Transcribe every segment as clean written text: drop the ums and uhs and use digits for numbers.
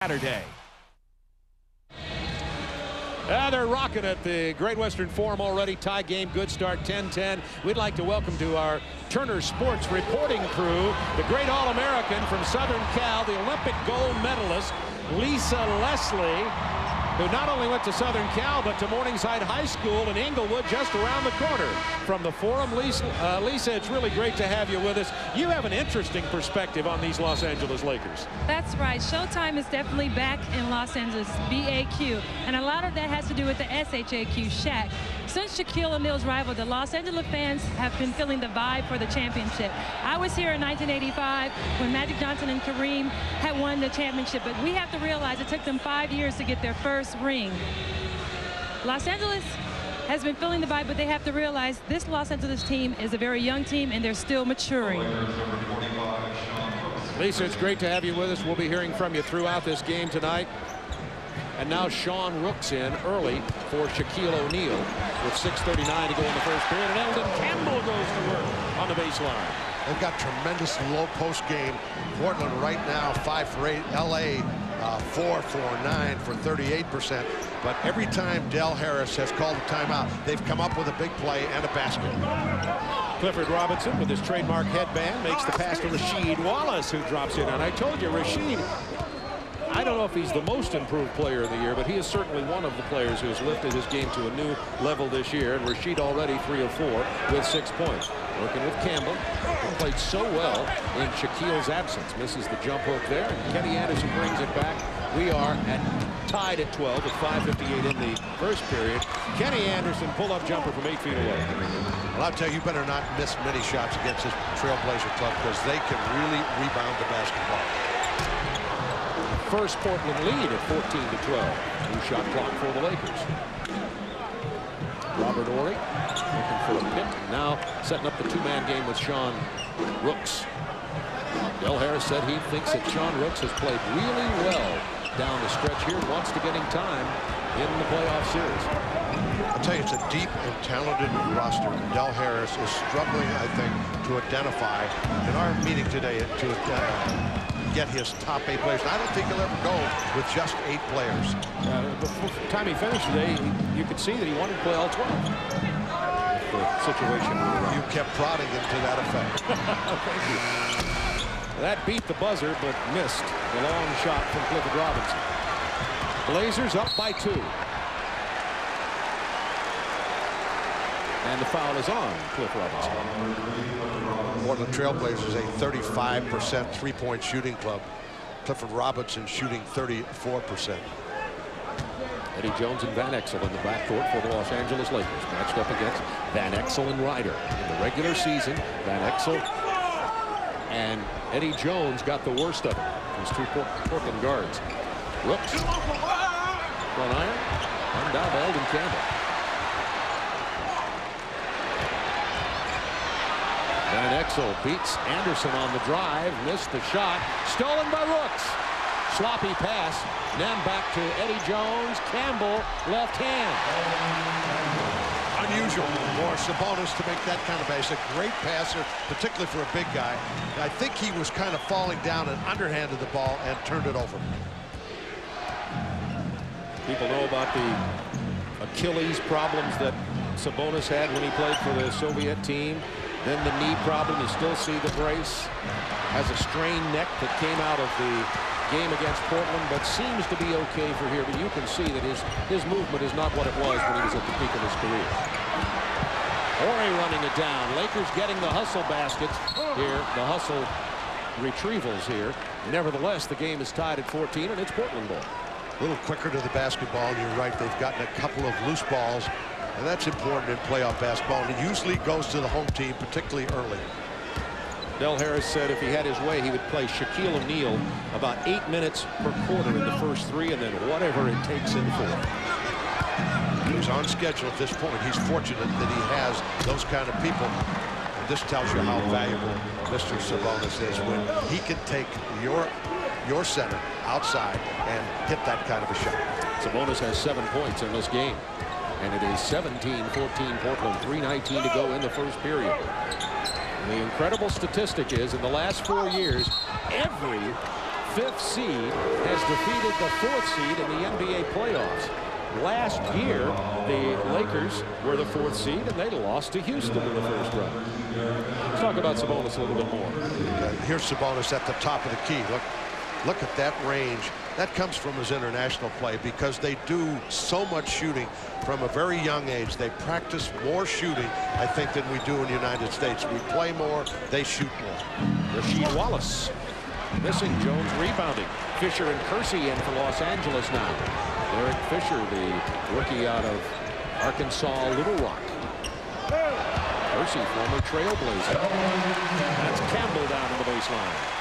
Saturday. They're rocking at the Great Western Forum already. Tie game, good start, 10-10. We'd like to welcome to our Turner Sports reporting crew the great All-American from Southern Cal, the Olympic gold medalist, Lisa Leslie, who not only went to Southern Cal, but to Morningside High School in Inglewood, just around the corner from the Forum. Lisa, it's really great to have you with us. You have an interesting perspective on these Los Angeles Lakers. That's right. Showtime is definitely back in Los Angeles, BAQ. And a lot of that has to do with the SHAQ, Shaq. Since Shaquille O'Neal's rival, the Los Angeles fans have been feeling the vibe for the championship. I was here in 1985 when Magic Johnson and Kareem had won the championship, but we have to realize it took them 5 years to get their first ring. Los Angeles has been feeling the vibe, but they have to realize this Los Angeles team is a very young team and they're still maturing. Lisa, it's great to have you with us. We'll be hearing from you throughout this game tonight. And now Sean Rooks in early for Shaquille O'Neal with 6:39 to go in the first period. And Eldon Campbell goes to work on the baseline. They've got tremendous low post game. Portland right now 5 for 8. LA 4 for 9 for 38%. But every time Del Harris has called a timeout, they've come up with a big play and a basket. Clifford Robinson with his trademark headband makes the pass to Rasheed Wallace, who drops in. And I told you, Rasheed, I don't know if he's the most improved player of the year, but he is certainly one of the players who has lifted his game to a new level this year. And Rasheed already 3 of 4 with 6 points. Working with Campbell, who played so well in Shaquille's absence. Misses the jump hook there, and Kenny Anderson brings it back. We are tied at 12 with 5:58 in the first period. Kenny Anderson, pull-up jumper from 8 feet away. Well, I'll tell you, you better not miss many shots against this Trailblazer club because they can really rebound the basketball. First Portland lead at 14-12. New shot clock for the Lakers. Robert Horry looking for a pick. Now setting up the two-man game with Sean Rooks. Del Harris said he thinks that Sean Rooks has played really well down the stretch here, wants to get him time in the playoff series. I'll tell you, it's a deep and talented roster. Del Harris is struggling, I think, to identify in our meeting today to get his top 8 players. And I don't think he'll ever go with just 8 players. Before the time he finished today, you could see that he wanted to play all 12. The situation. You kept prodding him to that effect. Thank you. That beat the buzzer, but missed the long shot from Clifford Robinson. Blazers up by 2. And the foul is on Cliff Robinson. Portland Trailblazers a 35% three-point shooting club. Clifford Robinson shooting 34%. Eddie Jones and Van Exel in the backcourt for the Los Angeles Lakers, matched up against Van Exel and Ryder. In the regular season, Van Exel and Eddie Jones got the worst of it. These 2 Portland guards. Rooks. Front iron. And down to Eldon Campbell. Van Exel beats Anderson on the drive. Missed the shot. Stolen by Rooks. Sloppy pass. Then back to Eddie Jones. Campbell, left hand. Unusual for Sabonis to make that kind of pass. A great passer, particularly for a big guy. I think he was kind of falling down and underhanded the ball and turned it over. People know about the Achilles problems that Sabonis had when he played for the Soviet team. Then the knee problem. You still see the brace. Has a strained neck that came out of the game against Portland, but seems to be okay for here. But you can see that his movement is not what it was when he was at the peak of his career. Horry running it down. Lakers getting the hustle baskets here. The hustle retrievals here. Nevertheless, the game is tied at 14, and it's Portland ball. A little quicker to the basketball. You're right. They've gotten a couple of loose balls, and that's important in playoff basketball. And it usually goes to the home team, particularly early. Del Harris said if he had his way, he would play Shaquille O'Neal about 8 minutes per quarter in the first 3, and then whatever it takes in the 4th. He's on schedule at this point. He's fortunate that he has those kind of people. And this tells you how valuable Mr. Sabonis is when he can take your center outside and hit that kind of a shot. Sabonis has 7 points in this game, and it is 17-14 Portland, 3:19 to go in the first period. And the incredible statistic is in the last 4 years, every 5th seed has defeated the 4th seed in the NBA playoffs. Last year, the Lakers were the 4th seed, and they lost to Houston in the first round. Let's talk about Sabonis a little bit more. Here's Sabonis at the top of the key. Look at that range. That comes from his international play because they do so much shooting from a very young age. They practice more shooting, I think, than we do in the United States. We play more, they shoot more. Rasheed Wallace missing. Jones rebounding. Fisher and Kersey in for Los Angeles now. Derek Fisher, the rookie out of Arkansas Little Rock. Kersey, former Trailblazer. That's Campbell down in the baseline.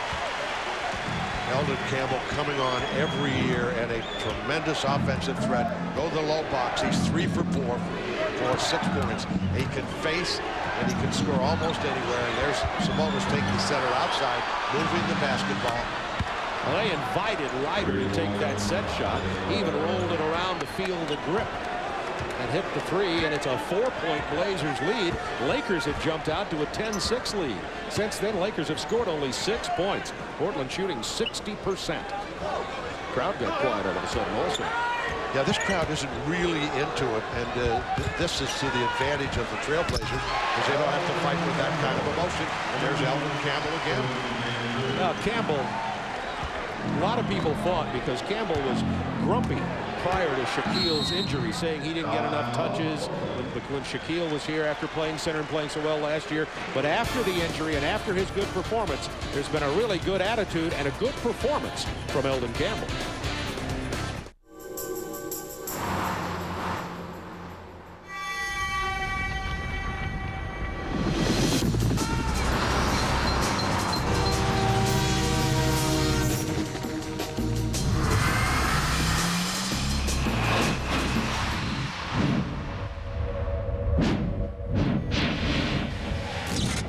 Eldon Campbell coming on every year and a tremendous offensive threat. Go to the low box. He's 3 for 4 for 6 points. He can face and he can score almost anywhere. And there's Sabonis taking the center outside, moving the basketball. Well, they invited Ryder to take that set shot. He even rolled it around to feel the grip and hit the 3, and it's a 4-point Blazers lead. Lakers have jumped out to a 10-6 lead. Since then, Lakers have scored only 6 points. Portland shooting 60%. Crowd got quiet all of a sudden also. Yeah, this crowd isn't really into it, and this is to the advantage of the Trailblazers because they don't have to fight with that kind of emotion. And there's Eldon Campbell again. Now, Campbell, a lot of people thought because Campbell was grumpy prior to Shaquille's injury, saying he didn't get enough touches when Shaquille was here after playing center and playing so well last year. But after the injury and after his good performance, there's been a really good attitude and a good performance from Eldon Campbell.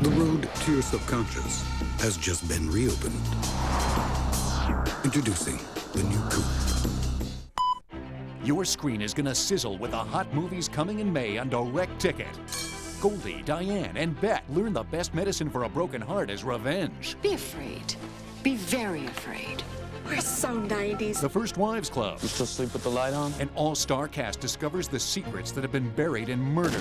The road to your subconscious has just been reopened. Introducing the new Coupe. Your screen is gonna sizzle with the hot movies coming in May on Direct Ticket. Goldie, Diane, and Bet learn the best medicine for a broken heart is revenge. Be afraid. Be very afraid. We're so 90s. The First Wives Club. You still sleep with the light on? An all-star cast discovers the secrets that have been buried in murder.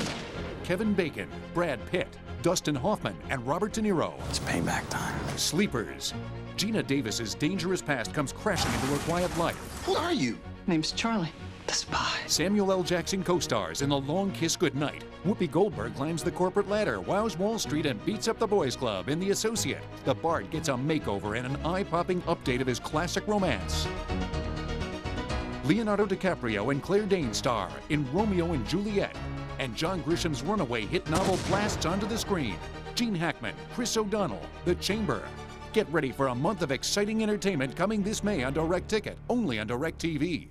Kevin Bacon, Brad Pitt, Dustin Hoffman, and Robert De Niro. It's payback time. Sleepers. Gina Davis's dangerous past comes crashing into her quiet life. Who are you? Name's Charlie, the spy. Samuel L. Jackson co-stars in The Long Kiss Goodnight. Whoopi Goldberg climbs the corporate ladder, wows Wall Street, and beats up the boys club in The Associate. The Bard gets a makeover and an eye-popping update of his classic romance. Leonardo DiCaprio and Claire Danes star in Romeo and Juliet. And John Grisham's runaway hit novel blasts onto the screen. Gene Hackman, Chris O'Donnell, The Chamber. Get ready for a month of exciting entertainment coming this May on Direct Ticket, only on Direct TV.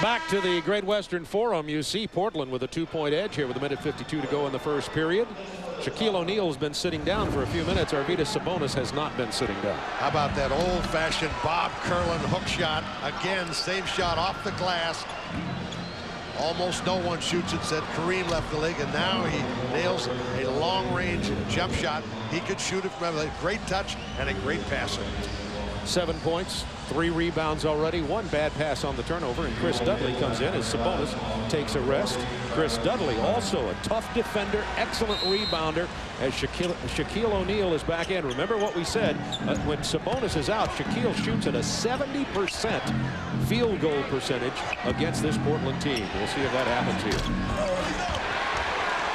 Back to the Great Western Forum. You see Portland with a 2-point edge here with 1:52 to go in the first period. Shaquille O'Neal has been sitting down for a few minutes. Arvydas Sabonis has not been sitting down. How about that old-fashioned Bob Curlin hook shot? Again, same shot off the glass. Almost no one shoots it, said Kareem left the league, and now he nails a long-range jump shot. He could shoot it from a great touch and a great passer. 7 points, 3 rebounds already, 1 bad pass on the turnover, and Chris Dudley comes in as Sabonis takes a rest. Chris Dudley, also a tough defender, excellent rebounder, as Shaquille O'Neal is back in. Remember what we said, when Sabonis is out, Shaquille shoots at a 70% field goal percentage against this Portland team. We'll see if that happens here.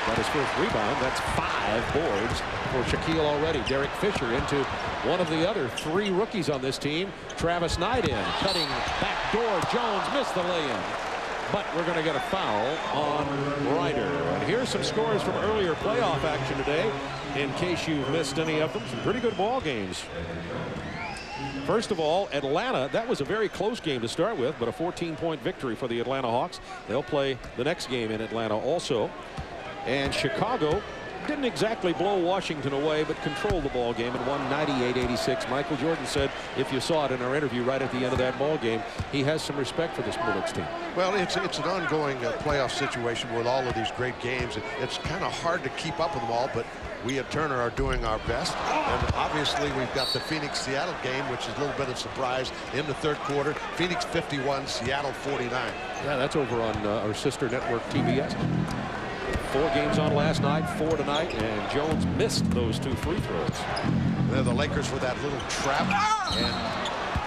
Got his first rebound. That's 5 boards for Shaquille already. Derek Fisher into one of the other 3 rookies on this team. Travis Knight in, cutting back door. Jones missed the lay-in. But we're going to get a foul on Ryder. And here's some scores from earlier playoff action today, in case you've missed any of them. Some pretty good ball games. First of all, Atlanta, that was a very close game to start with, but a 14-point victory for the Atlanta Hawks. They'll play the next game in Atlanta also. And Chicago didn't exactly blow Washington away, but controlled the ball game and won 98-86. Michael Jordan said, if you saw it in our interview right at the end of that ball game, he has some respect for this Bullets team. Well, it's an ongoing playoff situation with all of these great games. It's kind of hard to keep up with them all, but we at Turner are doing our best. And obviously we've got the Phoenix-Seattle game, which is a little bit of surprise in the third quarter. Phoenix 51, Seattle 49. Yeah, that's over on our sister network, TBS. 4 games on last night, 4 tonight, and Jones missed those 2 free throws. They're the Lakers with that little trap. And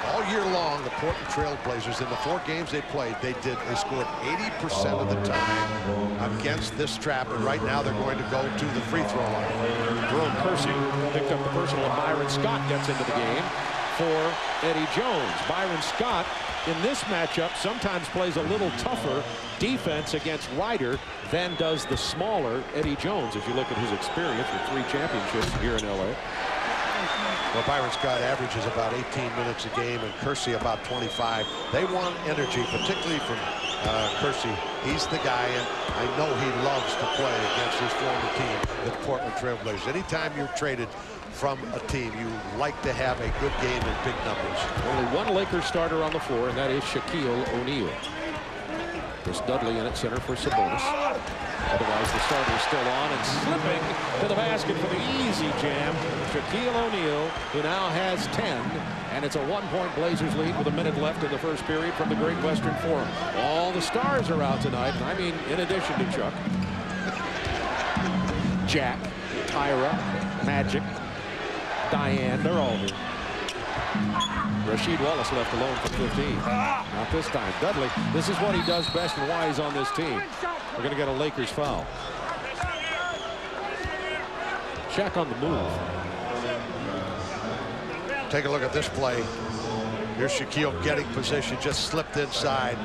all year long, the Portland Trailblazers, in the 4 games they played, they scored 80% of the time against this trap. And right now they're going to go to the free throw line. Jerome Kersey picked up the personal, and Byron Scott gets into the game for Eddie Jones. Byron Scott in this matchup sometimes plays a little tougher defense against Ryder than does the smaller Eddie Jones, if you look at his experience with 3 championships here in LA. Well, Byron Scott averages about 18 minutes a game, and Kersey about 25. They want energy, particularly from Kersey. He's the guy, and I know he loves to play against his former team, the Portland Trailblazers. Anytime you're traded from a team, you like to have a good game in big numbers. Only 1 Lakers starter on the floor, and that is Shaquille O'Neal. There's Dudley in at center for Sabonis. Otherwise, the starter is still on and slipping to the basket for the easy jam. Shaquille O'Neal, who now has 10, and it's a 1-point Blazers lead with a minute left in the first period from the Great Western Forum. All the stars are out tonight, and I mean in addition to Chuck. Jack, Tyra, Magic, Diane, they're all here. Rasheed Wallace left alone for 15. Not this time. Dudley, this is what he does best and why he's on this team. We're going to get a Lakers foul. Shaq on the move. Take a look at this play. Here's Shaquille getting position, just slipped inside.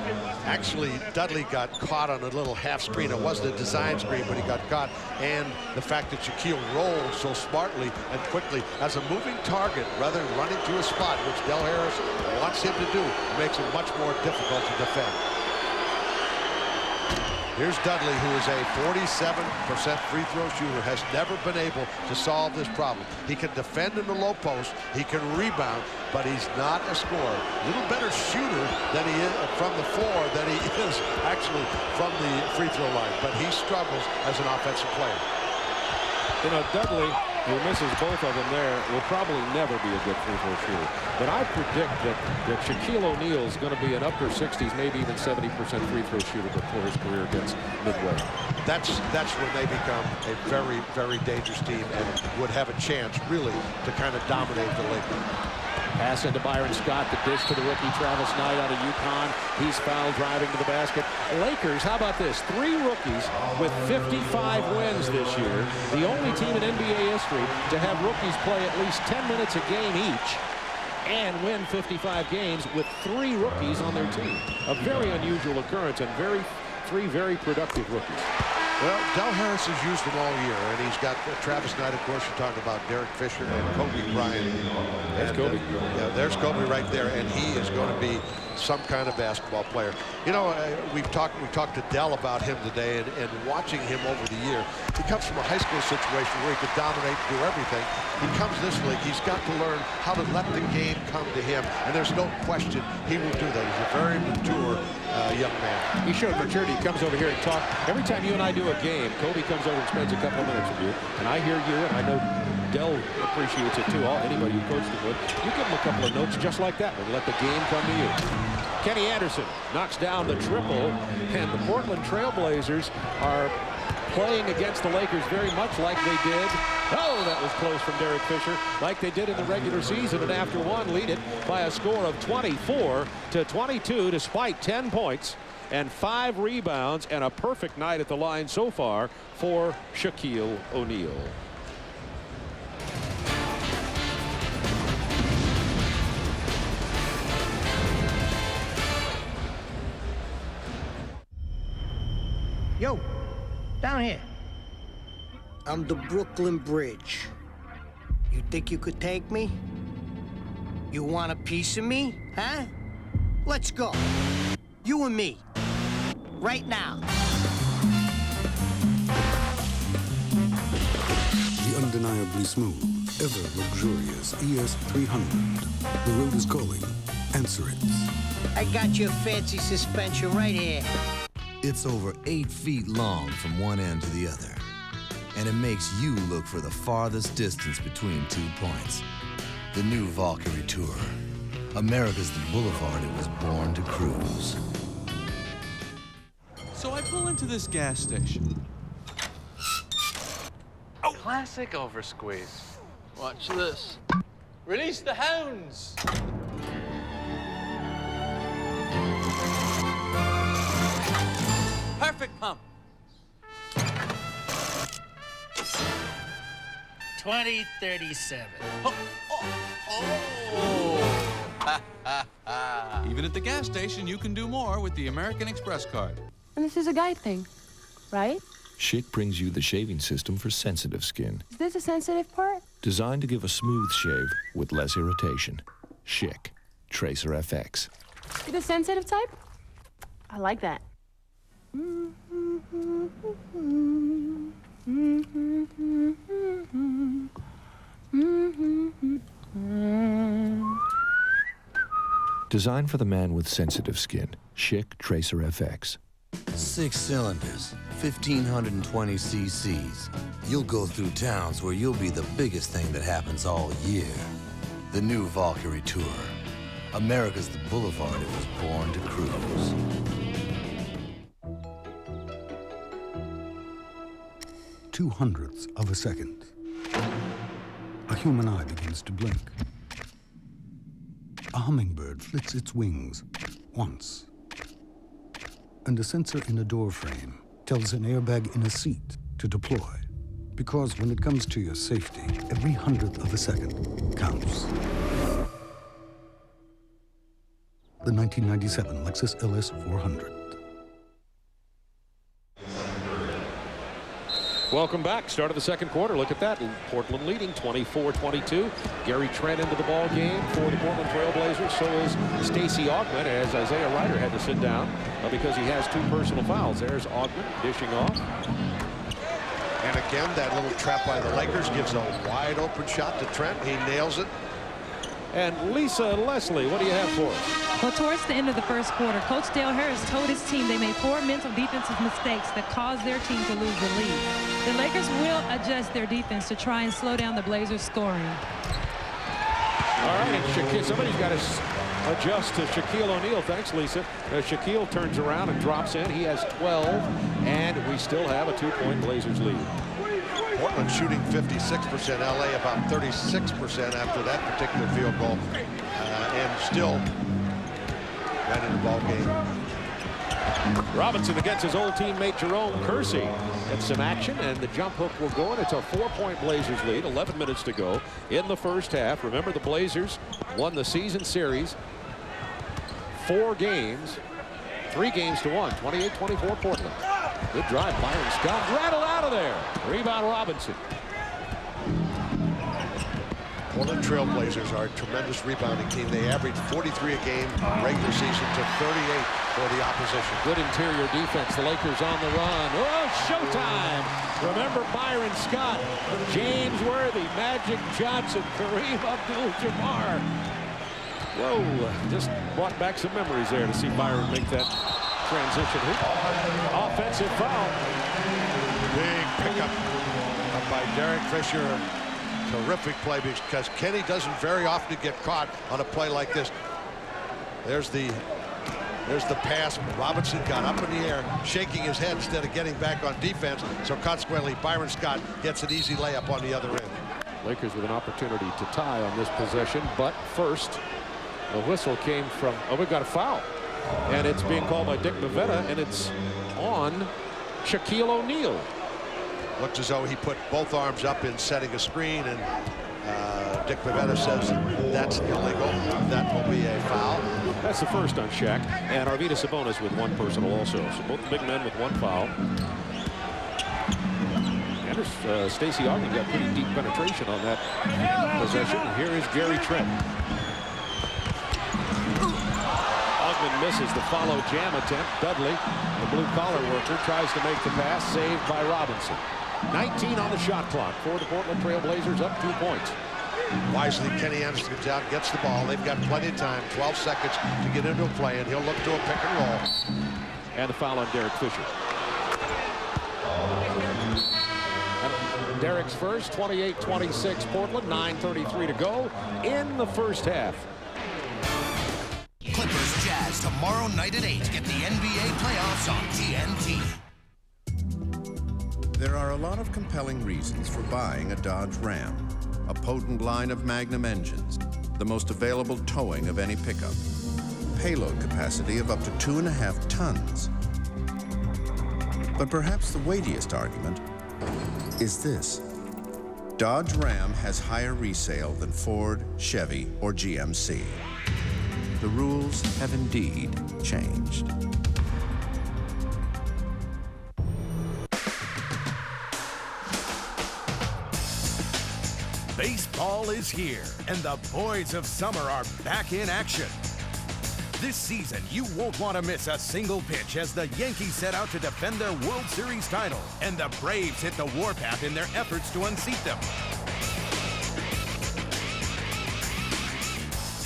Actually, Dudley got caught on a little half screen. It wasn't a design screen, but he got caught. And the fact that Shaquille rolled so smartly and quickly as a moving target rather than running to a spot, which Del Harris wants him to do, makes it much more difficult to defend. Here's Dudley, who is a 47% free throw shooter, has never been able to solve this problem. He can defend in the low post, he can rebound, but he's not a scorer. A little better shooter than he is from the floor than he is actually from the free throw line, but he struggles as an offensive player. You know, Dudley, who misses both of them there, will probably never be a good free throw shooter. But I predict that Shaquille O'Neal is going to be an upper 60s, maybe even 70% free throw shooter before his career gets midway. That's when they become a very, very dangerous team and would have a chance, really, to kind of dominate the Lakers. Pass into Byron Scott, the dish to the rookie Travis Knight out of UConn. He's fouled driving to the basket. Lakers, how about this? 3 rookies with 55 wins this year. The only team in NBA history to have rookies play at least 10 minutes a game each and win 55 games with 3 rookies on their team. A very unusual occurrence and 3 very productive rookies. Well, Del Harris has used them all year, and he's got Travis Knight, of course. You're talking about Derek Fisher and Kobe Bryant. There's Kobe. Yeah, there's Kobe right there, and he is going to be some kind of basketball player. You know, we talked to Del about him today, and watching him over the year, he comes from a high school situation where he could dominate and do everything. He comes this league, he's got to learn how to let the game come to him, and there's no question he will do that. He's a very mature young man. He showed maturity. He comes over here and talks. Every time you and I do a game, Kobe comes over and spends a couple of minutes with you, and I hear you, and I know Del appreciates it too. Anybody who coached him would. You give him a couple of notes just like that and let the game come to you. Kenny Anderson knocks down the triple, and the Portland Trailblazers are playing against the Lakers very much like they did. Oh, that was close from Derek Fisher, like they did in the regular season, and after one, lead it by a score of 24-22, despite 10 points and 5 rebounds and a perfect night at the line so far for Shaquille O'Neal. Yo, down here. I'm the Brooklyn Bridge. You think you could take me? You want a piece of me, huh? Let's go. You and me. Right now. The undeniably smooth, ever luxurious ES300. The road is calling. Answer it. I got your fancy suspension right here. It's over 8 feet long from one end to the other. and it makes you look for the farthest distance between 2 points. The new Valkyrie Tour. America's the boulevard it was born to cruise. So I pull into this gas station. Oh, classic oversqueeze. Watch this. Release the hounds. Perfect pump. 2037. Even at the gas station, you can do more with the American Express card. And this is a guy thing, right? Schick brings you the shaving system for sensitive skin. Is this a sensitive part? Designed to give a smooth shave with less irritation. Schick. Tracer FX. You the sensitive type? I like that. Designed for the man with sensitive skin. Schick Tracer FX. 6 cylinders, 1,520 cc's. You'll go through towns where you'll be the biggest thing that happens all year. The new Valkyrie Tour. America's the boulevard it was born to cruise. .02 of a second. A human eye begins to blink. A hummingbird flits its wings once. And a sensor in a door frame tells an airbag in a seat to deploy. Because when it comes to your safety, every 100th of a second counts. The 1997 Lexus LS 400. Welcome back. Start of the second quarter. Look at that. Portland leading 24-22. Gary Trent into the ball game for the Portland Trailblazers. So is Stacey Augmon, as Isaiah Ryder had to sit down because he has 2 personal fouls. There's Augmon dishing off. And again, that little trap by the Lakers gives a wide open shot to Trent. He nails it. And Lisa Leslie, what do you have for us? Well, towards the end of the first quarter, Coach Dale Harris told his team they made 4 mental defensive mistakes that caused their team to lose the lead. The Lakers will adjust their defense to try and slow down the Blazers' scoring. All right, and somebody's got to adjust to Shaquille O'Neal. Thanks, Lisa. Shaquille turns around and drops in. He has 12, and we still have a 2-point Blazers lead. Portland shooting 56%, LA about 36% after that particular field goal, and still right in the ball game. Robinson against his old teammate Jerome Kersey. Gets some action, and the jump hook will go, and it's a 4-point Blazers lead. 11 minutes to go in the first half. Remember, the Blazers won the season series 4 games, 3 games to 1, 28-24 Portland. Good drive, Byron Scott rattled out of there. Rebound Robinson. Portland Trailblazers are a tremendous rebounding team. They average 43 a game, regular season to 38 for the opposition. Good interior defense. The Lakers on the run. Oh, showtime. Remember Byron Scott, James Worthy, Magic Johnson, Kareem Abdul-Jabbar. Whoa, just brought back some memories there to see Byron make that transition hoop. Offensive foul. Big pickup by Derek Fisher. Terrific play because Kenny doesn't very often get caught on a play like this. There's the pass. Robinson got up in the air, shaking his head instead of getting back on defense. So consequently, Byron Scott gets an easy layup on the other end. Lakers with an opportunity to tie on this possession, but first, the whistle came from, oh, we've got a foul. And it's being called by Dick Bavetta, and it's on Shaquille O'Neal. Looks as though he put both arms up in setting a screen, and Dick Bavetta says that's illegal. That will be a foul. That's the first on Shaq, and Arvydas Sabonis with 1 personal also. So both big men with 1 foul. And Stacey Augmon got pretty deep penetration on that possession. And here is Gary Trent. Augmon misses the follow jam attempt. Dudley, the blue-collar worker, tries to make the pass, saved by Robinson. 19 on the shot clock for the Portland Trailblazers, up 2 points. Wisely, Kenny Anderson comes out, gets the ball. They've got plenty of time, 12 seconds to get into a play, and he'll look to a pick and roll. And the foul on Derek Fisher. Derek's first, 28-26 Portland, 9:33 to go in the first half. Clippers Jazz tomorrow night at 8. Get the NBA playoffs on TNT. There are a lot of compelling reasons for buying a Dodge Ram. A potent line of Magnum engines, the most available towing of any pickup, payload capacity of up to 2.5 tons. But perhaps the weightiest argument is this. Dodge Ram has higher resale than Ford, Chevy, or GMC. The rules have indeed changed. Baseball is here, and the boys of summer are back in action. This season, you won't want to miss a single pitch as the Yankees set out to defend their World Series title, and the Braves hit the warpath in their efforts to unseat them.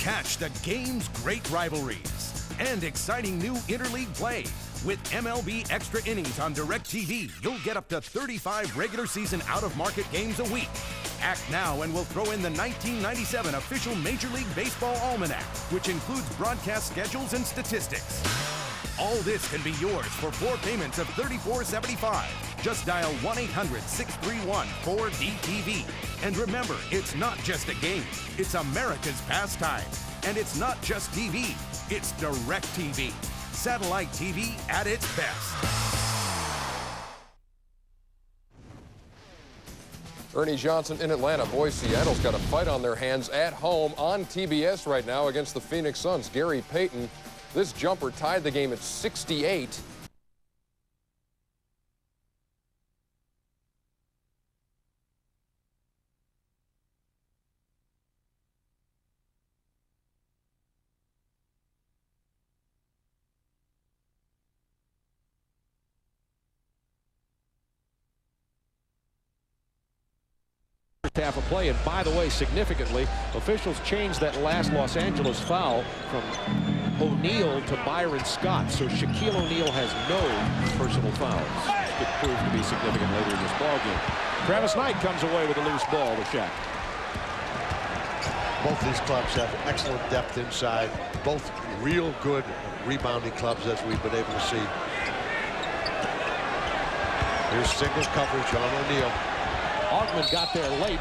Catch the game's great rivalries and exciting new interleague play. With MLB Extra Innings on DirecTV, you'll get up to 35 regular season out-of-market games a week. Act now and we'll throw in the 1997 official Major League Baseball Almanac, which includes broadcast schedules and statistics. All this can be yours for 4 payments of $34.75. Just dial 1-800-631-4DTV. And remember, it's not just a game, it's America's pastime. And it's not just TV, it's DirecTV. Satellite TV at its best. Ernie Johnson in Atlanta. Boy, Seattle's got a fight on their hands at home on TBS right now against the Phoenix Suns. Gary Payton, this jumper tied the game at 68. Half of play, and by the way, significantly, officials changed that last Los Angeles foul from O'Neal to Byron Scott, so Shaquille O'Neal has no personal fouls, which could prove to be significant later in this ballgame. Travis Knight comes away with a loose ball to Shaq. Both these clubs have excellent depth inside, both real good rebounding clubs, as we've been able to see. Here's single coverage on O'Neal. Augman got there late.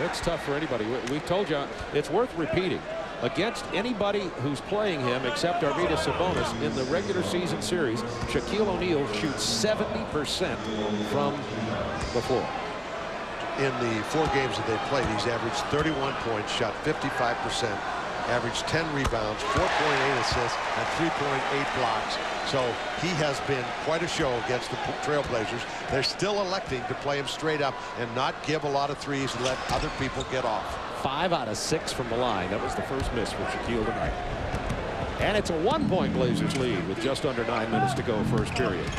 It's tough for anybody. We told you it's worth repeating. Against anybody who's playing him except Arvydas Sabonis in the regular season series, Shaquille O'Neal shoots 70% from the floor. In the 4 games that they played, he's averaged 31 points, shot 55%, averaged 10 rebounds, 4.8 assists, and 3.8 blocks. So he has been quite a show against the Trailblazers. They're still electing to play him straight up and not give a lot of threes and let other people get off. 5 out of 6 from the line. That was the first miss for Shaquille tonight. And it's a 1-point Blazers lead with just under 9 minutes to go first period.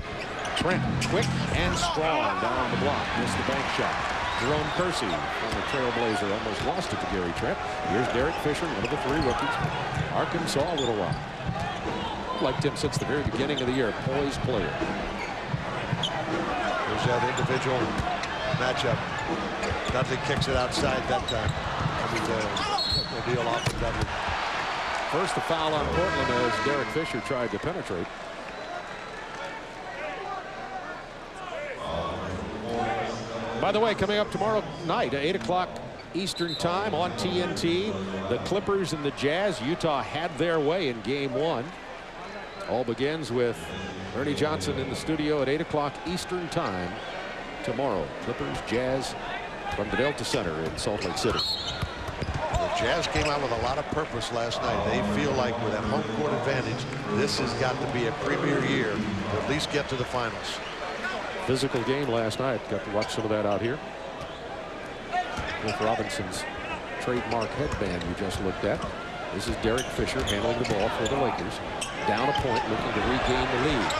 Trent, quick and strong down the block. Missed the bank shot. Jerome Kersey, former Trailblazer, almost lost it to Gary Trent. Here's Derek Fisher, one of the 3 rookies. Arkansas a little while. Liked him since the very beginning of the year. Poised player. There's that individual matchup. Dudley kicks it outside that time. The deal off of Dudley. First the foul on Portland as Derek Fisher tried to penetrate. By the way, coming up tomorrow night at 8 o'clock Eastern time on TNT, the Clippers and the Jazz. Utah had their way in game 1. All begins with Ernie Johnson in the studio at 8 o'clock Eastern time tomorrow. Clippers, Jazz from the Delta Center in Salt Lake City. The Jazz came out with a lot of purpose last night. They feel like with that home court advantage, this has got to be a premier year to at least get to the finals. Physical game last night. Got to watch some of that out here. With Robinson's trademark headband you just looked at. This is Derek Fisher handling the ball for the Lakers. Down a point, looking to regain the lead.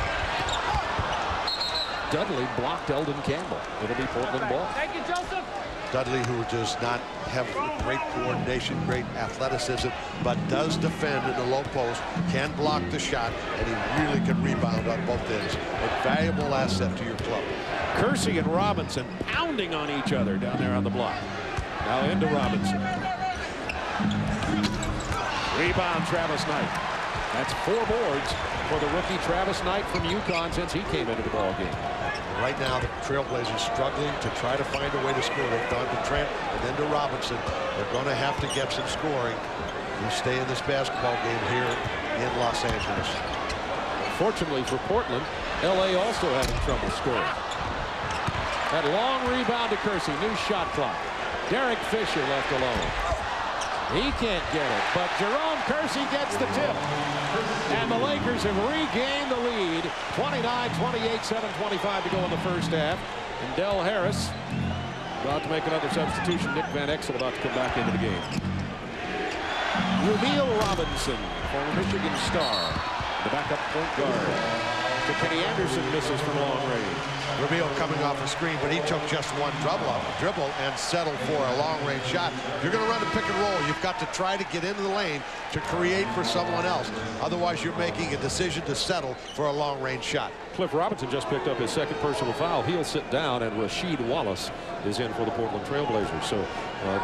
Dudley blocked Eldon Campbell. It'll be Portland ball. Thank you, Joseph. Dudley, who does not have great coordination, great athleticism, but does defend in the low post, can block the shot, and he really can rebound on both ends. A valuable asset to your club. Kersey and Robinson pounding on each other down there on the block. Now into Robinson. Rebound, Travis Knight. That's 4 boards for the rookie Travis Knight from UConn since he came into the ball game. Right now, the Trailblazers struggling to try to find a way to score. They've gone to Trent and then to Robinson. They're going to have to get some scoring to stay in this basketball game here in Los Angeles. Fortunately for Portland, LA also having trouble scoring. That long rebound to Kersey, new shot clock. Derek Fisher left alone. He can't get it, but Jerome Kersey gets the tip. And the Lakers have regained the lead. 29-28, 7:25 to go in the first half. And Del Harris about to make another substitution. Nick Van Exel about to come back into the game. Rumeal Robinson, former Michigan star, the backup point guard. Kenny Anderson misses from long range. Rumeal coming off a screen, but he took just one dribble and settled for a long-range shot. If you're going to run a pick and roll, you've got to try to get into the lane to create for someone else. Otherwise, you're making a decision to settle for a long-range shot. Cliff Robinson just picked up his second personal foul. He'll sit down, and Rasheed Wallace is in for the Portland Trailblazers. So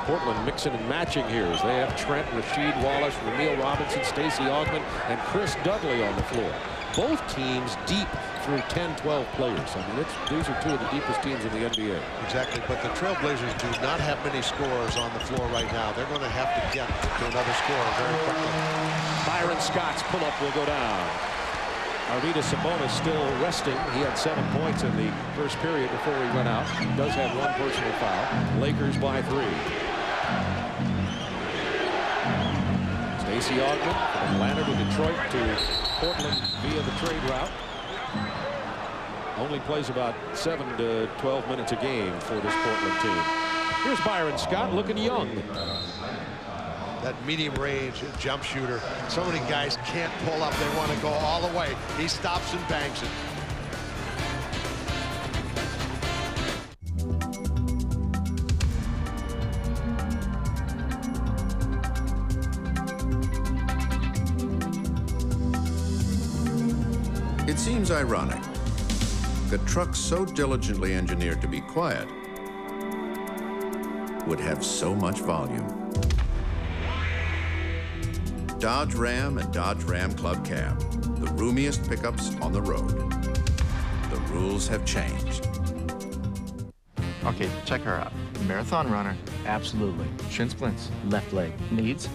Portland mixing and matching here as they have Trent, Rasheed Wallace, Rumeal Robinson, Stacey Augmon, and Chris Dudley on the floor. Both teams deep through 10, 12 players. I mean, these are 2 of the deepest teams in the NBA. Exactly, but the Trailblazers do not have many scorers on the floor right now. They're going to have to get to another scorer very quickly. Byron Scott's pull-up will go down. Arvydas Sabonis still resting. He had 7 points in the first period before he went out. He does have 1 personal foul. Lakers by 3. Stacey Augmon from Atlanta to Detroit to Portland via the trade route. Only plays about 7 to 12 minutes a game for this Portland team. Here's Byron Scott looking young. That medium range jump shooter. So many guys can't pull up. They want to go all the way. He stops and banks it. It seems ironic that trucks so diligently engineered to be quiet would have so much volume. Dodge Ram and Dodge Ram Club Cab, the roomiest pickups on the road. The rules have changed. Okay, check her out. Marathon runner. Absolutely. Shin splints. Left leg. Needs?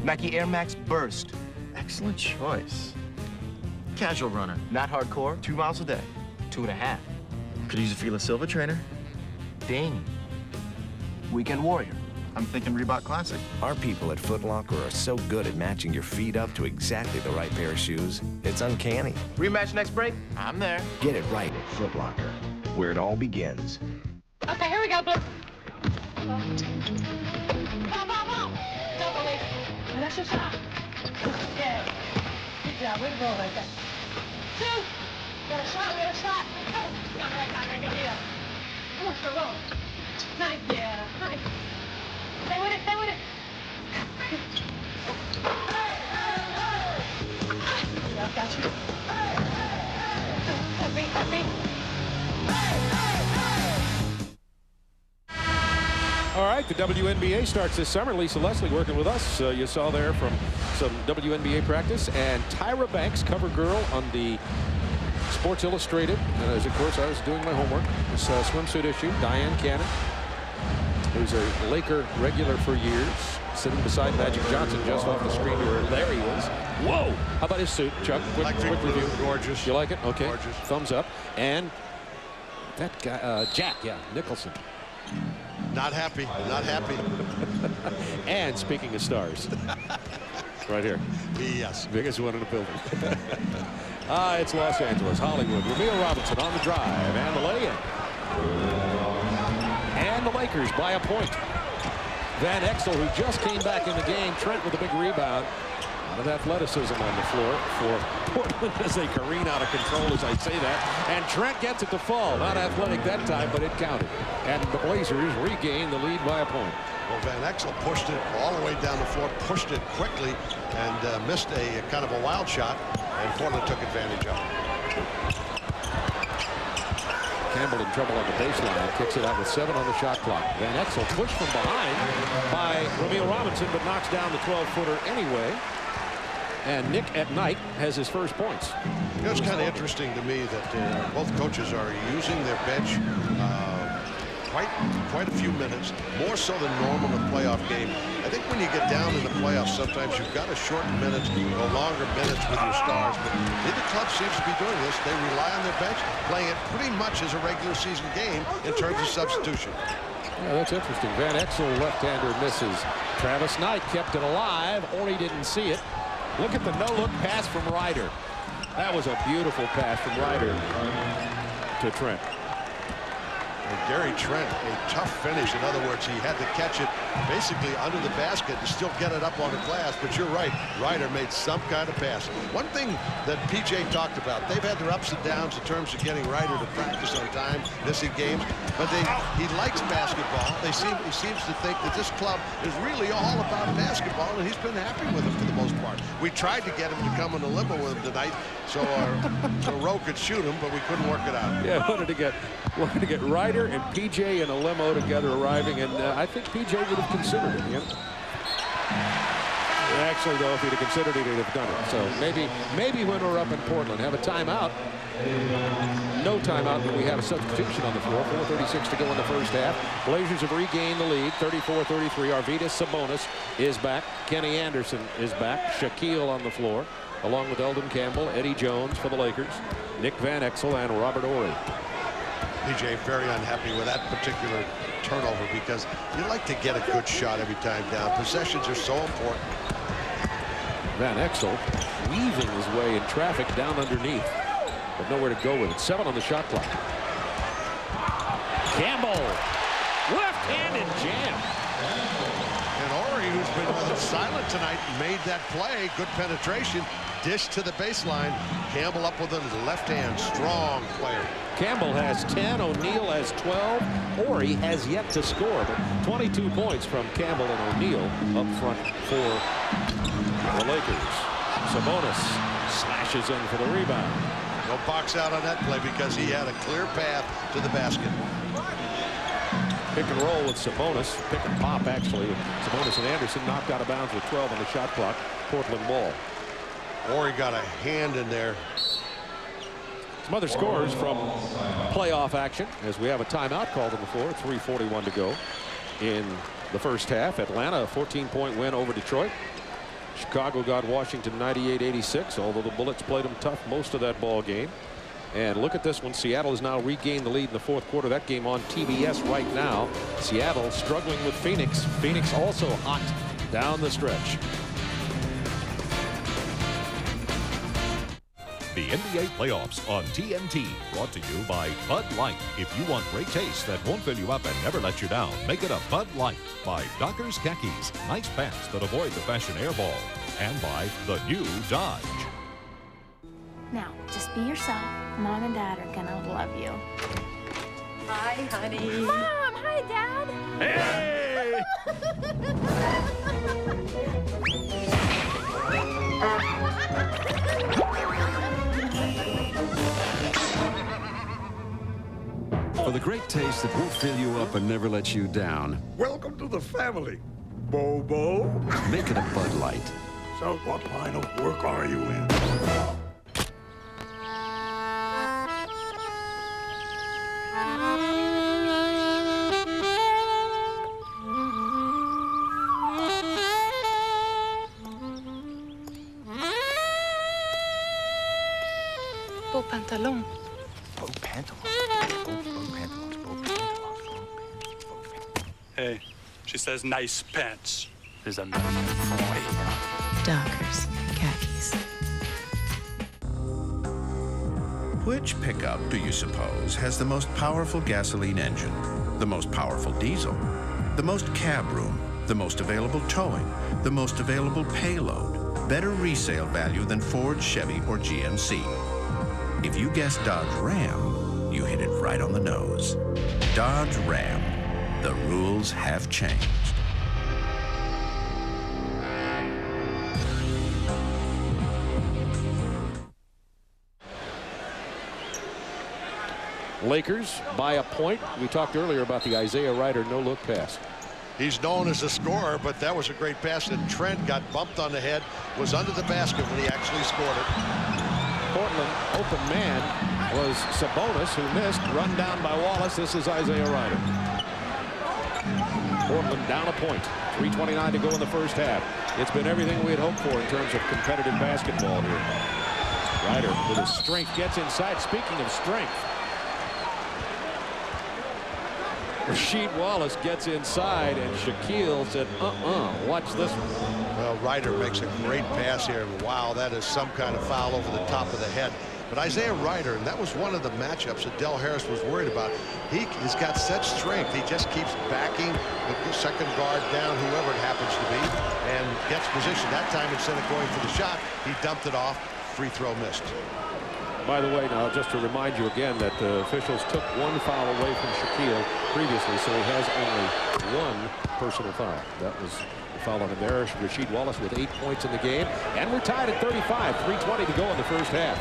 Nike Air Max Burst. Excellent choice. Casual runner. Not hardcore. 2 miles a day. 2.5. Could use a Fila Silva trainer. Dang. Weekend warrior. I'm thinking Reebok Classic. Our people at Foot Locker are so good at matching your feet up to exactly the right pair of shoes. It's uncanny. Rematch next break? I'm there. Get it right at Foot Locker, where it all begins. Okay, here we go, Blue. Come on. Double it. And that's your shot. Yeah. Good job. Way to go like that. 2. Got a shot. We got a shot. Come on, go. Nice. Yeah. Nice. Stay with it. Stay with it. Yeah, I've got you. Happy. All right, the WNBA starts this summer. Lisa Leslie working with us. You saw there from some WNBA practice. And Tyra Banks, cover girl on the Sports Illustrated. As, of course, I was doing my homework. This swimsuit issue. Diane Cannon, who's a Laker regular for years, sitting beside Magic Johnson just off the screen to her. There he is. Whoa! How about his suit, Chuck? Quick review. Gorgeous. You like it? Okay. Gorgeous. Thumbs up. And that guy, Jack, Nicholson. Not happy. Not happy. And speaking of stars, right here. Yes. Biggest one in the building. It's Los Angeles, Hollywood. Rumeal Robinson on the drive and the lay-in. And the Lakers by a point. Van Exel, who just came back in the game. Trent with a big rebound. A lot of athleticism on the floor for Portland as they careen out of control as I say that. And Trent gets it to fall. Not athletic that time, but it counted. And the Blazers regain the lead by a point. Well, Van Exel pushed it all the way down the floor, pushed it quickly, and missed a kind of a wild shot, and Portland took advantage of it. Campbell in trouble on the baseline. Kicks it out with 7 on the shot clock. Van Exel pushed from behind by O'Neal Robinson, but knocks down the 12-footer anyway. And Nick at Night has his first points. You know, it's kind of interesting to me that both coaches are using their bench quite a few minutes, more so than normal in a playoff game. I think when you get down in the playoffs, sometimes you've got to shorten minutes, go longer minutes with your stars. But neither club seems to be doing this. They rely on their bench, playing it pretty much as a regular season game in terms of substitution. Yeah, that's interesting. Van Exel, left-hander, misses. Travis Knight kept it alive, or he didn't see it. Look at the no-look pass from Ryder. That was a beautiful pass from Ryder to Trent. And Gary Trent, a tough finish. In other words, he had to catch it basically under the basket to still get it up on the glass. But you're right, Ryder made some kind of pass. One thing that PJ talked about, they've had their ups and downs in terms of getting Ryder to practice on time, missing games. But he likes basketball. He seems to think that this club is really all about basketball, and he's been happy with it for the most part. We tried to get him to come in a limo with him tonight, so Rowe could shoot him, but we couldn't work it out. Yeah, wanted to get Ryder and PJ in a limo together arriving, and I think PJ would have considered it. Yeah. Actually, though, if he'd have considered it, he'd have done it. So maybe when we're up in Portland, have a timeout. No timeout, but we have a substitution on the floor. 4:36 to go in the first half. Blazers have regained the lead, 34-33. Arvydas Sabonis is back. Kenny Anderson is back. Shaquille on the floor, along with Eldon Campbell, Eddie Jones for the Lakers, Nick Van Exel, and Robert Horry. PJ very unhappy with that particular turnover because you like to get a good shot every time down. Possessions are so important. Van Exel weaving his way in traffic down underneath, but nowhere to go with it. 7 on the shot clock. Campbell, left-handed jam. And Horry, who's been rather silent tonight, made that play. Good penetration. Dish to the baseline. Campbell up with a left hand. Strong player. Campbell has 10. O'Neal has 12. Horry has yet to score, but 22 points from Campbell and O'Neal up front for the Lakers. Sabonis slashes in for the rebound. No box out on that play because he had a clear path to the basket. Pick and roll with Sabonis. Pick and pop, actually. Sabonis and Anderson knocked out of bounds with 12 on the shot clock. Portland ball. Horry got a hand in there. Some other scores from playoff action as we have a timeout called on the floor. 3:41 to go in the first half. Atlanta, a 14-point win over Detroit. Chicago got Washington 98-86, although the Bullets played them tough most of that ball game. And look at this one. Seattle has now regained the lead in the fourth quarter. That game on TBS right now. Seattle struggling with Phoenix. Phoenix also hot down the stretch. The NBA playoffs on TNT, brought to you by Bud Light. If you want great taste that won't fill you up and never let you down, make it a Bud Light. By Dockers Khakis, nice pants that avoid the fashion airball. And by the new Dodge. Now, just be yourself. Mom and Dad are gonna love you. Hi, honey. Mom! Hi, Dad! Hey! For the great taste that won't fill you up and never let you down. Welcome to the family, Bobo. Make it a Bud Light. So what line of work are you in? Beau pantalon. Beau pantalons. Hey, she says nice pants. There's a million for you. Dockers, khakis. Which pickup, do you suppose, has the most powerful gasoline engine, the most powerful diesel, the most cab room, the most available towing, the most available payload, better resale value than Ford, Chevy, or GMC? If you guessed Dodge Ram, you hit it right on the nose. Dodge Ram. The rules have changed. Lakers by a point. We talked earlier about the Isaiah Ryder no-look pass. He's known as a scorer, but that was a great pass, and Trent got bumped on the head, was under the basket when he actually scored it. Portland open man was Sabonis, who missed. Run down by Wallace. This is Isaiah Ryder. Portland down a point. 3:29 to go in the first half. It's been everything we had hoped for in terms of competitive basketball here. Ryder with his strength gets inside. Speaking of strength, Rasheed Wallace gets inside, and Shaquille said, watch this one. Well, Ryder makes a great pass here. Wow, that is some kind of foul over the top of the head. But Isaiah Ryder, and that was one of the matchups that Del Harris was worried about. He's got such strength. He just keeps backing the second guard down, whoever it happens to be, and gets position. That time, instead of going for the shot, he dumped it off. Free throw missed. By the way, now, just to remind you again that the officials took one foul away from Shaquille previously, so he has only one personal foul. That was the foul on him there. Rasheed Wallace with 8 points in the game, and we're tied at 35. 3:20 to go in the first half.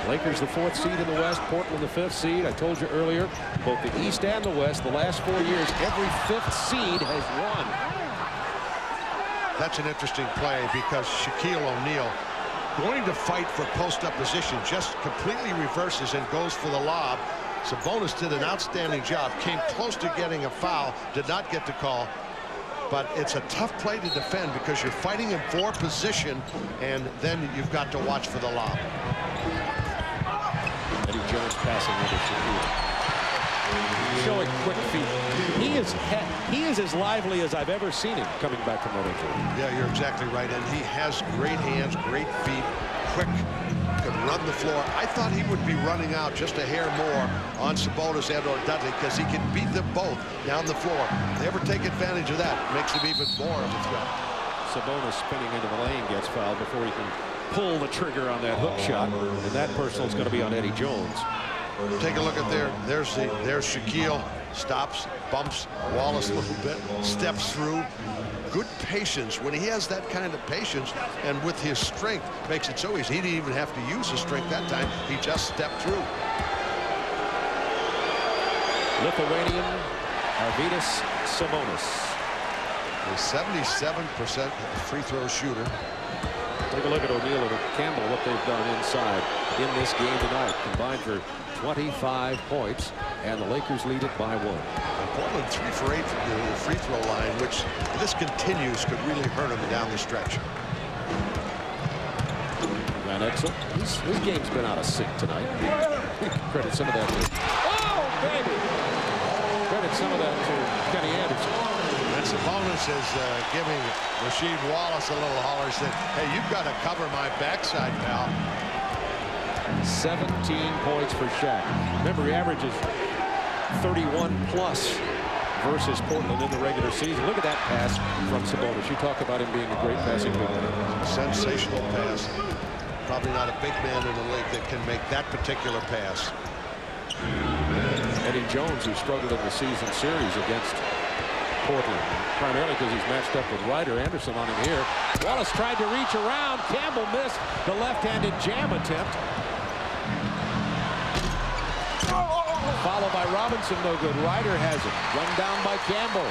Lakers the 4th seed in the West, Portland the 5th seed. I told you earlier, both the East and the West, the last 4 years, every 5th seed has won. That's an interesting play because Shaquille O'Neal, going to fight for post-up position, just completely reverses and goes for the lob. Sabonis did an outstanding job, came close to getting a foul, did not get the call. But it's a tough play to defend because you're fighting him for position, and then you've got to watch for the lob. Eddie Jones passing into Shaquille. Showing quick feet. He is as lively as I've ever seen him coming back from that injury. Yeah, you're exactly right. And he has great hands, great feet, quick, can run the floor. I thought he would be running out just a hair more on Sabonis and or Dudley because he can beat them both down the floor. If they ever take advantage of that, makes him even more of a threat. Sabonis spinning into the lane gets fouled before he can pull the trigger on that hook shot, and that personal is going to be on Eddie Jones. Take a look at there. There's Shaquille. Stops, bumps Wallace a little bit, steps through. Good patience. When he has that kind of patience and with his strength, makes it so easy. He didn't even have to use his strength that time. He just stepped through. Lithuanian Arvydas Sabonis. A 77% free throw shooter. Take a look at O'Neal and Campbell, what they've done inside in this game tonight. Combined for 25 points, and the Lakers lead it by 1. Portland 3 for 8 from the free throw line, which if this continues could really hurt them down the stretch. Van Exel, his game's been out of sync tonight. Credit some of that to, baby! Credit some of that to Kenny Anderson. And Sabonis is giving Rasheed Wallace a little holler. Said, hey, you've got to cover my backside, pal. 17 points for Shaq. Remember, he averages 31 plus versus Portland in the regular season. Look at that pass from Sabonis. You talk about him being a great passing big man. Sensational pass. Probably not a big man in the league that can make that particular pass. Eddie Jones, who struggled in the season series against Portland, primarily because he's matched up with Ryder. Anderson on him here. Wallace tried to reach around. Campbell missed the left-handed jam attempt. Followed by Robinson, no good. Ryder has it. Run down by Campbell.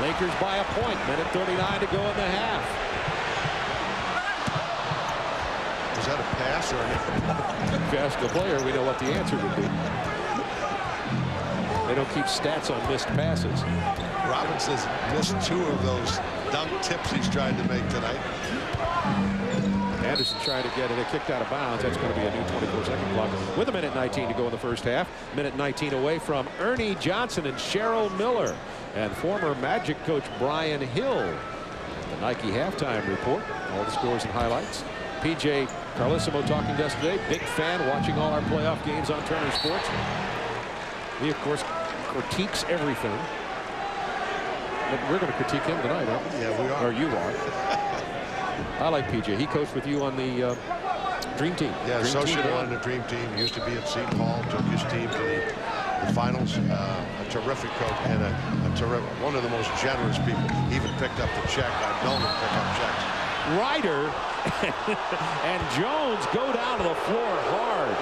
Lakers by a point. Minute 39 to go in the half. Was that a pass or anything? If you ask the player, we know what the answer would be. They don't keep stats on missed passes. Robinson's missed 2 of those dunk tips he's trying to make tonight. Anderson trying to get it kicked out of bounds. That's going to be a new 24-second clock with a minute 19 to go in the first half. Minute 19 away from Ernie Johnson and Cheryl Miller and former Magic coach Brian Hill. The Nike halftime report. All the scores and highlights. PJ Carlissimo talking to us today. Big fan, watching all our playoff games on Turner Sports. He, of course, critiques everything. But we're going to critique him tonight, aren't we? Yeah, we are. Or you are. I like PJ. He coached with you on the Dream Team. Yeah, Dream associate team on the Dream Team. He used to be at Seton Hall. Took his team to the finals. A terrific coach and a terrific, one of the most generous people. He even picked up the check. I've known him pick up checks. Ryder and Jones go down to the floor hard.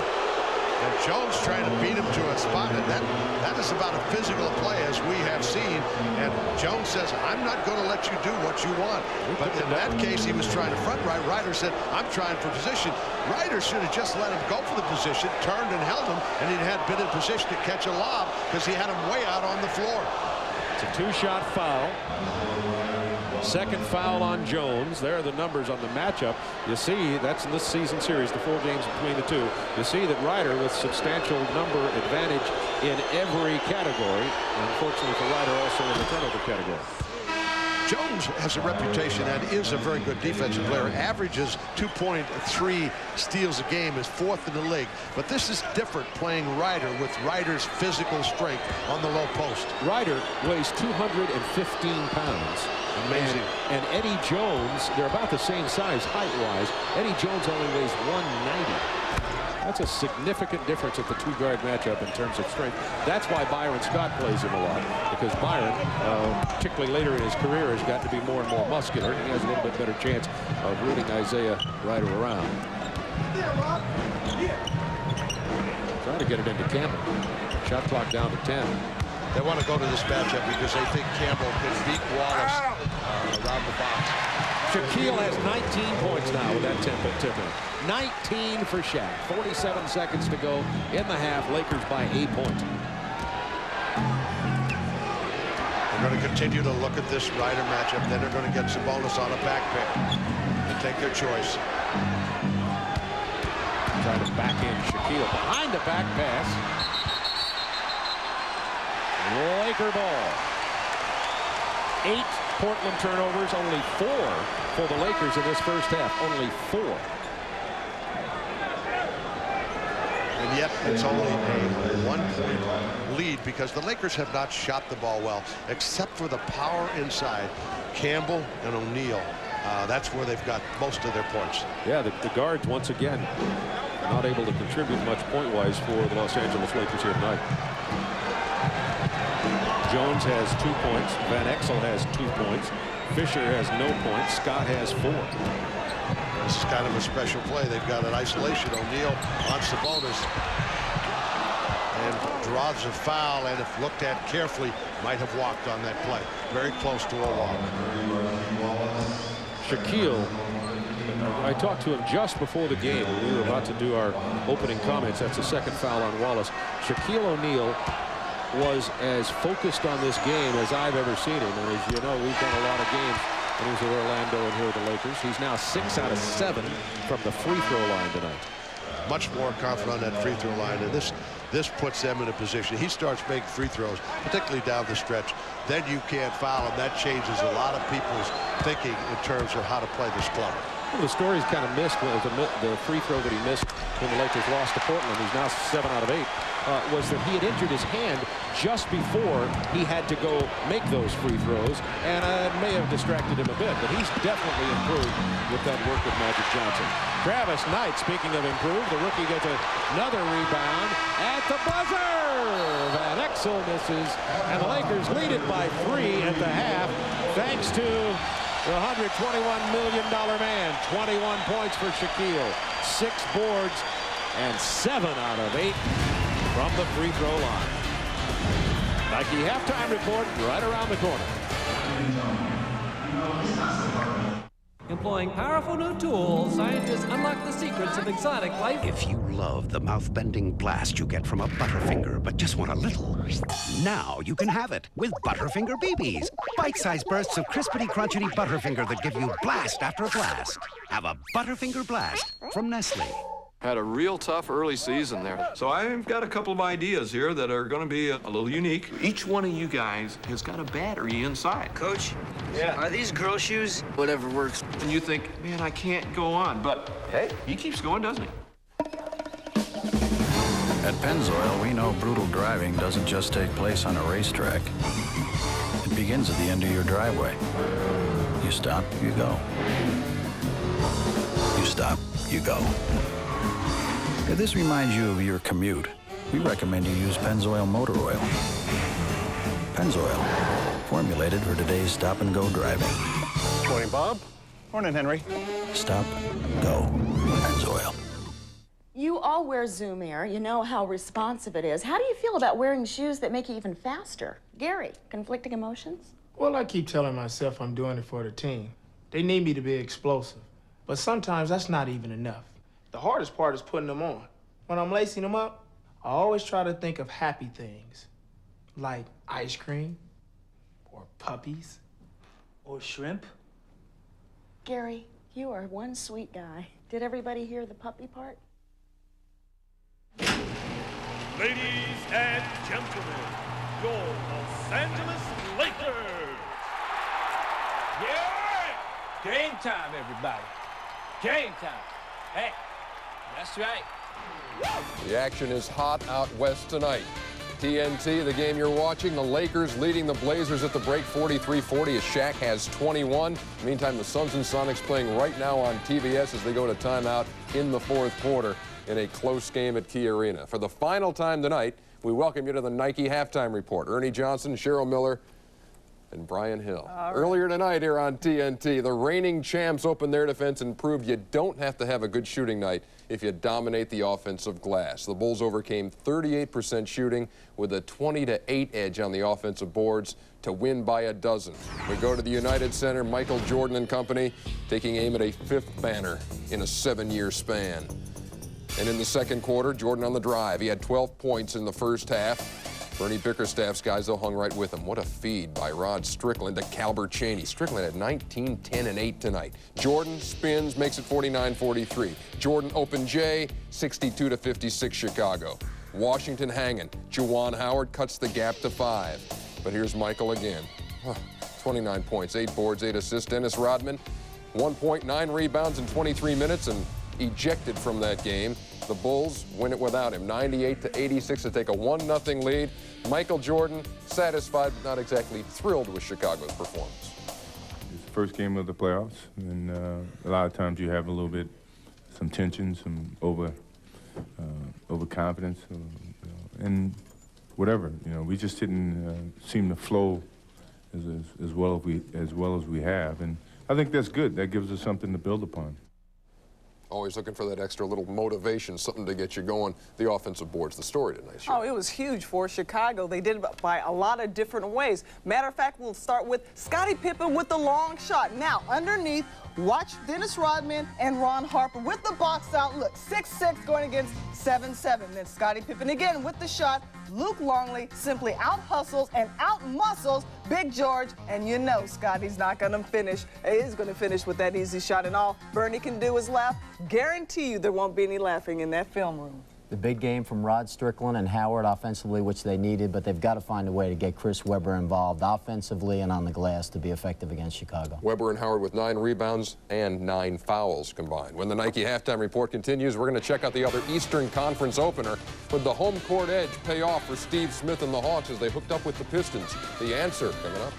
And Jones trying to beat him to a spot, and that is about as physical a play as we have seen. And Jones says, I'm not going to let you do what you want. But in that case, he was trying to front right. Ryder said, I'm trying for position. Ryder should have just let him go for the position, turned and held him, and he'd had been in position to catch a lob because he had him way out on the floor. It's a two-shot foul. Second foul on Jones. There are the numbers on the matchup. You see, that's in this season series, the 4 games between the two. You see that Ryder with substantial number advantage in every category. Unfortunately for Ryder, also in the turnover category. Jones has a reputation and is a very good defensive player. Averages 2.3 steals a game, is 4th in the league. But this is different playing Ryder with Ryder's physical strength on the low post. Ryder weighs 215 pounds. Amazing. And Eddie Jones, they're about the same size height-wise. Eddie Jones only weighs 190. That's a significant difference at the two-guard matchup in terms of strength. That's why Byron Scott plays him a lot, because Byron, particularly later in his career, has gotten to be more and more muscular. He has a little bit better chance of rooting Isaiah Ryder around. Trying to get it into Campbell. Shot clock down to 10. They want to go to this matchup because they think Campbell can beat Wallace around the box. Shaquille has 19 points now with that tip-in. 19 for Shaq. 47 seconds to go in the half. Lakers by 8 points. They're going to continue to look at this Ryder matchup. Then they're going to get Sabonis on a back pick and take their choice. Try to back in Shaquille behind the back pass. Laker ball. 8 Portland turnovers, only 4 for the Lakers in this first half. Only 4. And yet it's only a 1-point lead because the Lakers have not shot the ball well, except for the power inside. Campbell and O'Neal. That's where they've got most of their points. Yeah, the guards, once again, not able to contribute much point-wise for the Los Angeles Lakers here tonight. Jones has 2 points. Van Exel has 2 points. Fisher has no points. Scott has 4. This is kind of a special play. They've got an isolation. O'Neal on Sabonis. And draws a foul, and if looked at carefully, might have walked on that play. Very close to a walk. Shaquille, I talked to him just before the game when we were about to do our opening comments. That's the second foul on Wallace. Shaquille O'Neal was as focused on this game as I've ever seen him. And as you know, we've done a lot of games when he was with Orlando and here with the Lakers. He's now 6 out of 7 from the free throw line tonight. Much more confident on that free throw line, and this puts them in a position. He starts making free throws, particularly down the stretch. Then you can't foul him. That changes a lot of people's thinking in terms of how to play this club. Well, the story's kind of missed with the free throw that he missed when the Lakers lost to Portland. He's now 7 out of 8. Was that he had injured his hand just before he had to go make those free throws, and it may have distracted him a bit, but he's definitely improved with that work with Magic Johnson. Travis Knight, speaking of improved, the rookie gets another rebound at the buzzer. Van Exel misses, and the Lakers lead it by 3 at the half, thanks to the $121 million man. 21 points for Shaquille, 6 boards, and 7 out of 8 from the free throw line. Nike halftime report right around the corner. Employing powerful new tools, scientists unlock the secrets of exotic life. If you love the mouth-bending blast you get from a Butterfinger, but just want a little, now you can have it with Butterfinger BBs. Bite-sized bursts of crispity, crunchity Butterfinger that give you blast after blast. Have a Butterfinger Blast from Nestle. Had a real tough early season there. So I've got a couple of ideas here that are going to be a little unique. Each one of you guys has got a battery inside. Coach, Yeah. are these girl shoes? Whatever works. And you think, man, I can't go on. But hey, he keeps going, doesn't he? At Pennzoil, we know brutal driving doesn't just take place on a racetrack. It begins at the end of your driveway. You stop, you go. You stop, you go. If this reminds you of your commute, we recommend you use Pennzoil motor oil. Pennzoil, formulated for today's stop-and-go driving. Morning, Bob. Morning, Henry. Stop, go, Pennzoil. You all wear Zoom Air. You know how responsive it is. How do you feel about wearing shoes that make you even faster? Gary, conflicting emotions? Well, I keep telling myself I'm doing it for the team. They need me to be explosive. But sometimes that's not even enough. The hardest part is putting them on. When I'm lacing them up, I always try to think of happy things. Like ice cream, or puppies, or shrimp. Gary, you are one sweet guy. Did everybody hear the puppy part? Ladies and gentlemen, your Los Angeles Lakers. Yeah! Game time, everybody. Game time. Hey, that's right. The action is hot out west tonight. TNT, the game you're watching, the Lakers leading the Blazers at the break 43-40 as Shaq has 21. Meantime, the Suns and Sonics playing right now on TBS as they go to timeout in the fourth quarter in a close game at Key Arena. For the final time tonight, we welcome you to the Nike Halftime Report. Ernie Johnson, Cheryl Miller, and Brian Hill. Earlier tonight here on TNT, the reigning champs opened their defense and proved you don't have to have a good shooting night if you dominate the offensive glass. The Bulls overcame 38% shooting with a 20-8 edge on the offensive boards to win by a dozen. We go to the United Center, Michael Jordan and company taking aim at a fifth banner in a 7-year span. And in the second quarter, Jordan on the drive. He had 12 points in the first half. Bernie Bickerstaff's guys, though, hung right with him. What a feed by Rod Strickland to Calbert Chaney. Strickland had 19, 10, and 8 tonight. Jordan spins, makes it 49-43. Jordan open J, 62-56 Chicago. Washington hanging. Juwan Howard cuts the gap to 5. But here's Michael again. 29 points, 8 boards, 8 assists. Dennis Rodman, 1 point, 9 rebounds in 23 minutes and ejected from that game. The Bulls win it without him, 98-86 to take a 1-0 lead. Michael Jordan satisfied but not exactly thrilled with Chicago's performance. It's the first game of the playoffs, and a lot of times you have a little bit, some tension, some overconfidence, and whatever. We just didn't seem to flow as well as we have, and I think that's good. That gives us something to build upon. Always looking for that extra little motivation, something to get you going. The offensive boards, the story tonight. Oh, it was huge for Chicago. They did it by a lot of different ways. Matter of fact, we'll start with Scottie Pippen with the long shot. Now, underneath, watch Dennis Rodman and Ron Harper with the box out. Look, 6'6" going against 7'7". Then Scottie Pippen again with the shot. Luke Longley simply out-hustles and out-muscles Big George, and you know Scottie's not going to finish. He is going to finish with that easy shot, and all Bernie can do is laugh. Guarantee you there won't be any laughing in that film room. The big game from Rod Strickland and Howard offensively, which they needed, but they've got to find a way to get Chris Webber involved offensively and on the glass to be effective against Chicago. Webber and Howard with 9 rebounds and 9 fouls combined. When the Nike Halftime Report continues, we're going to check out the other Eastern Conference opener. Would the home court edge pay off for Steve Smith and the Hawks as they hooked up with the Pistons? The answer coming up.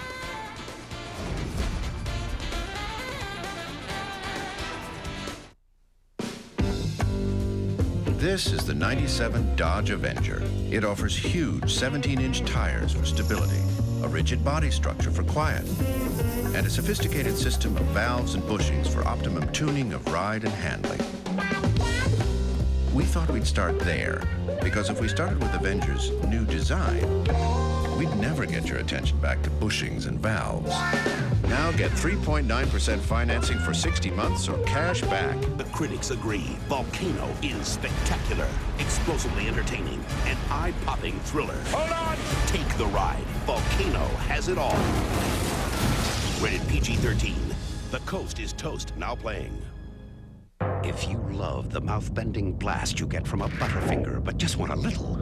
This is the 97 Dodge Avenger. It offers huge 17-inch tires for stability, a rigid body structure for quiet, and a sophisticated system of valves and bushings for optimum tuning of ride and handling. We thought we'd start there, because if we started with Avenger's new design, we'd never get your attention back to bushings and valves. Now get 3.9% financing for 60 months or cash back. The critics agree. Volcano is spectacular, explosively entertaining, and eye-popping thriller. Hold on! Take the ride. Volcano has it all. Rated PG-13. The Coast is Toast, now playing. If you love the mouth-bending blast you get from a Butterfinger, but just want a little,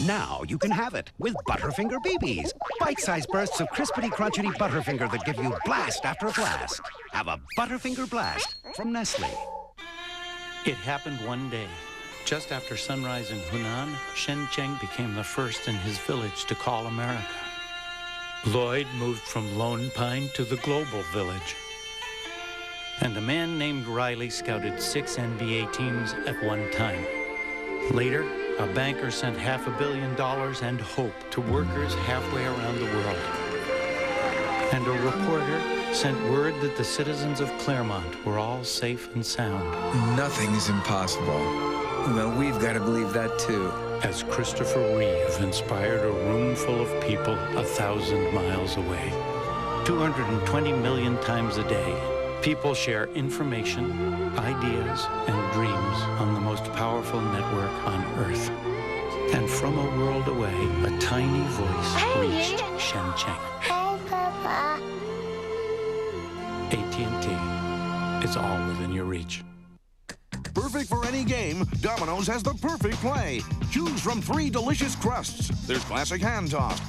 now you can have it with Butterfinger BBs. Bite-sized bursts of crispity, crunchity Butterfinger that give you blast after blast. Have a Butterfinger Blast from Nestle. It happened one day. Just after sunrise in Hunan, Shen Cheng became the first in his village to call America. Lloyd moved from Lone Pine to the global village. And a man named Riley scouted 6 NBA teams at one time. Later, a banker sent $500 million and hope to workers halfway around the world. And a reporter sent word that the citizens of Claremont were all safe and sound. Nothing is impossible. Well, we've got to believe that, too. As Christopher Reeve inspired a room full of people 1,000 miles away. 220 million times a day, people share information, ideas, and dreams on the most powerful network on Earth. And from a world away, a tiny voice reached Shenzhen. Hi, Papa. AT&T. It's all within your reach. Perfect for any game, Domino's has the perfect play. Choose from 3 delicious crusts. There's classic hand-tossed,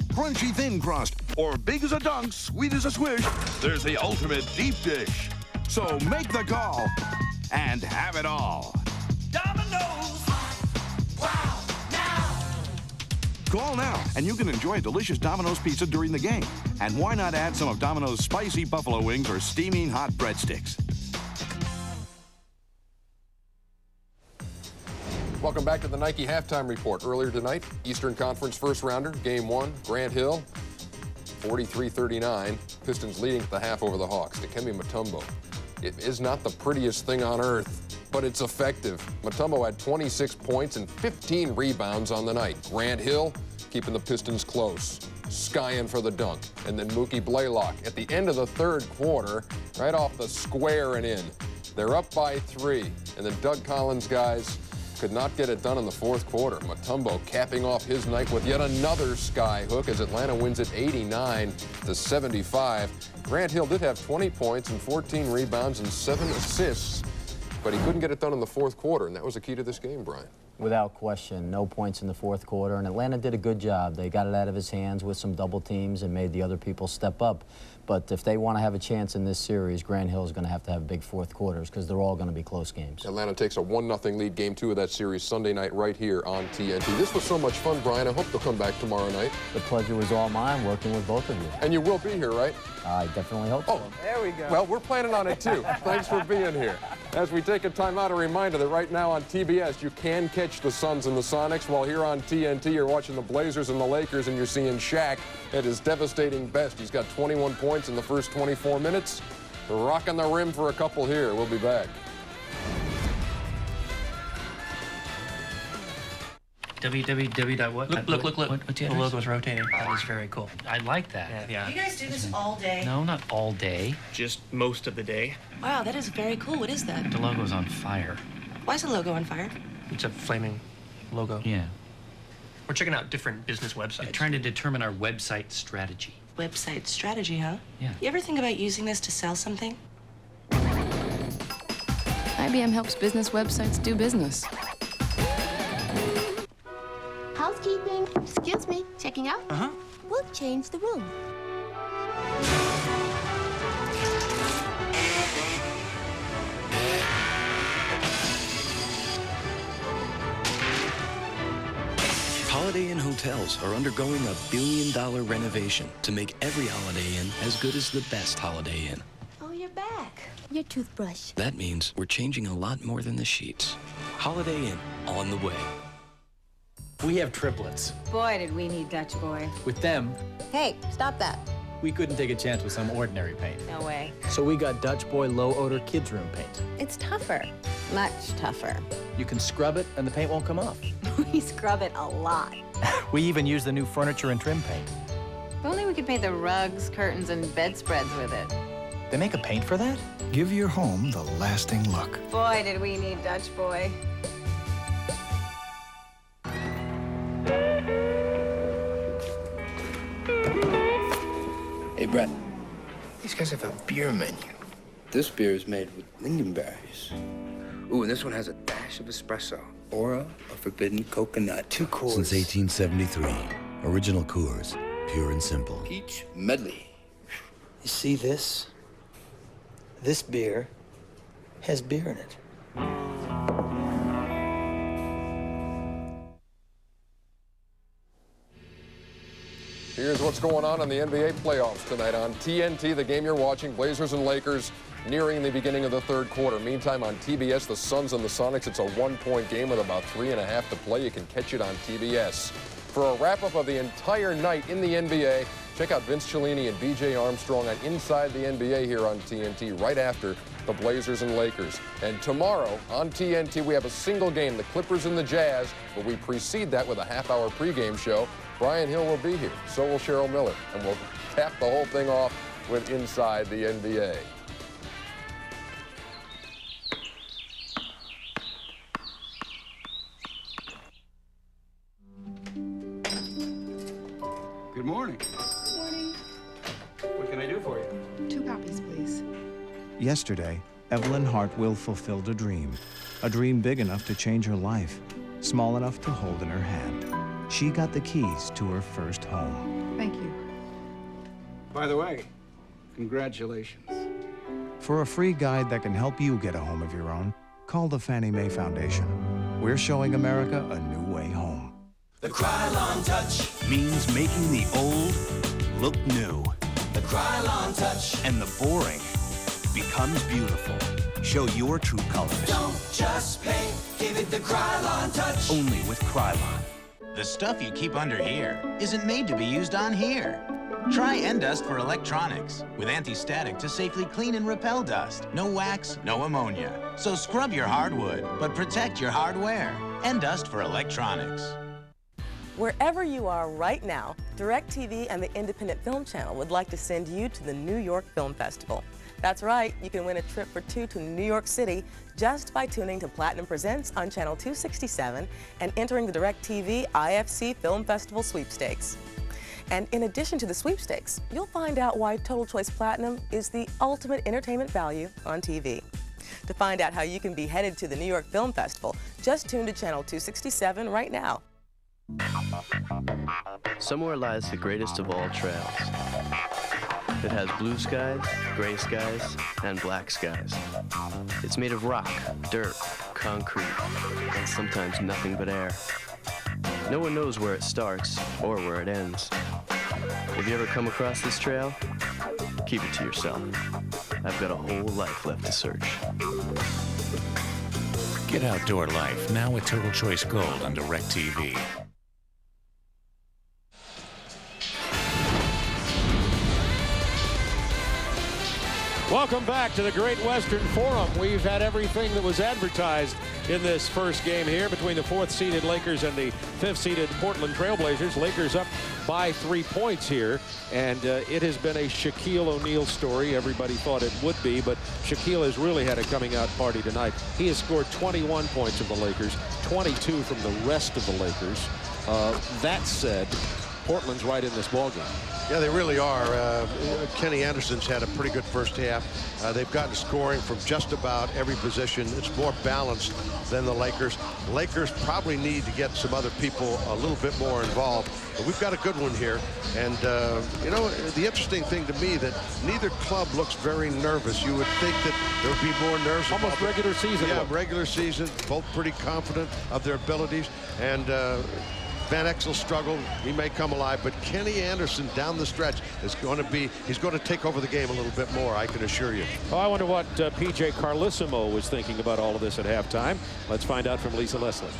crunchy thin crust, or big as a dunk, sweet as a swish. There's the ultimate deep dish. So make the call and have it all. Domino's! Wow, now! Call now, and you can enjoy a delicious Domino's pizza during the game. And why not add some of Domino's spicy buffalo wings or steaming hot breadsticks? Welcome back to the Nike Halftime Report. Earlier tonight, Eastern Conference first rounder, Game 1, Grant Hill, 43-39. Pistons leading at the half over the Hawks. Dikembe Mutombo. It is not the prettiest thing on earth, but it's effective. Mutombo had 26 points and 15 rebounds on the night. Grant Hill keeping the Pistons close, skying for the dunk. And then Mookie Blaylock at the end of the third quarter, right off the square and in. They're up by 3, and then Doug Collins' guys could not get it done in the fourth quarter. Mutombo capping off his night with yet another sky hook as Atlanta wins it 89-75. Grant Hill did have 20 points and 14 rebounds and 7 assists, but he couldn't get it done in the fourth quarter, and that was the key to this game, Brian. Without question, no points in the fourth quarter, and Atlanta did a good job. They got it out of his hands with some double teams and made the other people step up. But if they want to have a chance in this series, Grant Hill is going to have big fourth quarters because they're all going to be close games. Atlanta takes a 1-0 lead, Game 2 of that series, Sunday night right here on TNT. This was so much fun, Brian. I hope they'll come back tomorrow night. The pleasure was all mine working with both of you. And you will be here, right? I definitely hope so. There we go. Well, we're planning on it, too. Thanks for being here. As we take a timeout, a reminder that right now on TBS, you can catch the Suns and the Sonics, while here on TNT, you're watching the Blazers and the Lakers, and you're seeing Shaq at his devastating best. He's got 21 points in the first 24 minutes. Rocking the rim for a couple here. We'll be back. What? Look. The logo's rotating. That is very cool. I like that. Yeah. You guys do this all day? No, not all day. Just most of the day. Wow, that is very cool. What is that? The logo's on fire. Why is the logo on fire? It's a flaming logo. Yeah. We're checking out different business websites. We're trying to determine our website strategy. Website strategy, huh? Yeah. You ever think about using this to sell something? IBM helps business websites do business. Housekeeping. Excuse me. Checking out? Uh-huh. We'll change the room. Holiday Inn hotels are undergoing a $1 billion renovation to make every Holiday Inn as good as the best Holiday Inn. Oh, you're back. Your toothbrush. That means we're changing a lot more than the sheets. Holiday Inn, on the way. We have triplets. Boy, did we need Dutch Boy. With them, Hey, stop that. we couldn't take a chance with some ordinary paint. No way. So we got Dutch Boy low odor kids room paint. It's tougher. Much tougher. You can scrub it and the paint won't come off. We scrub it a lot. We even use the new furniture and trim paint. If only we could paint the rugs, curtains, and bedspreads with it. They make a paint for that? Give your home the lasting look. Boy, did we need Dutch Boy. Hey, Brett. These guys have a beer menu. This beer is made with lingonberries. Ooh, and this one has a dash of espresso. Aura of forbidden coconut. 2 Coors. Since 1873, original Coors, pure and simple. Peach medley. You see this? This beer has beer in it. Here's what's going on in the NBA playoffs tonight on TNT. The game you're watching, Blazers and Lakers, nearing the beginning of the third quarter. Meantime, on TBS, the Suns and the Sonics, it's a 1-point game with about 3.5 to play. You can catch it on TBS. For a wrap-up of the entire night in the NBA, Check out Vince Cellini and B.J. Armstrong on Inside the NBA here on TNT right after the Blazers and Lakers. And tomorrow on TNT, we have a single game, the Clippers and the Jazz, but we precede that with a half-hour pregame show. Bryant Hill will be here, so will Cheryl Miller, and we'll cap the whole thing off with Inside the NBA. Good morning. Good morning. What can I do for you? 2 copies, please. Yesterday, Evelyn Hartwell fulfilled a dream big enough to change her life, small enough to hold in her hand. She got the keys to her first home. Thank you. By the way, congratulations. For a free guide that can help you get a home of your own, call the Fannie Mae Foundation. We're showing America a new way home. The Krylon Touch Means making the old look new. The Krylon Touch. And the boring becomes beautiful. Show your true colors. Don't just paint, give it the Krylon Touch. Only with Krylon. The stuff you keep under here isn't made to be used on here. Try Endust for electronics with anti-static to safely clean and repel dust. No wax, no ammonia. So scrub your hardwood, but protect your hardware. Endust for electronics. Wherever you are right now, DirecTV and the Independent Film Channel would like to send you to the New York Film Festival. That's right, you can win a trip for 2 to New York City just by tuning to Platinum Presents on Channel 267 and entering the DirecTV IFC Film Festival sweepstakes. And in addition to the sweepstakes, you'll find out why Total Choice Platinum is the ultimate entertainment value on TV. To find out how you can be headed to the New York Film Festival, just tune to Channel 267 right now. Somewhere lies the greatest of all trails. It has blue skies, gray skies, and black skies. It's made of rock, dirt, concrete, and sometimes nothing but air. No one knows where it starts or where it ends. Have you ever come across this trail? Keep it to yourself. I've got a whole life left to search. Get outdoor life now with Total Choice Gold on DirecTV. Welcome back to the Great Western Forum. We've had everything that was advertised in this first game here between the 4th-seeded Lakers and the 5th-seeded Portland Trailblazers. Lakers up by 3 points here, and it has been a Shaquille O'Neal story. Everybody thought it would be, but Shaquille has really had a coming-out party tonight. He has scored 21 points of the Lakers, 22 from the rest of the Lakers. That said, Portland's right in this ballgame. Yeah, they really are. Kenny Anderson's had a pretty good first half. They've gotten scoring from just about every position. It's more balanced than the Lakers. The Lakers probably need to get some other people a little bit more involved. But we've got a good one here. And, you know, the interesting thing to me that neither club looks very nervous. You would think that there would be more nerves. Almost regular season. Yeah, regular season. Both pretty confident of their abilities. And Van Exel struggled. He may come alive, but Kenny Anderson down the stretch is going to be, he's going to take over the game a little bit more, I can assure you. Oh, I wonder what P.J. Carlissimo was thinking about all of this at halftime. Let's find out from Lisa Leslie.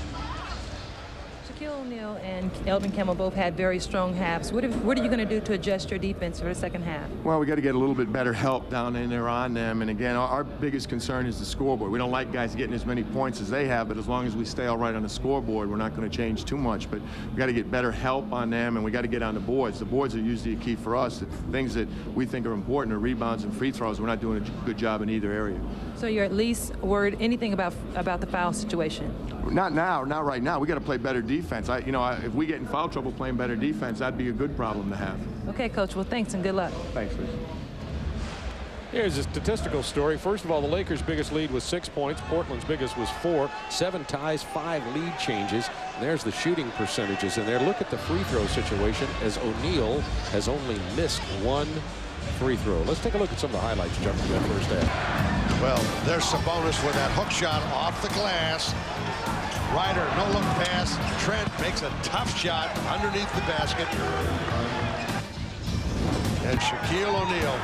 Shaquille O'Neal and Elvin Campbell both had very strong halves. What are you going to do to adjust your defense for the second half? Well, we got to get a little bit better help down in there on them. And again, our biggest concern is the scoreboard. We don't like guys getting as many points as they have, but as long as we stay all right on the scoreboard, we're not going to change too much. But we got to get better help on them, and we got to get on the boards. The boards are usually a key for us. The things that we think are important are rebounds and free throws. We're not doing a good job in either area. So you're at least worried anything about the foul situation? Not now, not right now. We got to play better defense. If we get in foul trouble playing better defense, that'd be a good problem to have. Okay, Coach. Well, thanks and good luck. Thanks, Lisa. Here's a statistical story. First of all, the Lakers' biggest lead was 6 points. Portland's biggest was 4. 7 ties, 5 lead changes. And there's the shooting percentages in there. Look at the free throw situation as O'Neal has only missed 1 free throw. Let's take a look at some of the highlights jumping to that first half. Well, there's Sabonis with that hook shot off the glass. Ryder, no-look pass. Trent makes a tough shot underneath the basket. And Shaquille O'Neal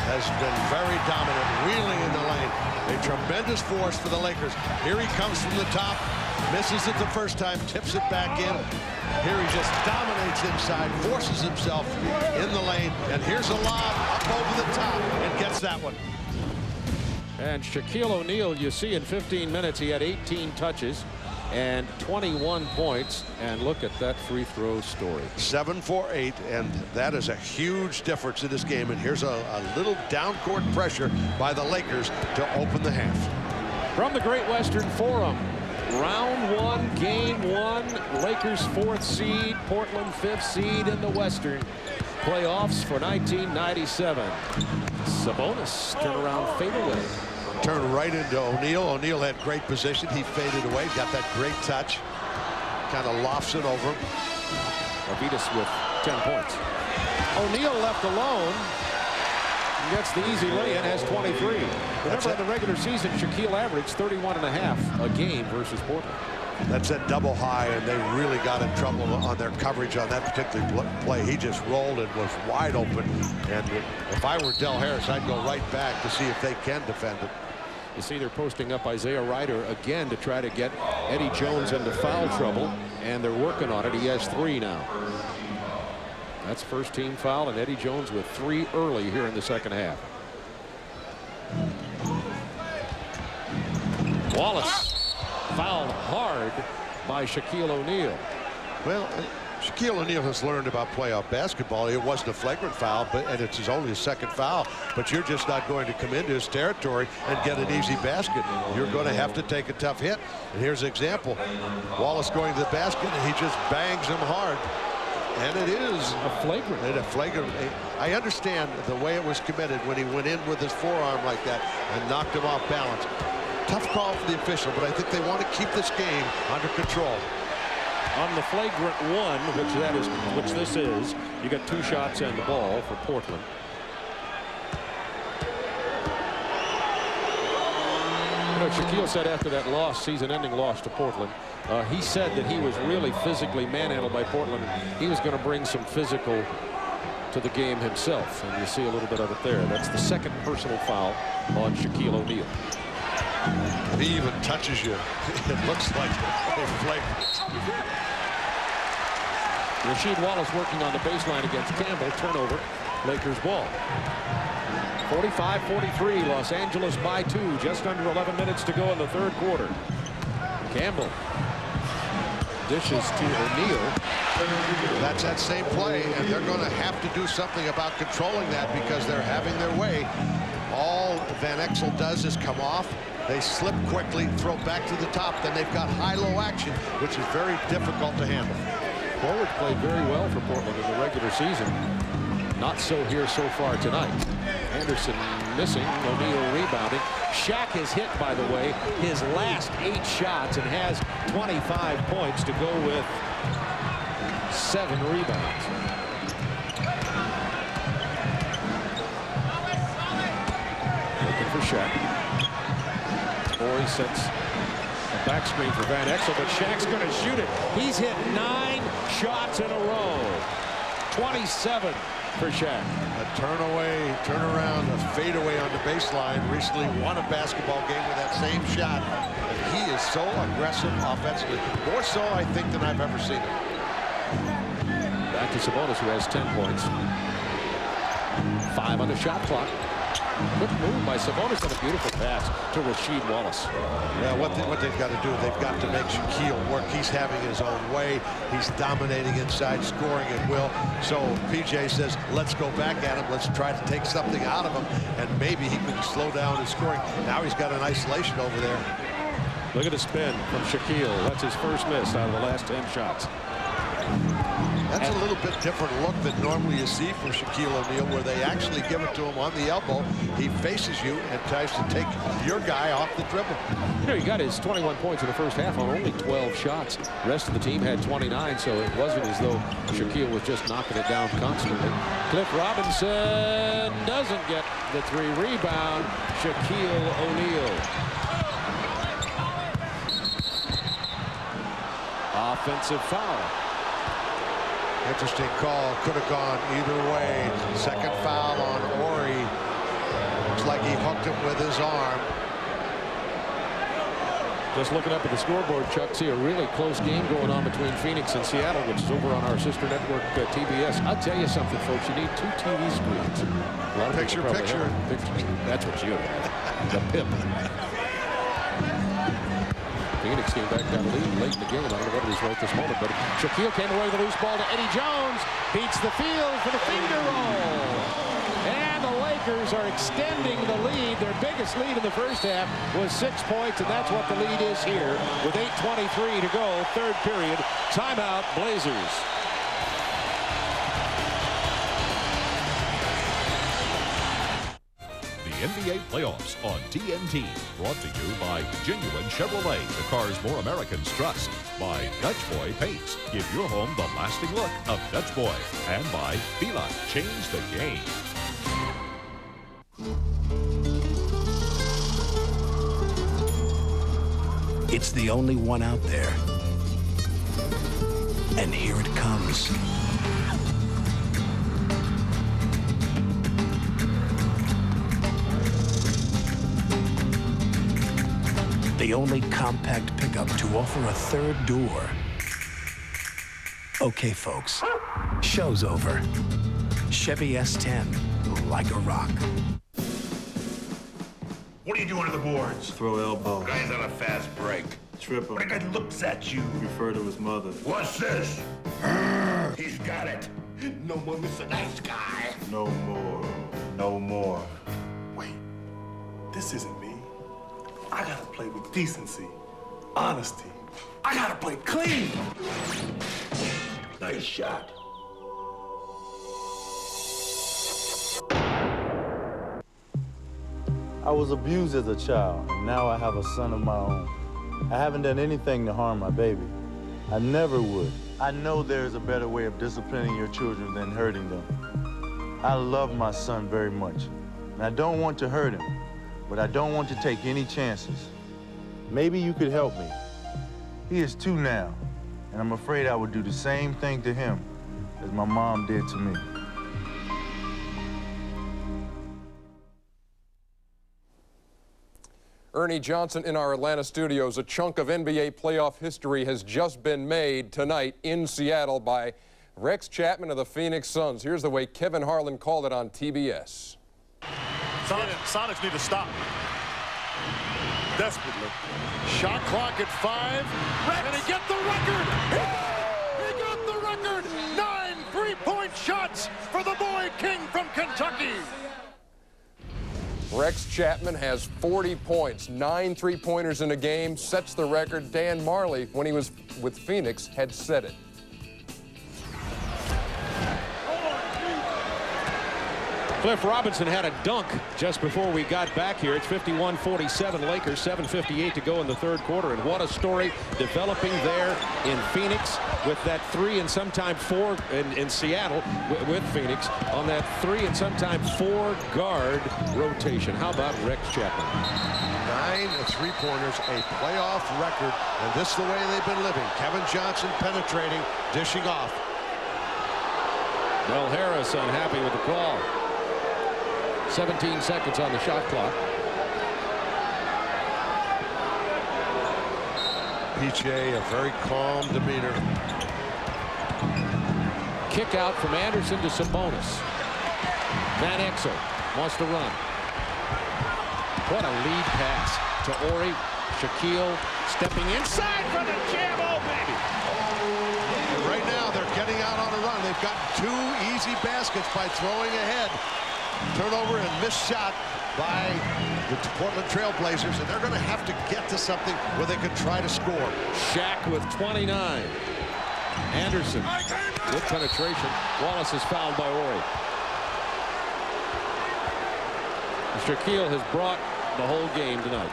has been very dominant, wheeling in the lane. A tremendous force for the Lakers. Here he comes from the top. Misses it the first time, tips it back in. Here he just dominates inside, forces himself in the lane, and here's a lob up over the top and gets that one. And Shaquille O'Neal, you see in 15 minutes, he had 18 touches and 21 points. And look at that free throw story. 7 for 8, and that is a huge difference in this game. And here's a little down-court pressure by the Lakers to open the half. From the Great Western Forum, round 1, game 1, Lakers 4th seed, Portland 5th seed in the Western playoffs for 1997. Sabonis turnaround fadeaway. Turned right into O'Neal. O'Neal had great position. He faded away. Got that great touch. Kind of lofts it over him. Arvidas with 10 points. O'Neal left alone. Gets the easy lay-in, has 23. Remember, in the regular season, Shaquille averaged 31.5 a game versus Portland. That's a double high, and they really got in trouble on their coverage on that particular play. He just rolled and was wide open. And if I were Del Harris, I'd go right back to see if they can defend it. You see they're posting up Isaiah Ryder again to try to get Eddie Jones into foul trouble, and they're working on it. He has 3 now. That's first team foul, and Eddie Jones with 3 early here in the second half. Wallace fouled hard by Shaquille O'Neal. Well, Shaquille O'Neal has learned about playoff basketball. It wasn't a flagrant foul, and it's only his 2nd foul. But you're just not going to come into his territory and get an easy basket. You're going to have to take a tough hit. And here's an example. Wallace going to the basket, and he just bangs him hard. And it is a flagrant. I understand the way it was committed when he went in with his forearm like that and knocked him off balance. Tough call for the official, but I think they want to keep this game under control. On the flagrant 1, which this is, you got 2 shots and the ball for Portland. You know, Shaquille said after that loss, season-ending loss to Portland, he said that he was really physically manhandled by Portland. He was going to bring some physical to the game himself, and you see a little bit of it there. That's the 2nd personal foul on Shaquille O'Neal. If he even touches you, it looks like a flagrant. Rasheed Wallace working on the baseline against Campbell. Turnover, Lakers ball. 45-43, Los Angeles by 2. Just under 11 minutes to go in the 3rd quarter. Campbell dishes to O'Neal. That's that same play, and they're going to have to do something about controlling that because they're having their way. All Van Exel does is come off. They slip quickly, throw back to the top. Then they've got high-low action, which is very difficult to handle. Forwards played very well for Portland in the regular season. Not so here so far tonight. Anderson missing, O'Neal rebounding. Shaq is hit, by the way, his last 8 shots and has 25 points to go with 7 rebounds. Looking for Shaq. He sets a back screen for Van Exel, but Shaq's going to shoot it. He's hit 9 shots in a row. 27 for Shaq. A turnaround, a fadeaway on the baseline. Recently won a basketball game with that same shot. And he is so aggressive offensively. More so, I think, than I've ever seen him. Back to Sabonis, who has 10 points. 5 on the shot clock. Good move by Sabonis on a beautiful pass to Rasheed Wallace. Yeah, what they've got to do, they've got to make Shaquille work. He's having his own way. He's dominating inside, scoring at will. So PJ says, let's go back at him. Let's try to take something out of him, and maybe he can slow down his scoring. Now he's got an isolation over there. Look at the spin from Shaquille. That's his first miss out of the last 10 shots. That's a little bit different look than normally you see from Shaquille O'Neal, where they actually give it to him on the elbow. He faces you and tries to take your guy off the dribble. You know, he got his 21 points in the first half on only 12 shots. The rest of the team had 29, so it wasn't as though Shaquille was just knocking it down constantly. Cliff Robinson doesn't get the 3 rebound. Shaquille O'Neal. Offensive foul. Interesting call. Could have gone either way. Second foul on Ori. Looks like he hooked him with his arm. Just looking up at the scoreboard, Chuck, see a really close game going on between Phoenix and Seattle, which is over on our sister network, TBS. I'll tell you something, folks. You need 2 TV screens. A lot of picture. Pictures. That's what you have. The pip. Phoenix came back down the lead late in the game. I don't know what it is right this moment, but Shaquille came away with a loose ball to Eddie Jones. Beats the field for the finger roll. And the Lakers are extending the lead. Their biggest lead in the first half was 6 points, and that's what the lead is here with 8:23 to go, third period. Timeout, Blazers. The NBA playoffs on TNT. Brought to you by Genuine Chevrolet, the cars more Americans trust. By Dutch Boy Paints. Give your home the lasting look of Dutch Boy. And by Fila. Change the game. It's the only one out there. And here it comes. The only compact pickup to offer a third door. Okay, folks, show's over. Chevy S10, like a rock. What are you doing to the boards? Throw elbow. Guy's on a fast break. Trip him. When a guy looks at you. Refer to his mother. What's this? He's got it. No more Mr. Nice Guy. No more. No more. Wait, this isn't me. I gotta play with decency, honesty. I gotta play clean. Nice shot. I was abused as a child, and now I have a son of my own. I haven't done anything to harm my baby. I never would. I know there's a better way of disciplining your children than hurting them. I love my son very much, and I don't want to hurt him, but I don't want to take any chances. Maybe you could help me. He is 2 now, and I'm afraid I would do the same thing to him as my mom did to me. Ernie Johnson in our Atlanta studios. A chunk of NBA playoff history has just been made tonight in Seattle by Rex Chapman of the Phoenix Suns. Here's the way Kevin Harlan called it on TBS. Sonics need to stop. Desperately. Shot clock at 5. Can he get the record? He got the record! 9 3-point shots for the boy king from Kentucky. Rex Chapman has 40 points, 9 3-pointers in a game, sets the record. Dan Marley, when he was with Phoenix, had set it. Cliff Robinson had a dunk just before we got back here. It's 51-47 Lakers, 7:58 to go in the third quarter. And what a story developing there in Phoenix with that 3 and sometime 4 in Seattle with Phoenix on that 3 and sometime 4 guard rotation. How about Rex Chapman? 9 3-pointers, a playoff record, and this is the way they've been living. Kevin Johnson penetrating, dishing off. Mel Harris unhappy with the call. 17 seconds on the shot clock. PJ, a very calm demeanor. Kick out from Anderson to Sabonis. Van Exel wants to run. What a lead pass to Ori. Shaquille stepping inside for the jam. Oh, baby. And right now, they're getting out on a run. They've got 2 easy baskets by throwing ahead. Turnover and missed shot by the Portland Trailblazers, and they're going to have to get to something where they could try to score. Shaq with 29. Anderson with penetration. Wallace is fouled by Ori. Shaquille has brought the whole game tonight.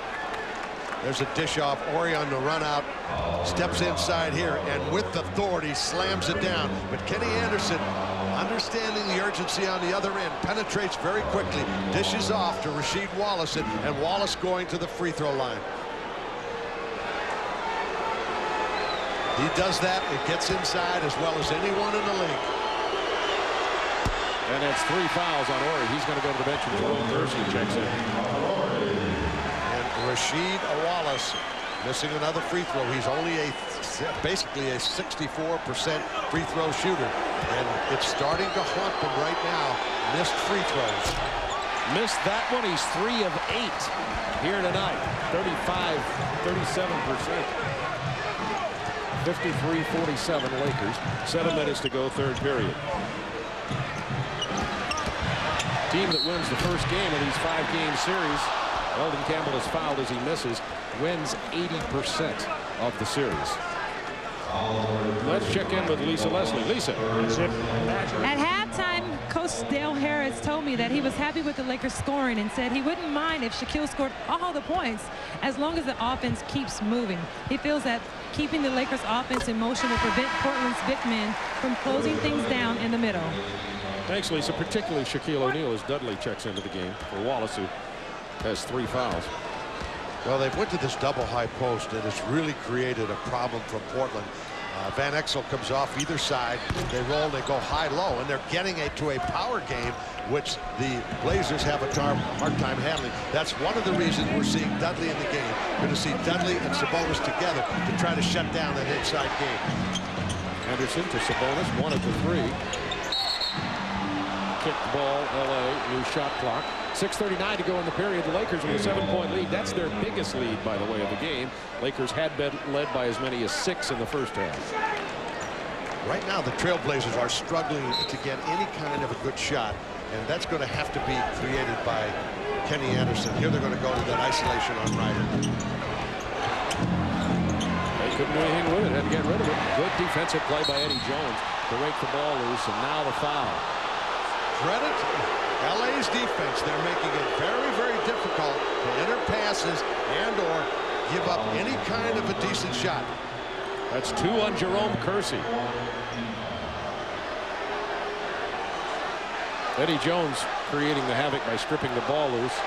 There's a dish off. Ori on the run out. Steps inside here, and with authority slams it down. But Kenny Anderson, understanding the urgency on the other end, penetrates very quickly, dishes off to Rasheed Wallace, and Wallace going to the free throw line. He does that. It gets inside as well as anyone in the league. And that's 3 fouls on Ori. He's going to go to the bench. And Jerome Thurston checks in. And Rasheed Wallace missing another free throw. He's only basically a 64% free throw shooter, and it's starting to haunt them right now. Missed free throws. Missed that one. He's 3 of 8 here tonight. 37%. 53-47 Lakers. 7 minutes to go, third period. Team that wins the first game of these 5-game series, Eldon Campbell is fouled as he misses, wins 80% of the series. Let's check in with Lisa Leslie. Lisa. At halftime, Coach Dale Harris told me that he was happy with the Lakers scoring and said he wouldn't mind if Shaquille scored all the points as long as the offense keeps moving. He feels that keeping the Lakers offense in motion will prevent Portland's big men from closing things down in the middle. Thanks, Lisa. Particularly Shaquille O'Neal as Dudley checks into the game for Wallace, who has 3 fouls. Well, they've went to this double high post, and it's really created a problem for Portland. Van Exel comes off either side. They roll, they go high-low, and they're getting to a power game, which the Blazers have a hard time handling. That's one of the reasons we're seeing Dudley in the game. We're going to see Dudley and Sabonis together to try to shut down that inside game. Anderson to Sabonis, 1 of the 3. Kicked ball, LA, new shot clock. 6:39 to go in the period. The Lakers with a 7-point lead. That's their biggest lead, by the way, of the game. Lakers had been led by as many as 6 in the first half. Right now, the Trailblazers are struggling to get any kind of a good shot, and that's going to have to be created by Kenny Anderson. Here they're going to go to that isolation on Ryder. They couldn't do anything with it. Had to get rid of it. Good defensive play by Eddie Jones to rake the ball loose, and now the foul. Credit LA's defense. They're making it very, very difficult to enter passes and or give up any kind of a decent shot. That's 2 on Jerome Kersey. Eddie Jones creating the havoc by stripping the ball loose.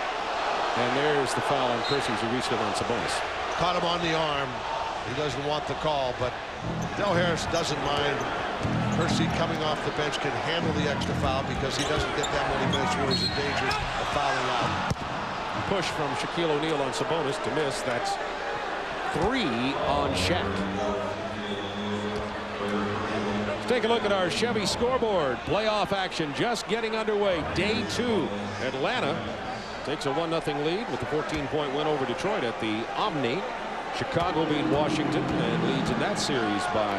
And there's the foul on Kersey as he reached it on Sabonis. Caught him on the arm. He doesn't want the call, but Del Harris doesn't mind. Kersey coming off the bench can handle the extra foul because he doesn't get that many minutes where he's in danger of fouling out. Push from Shaquille O'Neal on Sabonis to miss. That's 3 on Shaq. Let's take a look at our Chevy scoreboard. Playoff action just getting underway. Day 2. Atlanta takes a 1-0 lead with a 14-point win over Detroit at the Omni. Chicago beat Washington and leads in that series by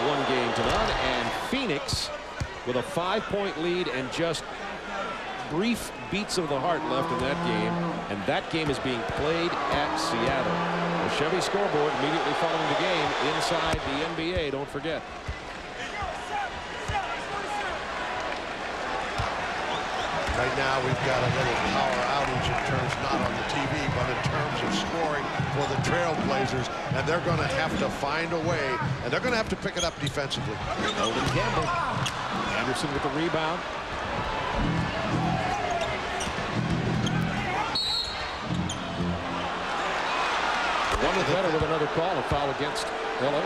1 game to none. And Phoenix with a 5-point lead and just brief beats of the heart left in that game. And that game is being played at Seattle. The Chevy scoreboard immediately following the game inside the NBA. Don't forget. Right now, we've got a little power outage in terms, not on the TV, but in terms of scoring for the Trailblazers. And they're going to have to find a way, and they're going to have to pick it up defensively. Eldon Campbell. Anderson with the rebound. One better with another call, a foul against LA.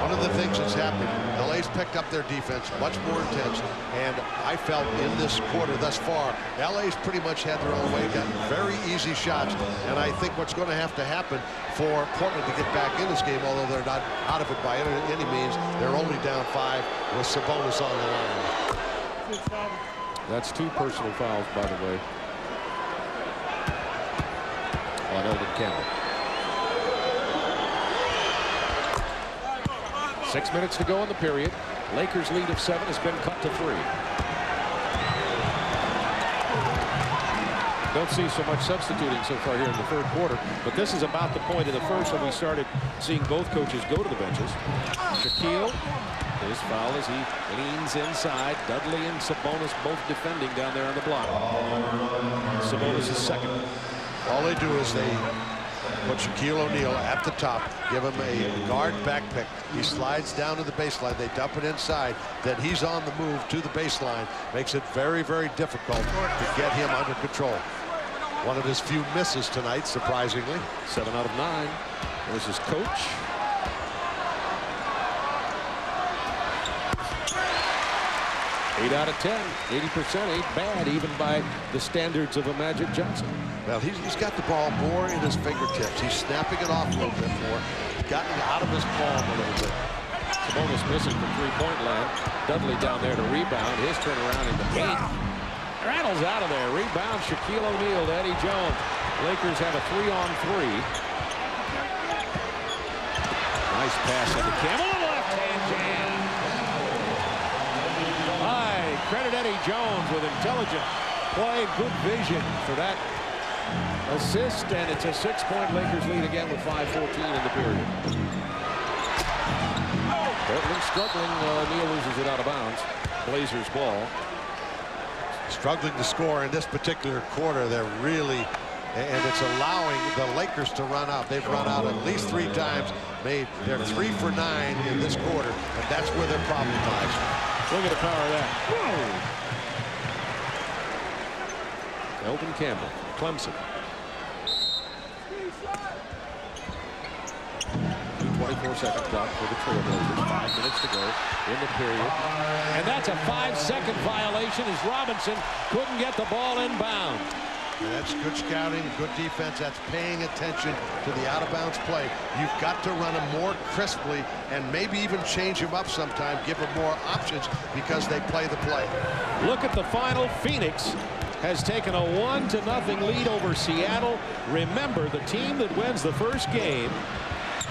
One of the things that's happened, LA's picked up their defense much more intense, and I felt in this quarter thus far, LA's pretty much had their own way, gotten very easy shots, and I think what's going to happen for Portland to get back in this game, although they're not out of it by any means, they're only down 5 with Sabonis on the line. That's 2 personal fouls, by the way, on Eldon Campbell. 6 minutes to go in the period. Lakers lead of 7 has been cut to 3. Don't see so much substituting so far here in the third quarter, but this is about the point of the first when we started seeing both coaches go to the benches. Shaquille, his foul as he leans inside. Dudley and Sabonis both defending down there on the block. Sabonis is second. All they do is they put Shaquille O'Neal at the top, give him a guard back pick. He slides down to the baseline. They dump it inside. Then he's on the move to the baseline. Makes it very, very difficult to get him under control. One of his few misses tonight, surprisingly. 7 out of 9. There's his coach. Eight out of 10, 80% ain't bad, even by the standards of a Magic Johnson. Well, he's got the ball more in his fingertips. He's snapping it off a little bit more, gotten it out of his palm a little bit. Sabonis missing from three-point land. Dudley down there to rebound. His turnaround in the paint. Rattles out of there. Rebound Shaquille O'Neal to Eddie Jones. Lakers have a 3-on-3. Nice pass into Campbell. Left-hand jam. I credit Eddie Jones with intelligent play, good vision for that assist, and it's a 6-point Lakers lead again with 5:14 in the period. Portland struggling. Neal loses it out of bounds. Blazers ball. Struggling to score in this particular quarter. They're really, and it's allowing the Lakers to run out. They've run out at least 3 times. They're 3 for 9 in this quarter, and that's where their problem lies. Look at the power of that. Whoa. Elton Campbell, Clemson. 24-second clock for the Trailblazers. 5 minutes to go in the period. And that's a 5-second violation as Robinson couldn't get the ball inbound. And that's good scouting, good defense. That's paying attention to the out-of-bounds play. You've got to run them more crisply and maybe even change them up sometime, give them more options because they play the play. Look at the final. Phoenix has taken a 1-0 lead over Seattle. Remember, the team that wins the first game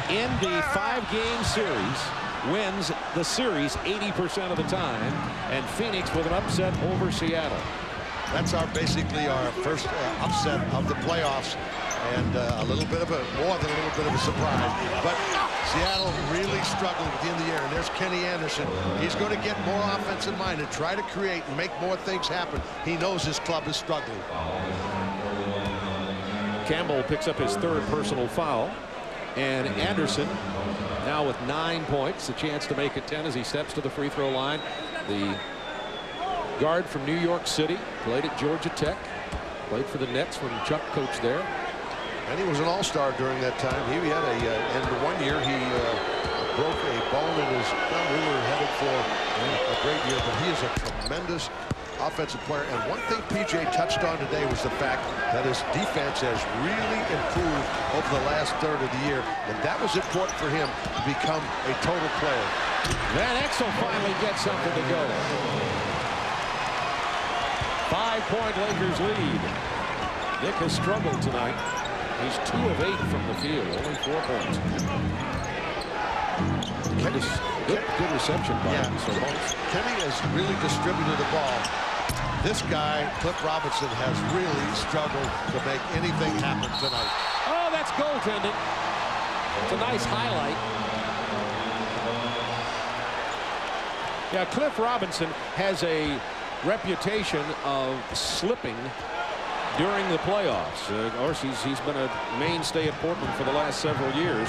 in the 5-game series wins the series 80% of the time, and Phoenix with an upset over Seattle. That's basically our first upset of the playoffs, and a little bit of more than a little bit of a surprise. But Seattle really struggling in the air, and there's Kenny Anderson. He's going to get more offense in mind and try to create and make more things happen. He knows his club is struggling. Campbell picks up his 3rd personal foul, and Anderson now with 9 points, a chance to make it 10 as he steps to the free throw line. The guard from New York City, played at Georgia Tech, played for the Nets when Chuck coached there. And he was an all-star during that time. He had and 1 year he broke a bone in his thumb. We were headed for a great year, but he is a tremendous offensive player. And one thing PJ touched on today was the fact that his defense has really improved over the last third of the year, and that was important for him to become a total player. Van Exel finally gets something to go. 5-point Lakers lead. Nick has struggled tonight. He's 2 of 8 from the field, only 4 points. Good reception by him. Kenny has really distributed the ball. This guy, Cliff Robinson, has really struggled to make anything happen tonight. Oh, that's goaltending. It's a nice highlight. Yeah, Cliff Robinson has a reputation of slipping during the playoffs. Of course, he's been a mainstay at Portland for the last several years.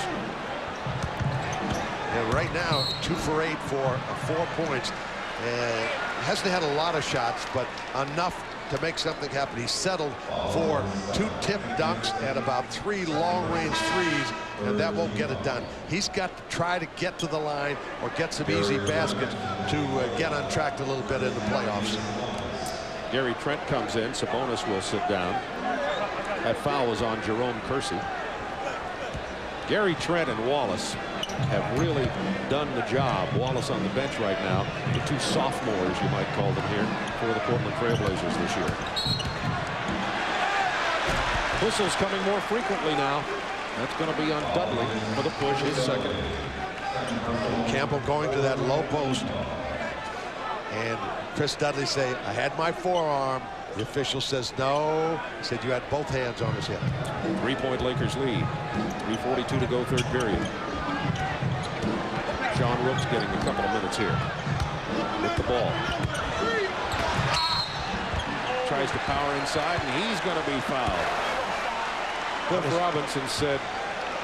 And right now, 2 for 8 for 4 points. Hasn't had a lot of shots, but enough to make something happen. He settled for 2 tip dunks and about 3 long-range threes, and that won't get it done. He's got to try to get to the line or get some easy baskets to get on track a little bit in the playoffs. Gary Trent comes in. Sabonis will sit down. That foul was on Jerome Kersey. Gary Trent and Wallace have really done the job. Wallace on the bench right now. The 2 sophomores, you might call them here, for the Portland Trailblazers this year. Whistles coming more frequently now. That's going to be on Dudley for the push, his 2nd. Campbell going to that low post. And Chris Dudley say, I had my forearm. The official says no. He said you had both hands on his hip. 3-point Lakers lead. 3:42 to go, 3rd period. John Rooks getting a couple of minutes here with the ball. Tries to power inside, and he's going to be fouled. Cliff Robinson said,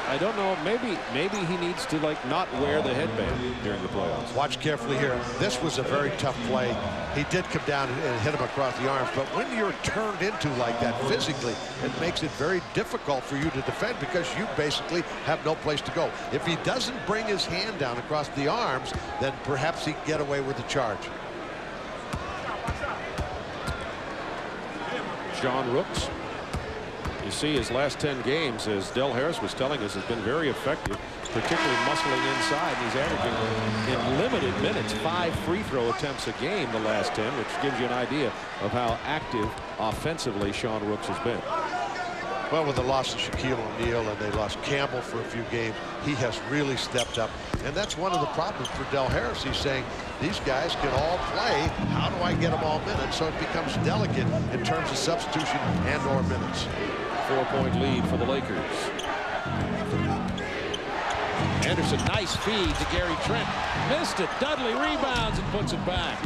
I don't know, maybe he needs to not wear the headband during the playoffs. Watch carefully here. This was a very tough play. He did come down and hit him across the arms, but when you're turned into like that physically, it makes it very difficult for you to defend because you basically have no place to go. If he doesn't bring his hand down across the arms, then perhaps he can get away with the charge. John Rooks You see his last 10 games, as Del Harris was telling us, has been very effective, particularly muscling inside. And he's averaging in limited minutes 5 free throw attempts a game the last 10, which gives you an idea of how active offensively Sean Rooks has been. Well, with the loss of Shaquille O'Neal and they lost Campbell for a few games, he has really stepped up. And that's one of the problems for Del Harris. He's saying, these guys can all play. How do I get them all minutes? So it becomes delicate in terms of substitution and or minutes. 4-point lead for the Lakers. Anderson, nice feed to Gary Trent. Missed it. Dudley rebounds and puts it back.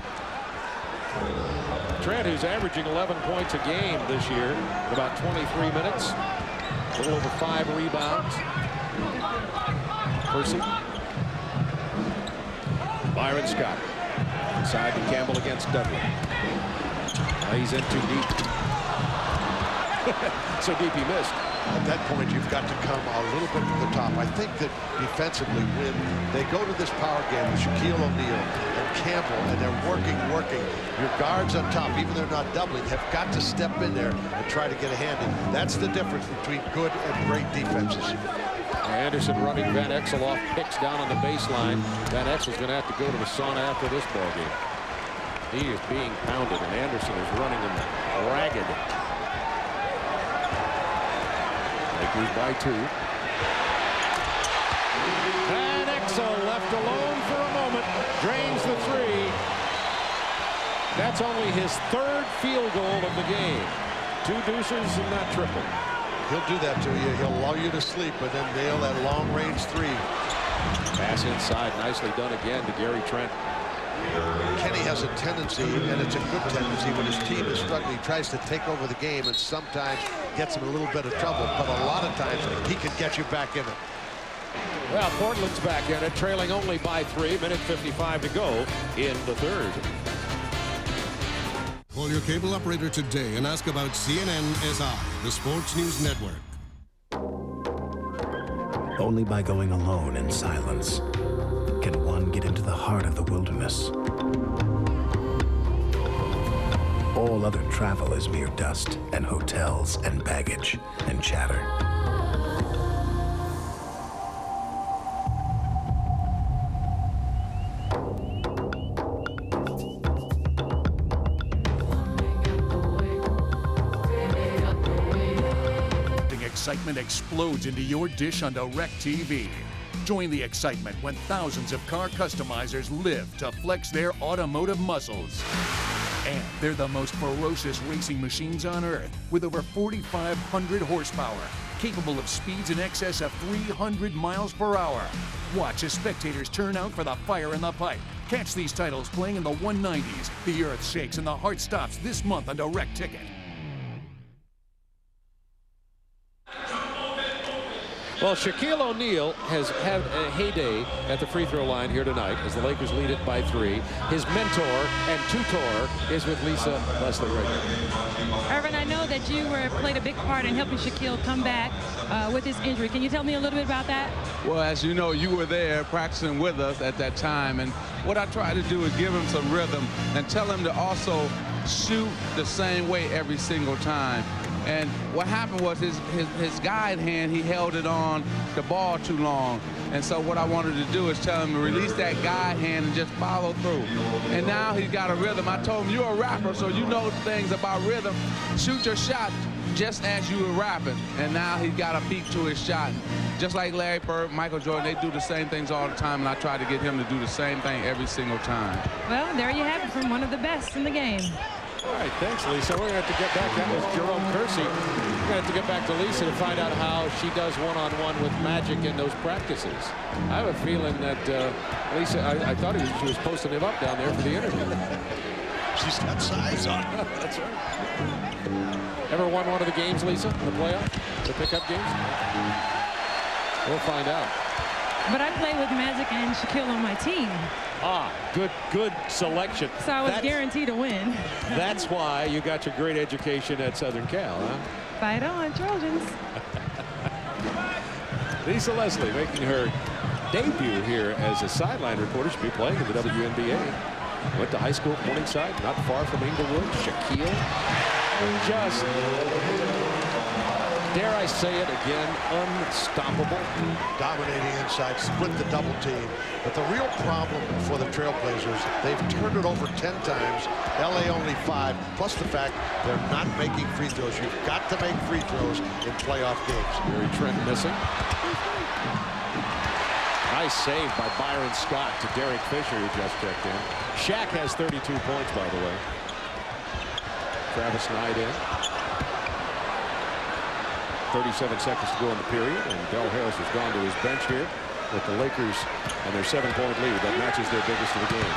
Trent, who's averaging 11 points a game this year in about 23 minutes. A little over 5 rebounds. Percy. Byron Scott. Inside to Campbell against Dudley. He's in too deep. So deep he missed. At that point, you've got to come a little bit to the top. I think that defensively, when they go to this power game with Shaquille O'Neal and Campbell, and they're working, your guards on top, even though they're not doubling, have got to step in there and try to get a hand in. That's the difference between good and great defenses. Anderson running Van Exel off picks down on the baseline. Van Exel's going to have to go to the sauna after this ball game. He is being pounded, and Anderson is running him ragged. Lakers by 2. And Exel left alone for a moment. Drains the 3. That's only his 3rd field goal of the game. 2 deuces and that triple. He'll do that to you. He'll lull you to sleep and then nail that long-range 3. Pass inside. Nicely done again to Gary Trent. Kenny has a tendency, and it's a good tendency, when his team is struggling, he tries to take over the game and sometimes gets him in a little bit of trouble, but a lot of times he can get you back in it. Well, Portland's back in it, trailing only by 3, minute 55 to go in the 3rd. Call your cable operator today and ask about CNN-SI, the Sports News Network. Only by going alone in silence can one get into the heart of the wilderness. All other travel is mere dust and hotels and baggage and chatter. Excitement explodes into your dish on DirecTV. Join the excitement when thousands of car customizers live to flex their automotive muscles. And they're the most ferocious racing machines on earth, with over 4,500 horsepower, capable of speeds in excess of 300 miles per hour. Watch as spectators turn out for the fire in the pipe. Catch these titles playing in the 190s. The earth shakes and the heart stops this month on Direct Ticket. Well, Shaquille O'Neal has had a heyday at the free throw line here tonight as the Lakers lead it by 3. His mentor and tutor is with Lisa Leslie right now. Irvin, I know that you played a big part in helping Shaquille come back with his injury. Can you tell me a little bit about that? Well, as you know, you were there practicing with us at that time, and what I try to do is give him some rhythm and tell him to also shoot the same way every single time. And what happened was his guide hand, he held it on the ball too long. And so what I wanted to do is tell him to release that guide hand and just follow through. And now he's got a rhythm. I told him, you're a rapper, so you know things about rhythm. Shoot your shot just as you were rapping. And now he's got a beat to his shot. Just like Larry Bird, Michael Jordan, they do the same things all the time, and I try to get him to do the same thing every single time. Well, there you have it from one of the best in the game. All right, thanks, Lisa. We're going to have to get back. That was Jerome Kersey. We're going to have to get back to Lisa to find out how she does one-on-one with Magic in those practices. I have a feeling that Lisa, I thought she was posting him up down there for the interview. She's got size on her. That's right. Ever won one of the games, Lisa, in the playoff? The pickup games? We'll find out. But I play with Magic and Shaquille on my team. Ah, good selection. So I was guaranteed to win. That's why you got your great education at Southern Cal, huh? Fight on, Trojans. Lisa Leslie making her debut here as a sideline reporter. She'll be playing in the WNBA. Went to high school at Morningside, not far from Inglewood. Shaquille just dare I say it again, unstoppable. Dominating inside, split the double team. But the real problem for the Trailblazers, they've turned it over 10 times. LA only 5, plus the fact they're not making free throws. You've got to make free throws in playoff games. Gary Trent missing. Nice save by Byron Scott to Derek Fisher, who just checked in. Shaq has 32 points, by the way. Travis Knight in. 37 seconds to go in the period, and Del Harris has gone to his bench here with the Lakers and their 7-point lead. That matches their biggest of the game.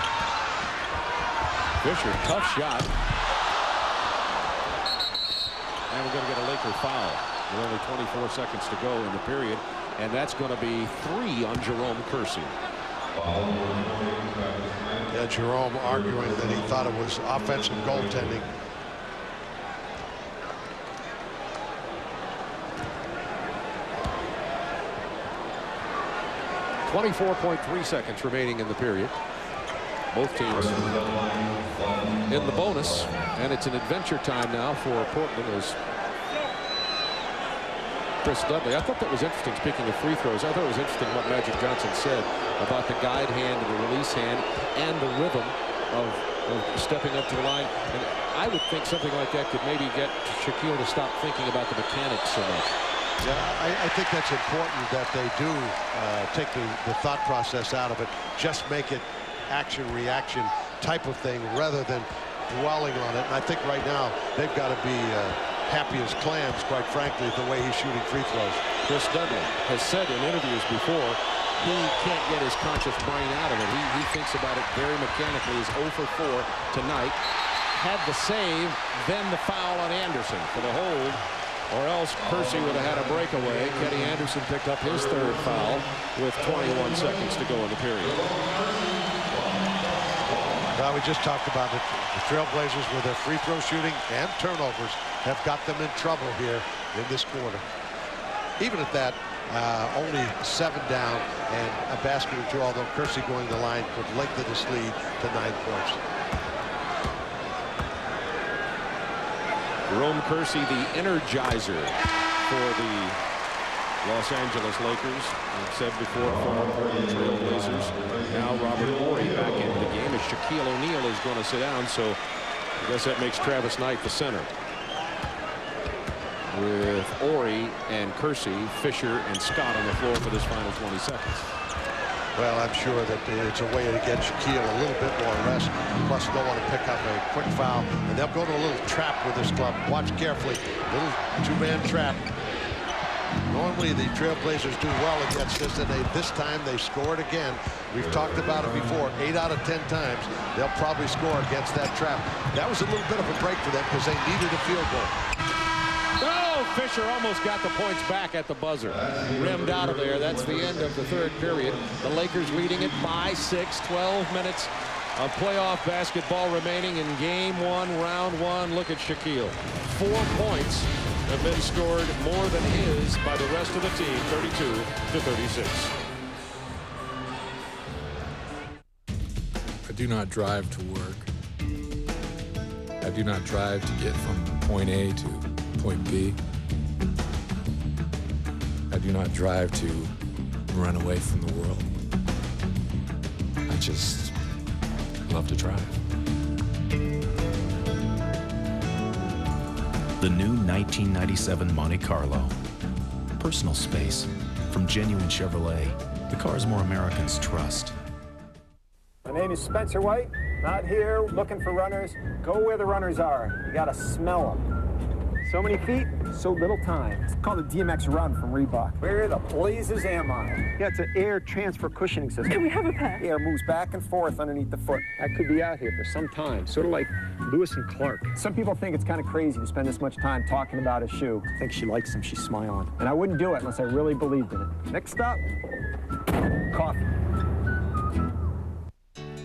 Fisher, tough shot. And we're going to get a Laker foul with only 24 seconds to go in the period, and that's going to be 3 on Jerome Kersey. Yeah, Jerome arguing that he thought it was offensive goaltending. 24.3 seconds remaining in the period. Both teams in the bonus, and it's an adventure time now for Portland as Chris Dudley. I thought that was interesting, speaking of free throws. I thought it was interesting what Magic Johnson said about the guide hand and the release hand and the rhythm of stepping up to the line. And I would think something like that could maybe get Shaquille to stop thinking about the mechanics so much. Yeah, I think that's important that they do take the thought process out of it. Just make it action-reaction type of thing rather than dwelling on it. And I think right now they've got to be happy as clams, quite frankly, the way he's shooting free throws. Chris Dudley has said in interviews before he can't get his conscious brain out of it. He thinks about it very mechanically. He's 0 for 4 tonight. Had the save, then the foul on Anderson for the hold. Or else Kersey would have had a breakaway. Kenny Anderson picked up his 3rd foul with 21 seconds to go in the period. Well, we just talked about it. The Trailblazers with their free throw shooting and turnovers have got them in trouble here in this quarter. Even at that, only 7 down and a basket or 2, although Kersey going to the line could lengthen this lead to 9 points. Jerome Kersey, the energizer for the Los Angeles Lakers. I've said before, former Portland Trailblazers. Now Robert Horry back into the game as Shaquille O'Neal is going to sit down, so I guess that makes Travis Knight the center. With Horry and Kersey, Fisher, and Scott on the floor for this final 20 seconds. Well, I'm sure that it's a way to get Shaquille a little bit more rest. Plus, don't want to pick up a quick foul. And they'll go to a little trap with this club. Watch carefully. Little 2-man trap. Normally, the Trailblazers do well against this, and this time they scored again. We've talked about it before. 8 out of 10 times, they'll probably score against that trap. That was a little bit of a break for them because they needed a field goal. Oh, Fisher almost got the points back at the buzzer. Rimmed out of there. That's the end of the 3rd period. The Lakers leading it by 6. 12 minutes of playoff basketball remaining in game 1, round 1. Look at Shaquille. 4 points have been scored more than his by the rest of the team, 32-36. I do not drive to work. I do not drive to get from point A to point B. I do not drive to run away from the world. I just love to drive. The new 1997 Monte Carlo. Personal space from genuine Chevrolet. The cars more Americans trust. My name is Spencer White. Not here looking for runners. Go where the runners are. You gotta smell them. So many feet, so little time. It's called a DMX Run from Reebok. Where the blazes am I? Yeah, it's an air transfer cushioning system. Can we have a pack? Air moves back and forth underneath the foot. I could be out here for some time, sort of like Lewis and Clark. Some people think it's kind of crazy to spend this much time talking about a shoe. I think she likes him, she's smiling. And I wouldn't do it unless I really believed in it. Next up, coffee.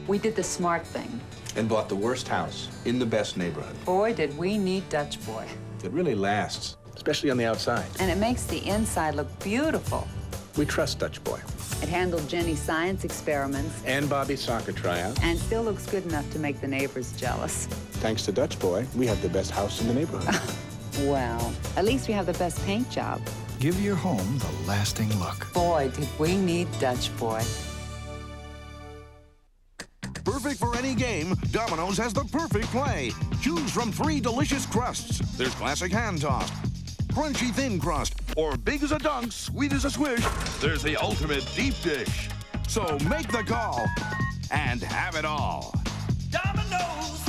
We did the smart thing. And bought the worst house in the best neighborhood. Boy, did we need Dutch Boy. It really lasts, especially on the outside. And it makes the inside look beautiful. We trust Dutch Boy. It handled Jenny's science experiments. And Bobby's soccer tryout. And still looks good enough to make the neighbors jealous. Thanks to Dutch Boy, we have the best house in the neighborhood. Well, at least we have the best paint job. Give your home the lasting look. Boy, did we need Dutch Boy. Perfect for any game, Domino's has the perfect play. Choose from 3 delicious crusts. There's classic hand-tossed, crunchy thin crust, or big as a dunk, sweet as a swish. There's the ultimate deep dish. So make the call and have it all. Domino's.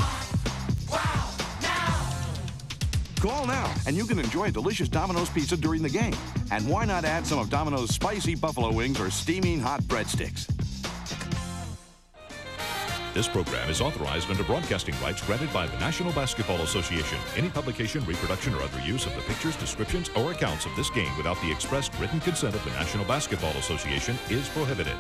Wow, now. Call now, and you can enjoy delicious Domino's pizza during the game. And why not add some of Domino's spicy buffalo wings or steaming hot breadsticks? This program is authorized under broadcasting rights granted by the National Basketball Association. Any publication, reproduction, or other use of the pictures, descriptions, or accounts of this game without the expressed written consent of the National Basketball Association is prohibited.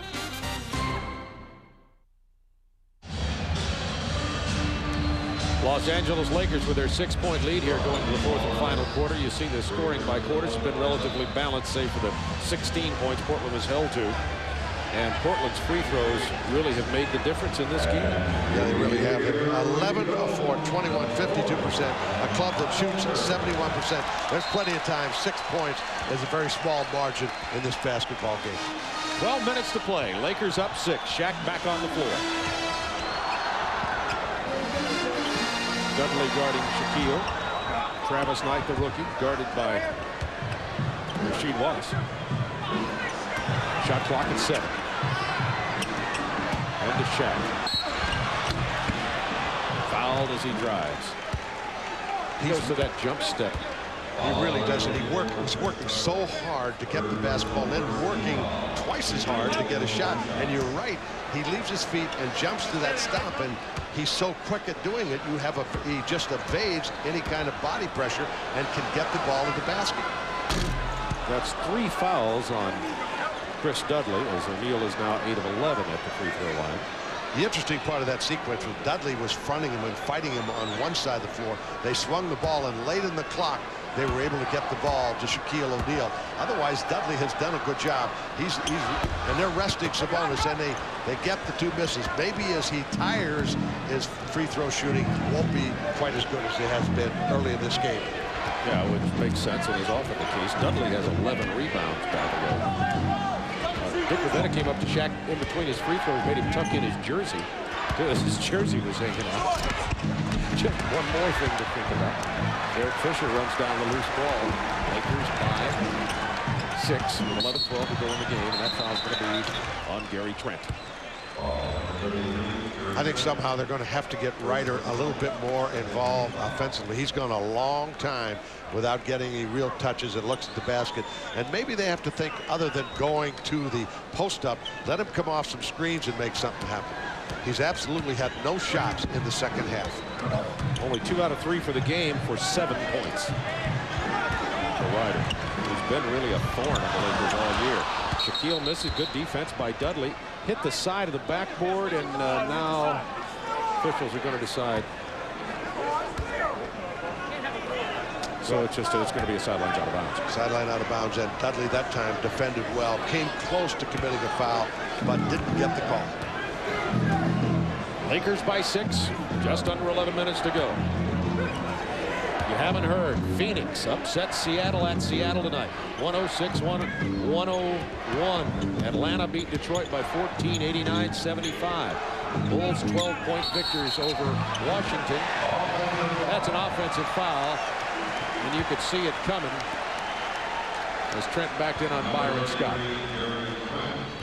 Los Angeles Lakers with their 6-point lead here going to the 4th and final quarter. You see the scoring by quarters has been relatively balanced, save for the 16 points Portland was held to. And Portland's free throws really have made the difference in this game. Yeah, they really have. 11 of 4, 21, 52%. A club that shoots 71%. There's plenty of time. 6 points is a very small margin in this basketball game. 12 minutes to play. Lakers up 6. Shaq back on the floor. Dudley guarding Shaquille. Travis Knight, the rookie, guarded by Rasheed Wallace. Shot clock at 7. And to Shaq. Fouled as he drives. He goes to that jump step. He really does, and he's working so hard to get the basketball, and then working twice as hard to get a shot. And you're right, he leaves his feet and jumps to that stop, and he's so quick at doing it. He just evades any kind of body pressure and can get the ball to the basket. That's 3 fouls on Chris Dudley, as O'Neal is now 8 of 11 at the free throw line. The interesting part of that sequence was Dudley was fronting him and fighting him on one side of the floor. They swung the ball, and late in the clock, they were able to get the ball to Shaquille O'Neal. Otherwise, Dudley has done a good job. And they're resting Sabonis, and they get the 2 misses. Maybe as he tires, his free throw shooting won't be quite as good as it has been early in this game. Yeah, which makes sense and is often the case. Dudley has 11 rebounds, by the way. Dick Rivetta came up to Shaq in between his free throws, made him tuck in his jersey. His jersey was hanging out. Just one more thing to think about. Derek Fisher runs down the loose ball. Lakers by 6, 11-12 to go in the game, and that foul's going to be on Gary Trent. I think somehow they're going to have to get Ryder a little bit more involved offensively. He's gone a long time without getting any real touches and looks at the basket. And maybe they have to think, other than going to the post-up, let him come off some screens and make something happen. He's absolutely had no shots in the second half. Only 2 out of 3 for the game for 7 points for Ryder, who's been really a thorn on the Lakers all year. Shaquille misses. Good defense by Dudley. Hit the side of the backboard, and now officials are going to decide. So it's going to be a sideline out of bounds. Sideline out of bounds, and Dudley that time defended well. Came close to committing a foul, but didn't get the call. Lakers by 6. Just under 11 minutes to go. You haven't heard. Phoenix upsets Seattle at Seattle tonight. 106-101. Atlanta beat Detroit by 14, 89-75. Bulls 12-point victors over Washington. That's an offensive foul, and you could see it coming as Trent backed in on Byron Scott.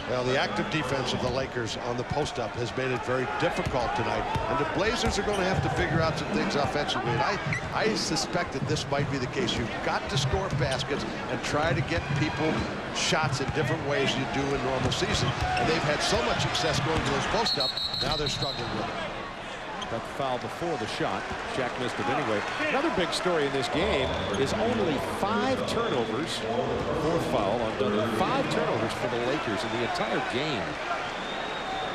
Well, the active defense of the Lakers on the post-up has made it very difficult tonight. And the Blazers are going to have to figure out some things offensively. And I suspect that this might be the case. You've got to score baskets and try to get people shots in different ways you do in normal season. And they've had so much success going to those post-up, now they're struggling with it. Got the foul before the shot. Shaq missed it anyway. Another big story in this game is only 5 turnovers. 4th foul on Dudley. 5 turnovers for the Lakers in the entire game.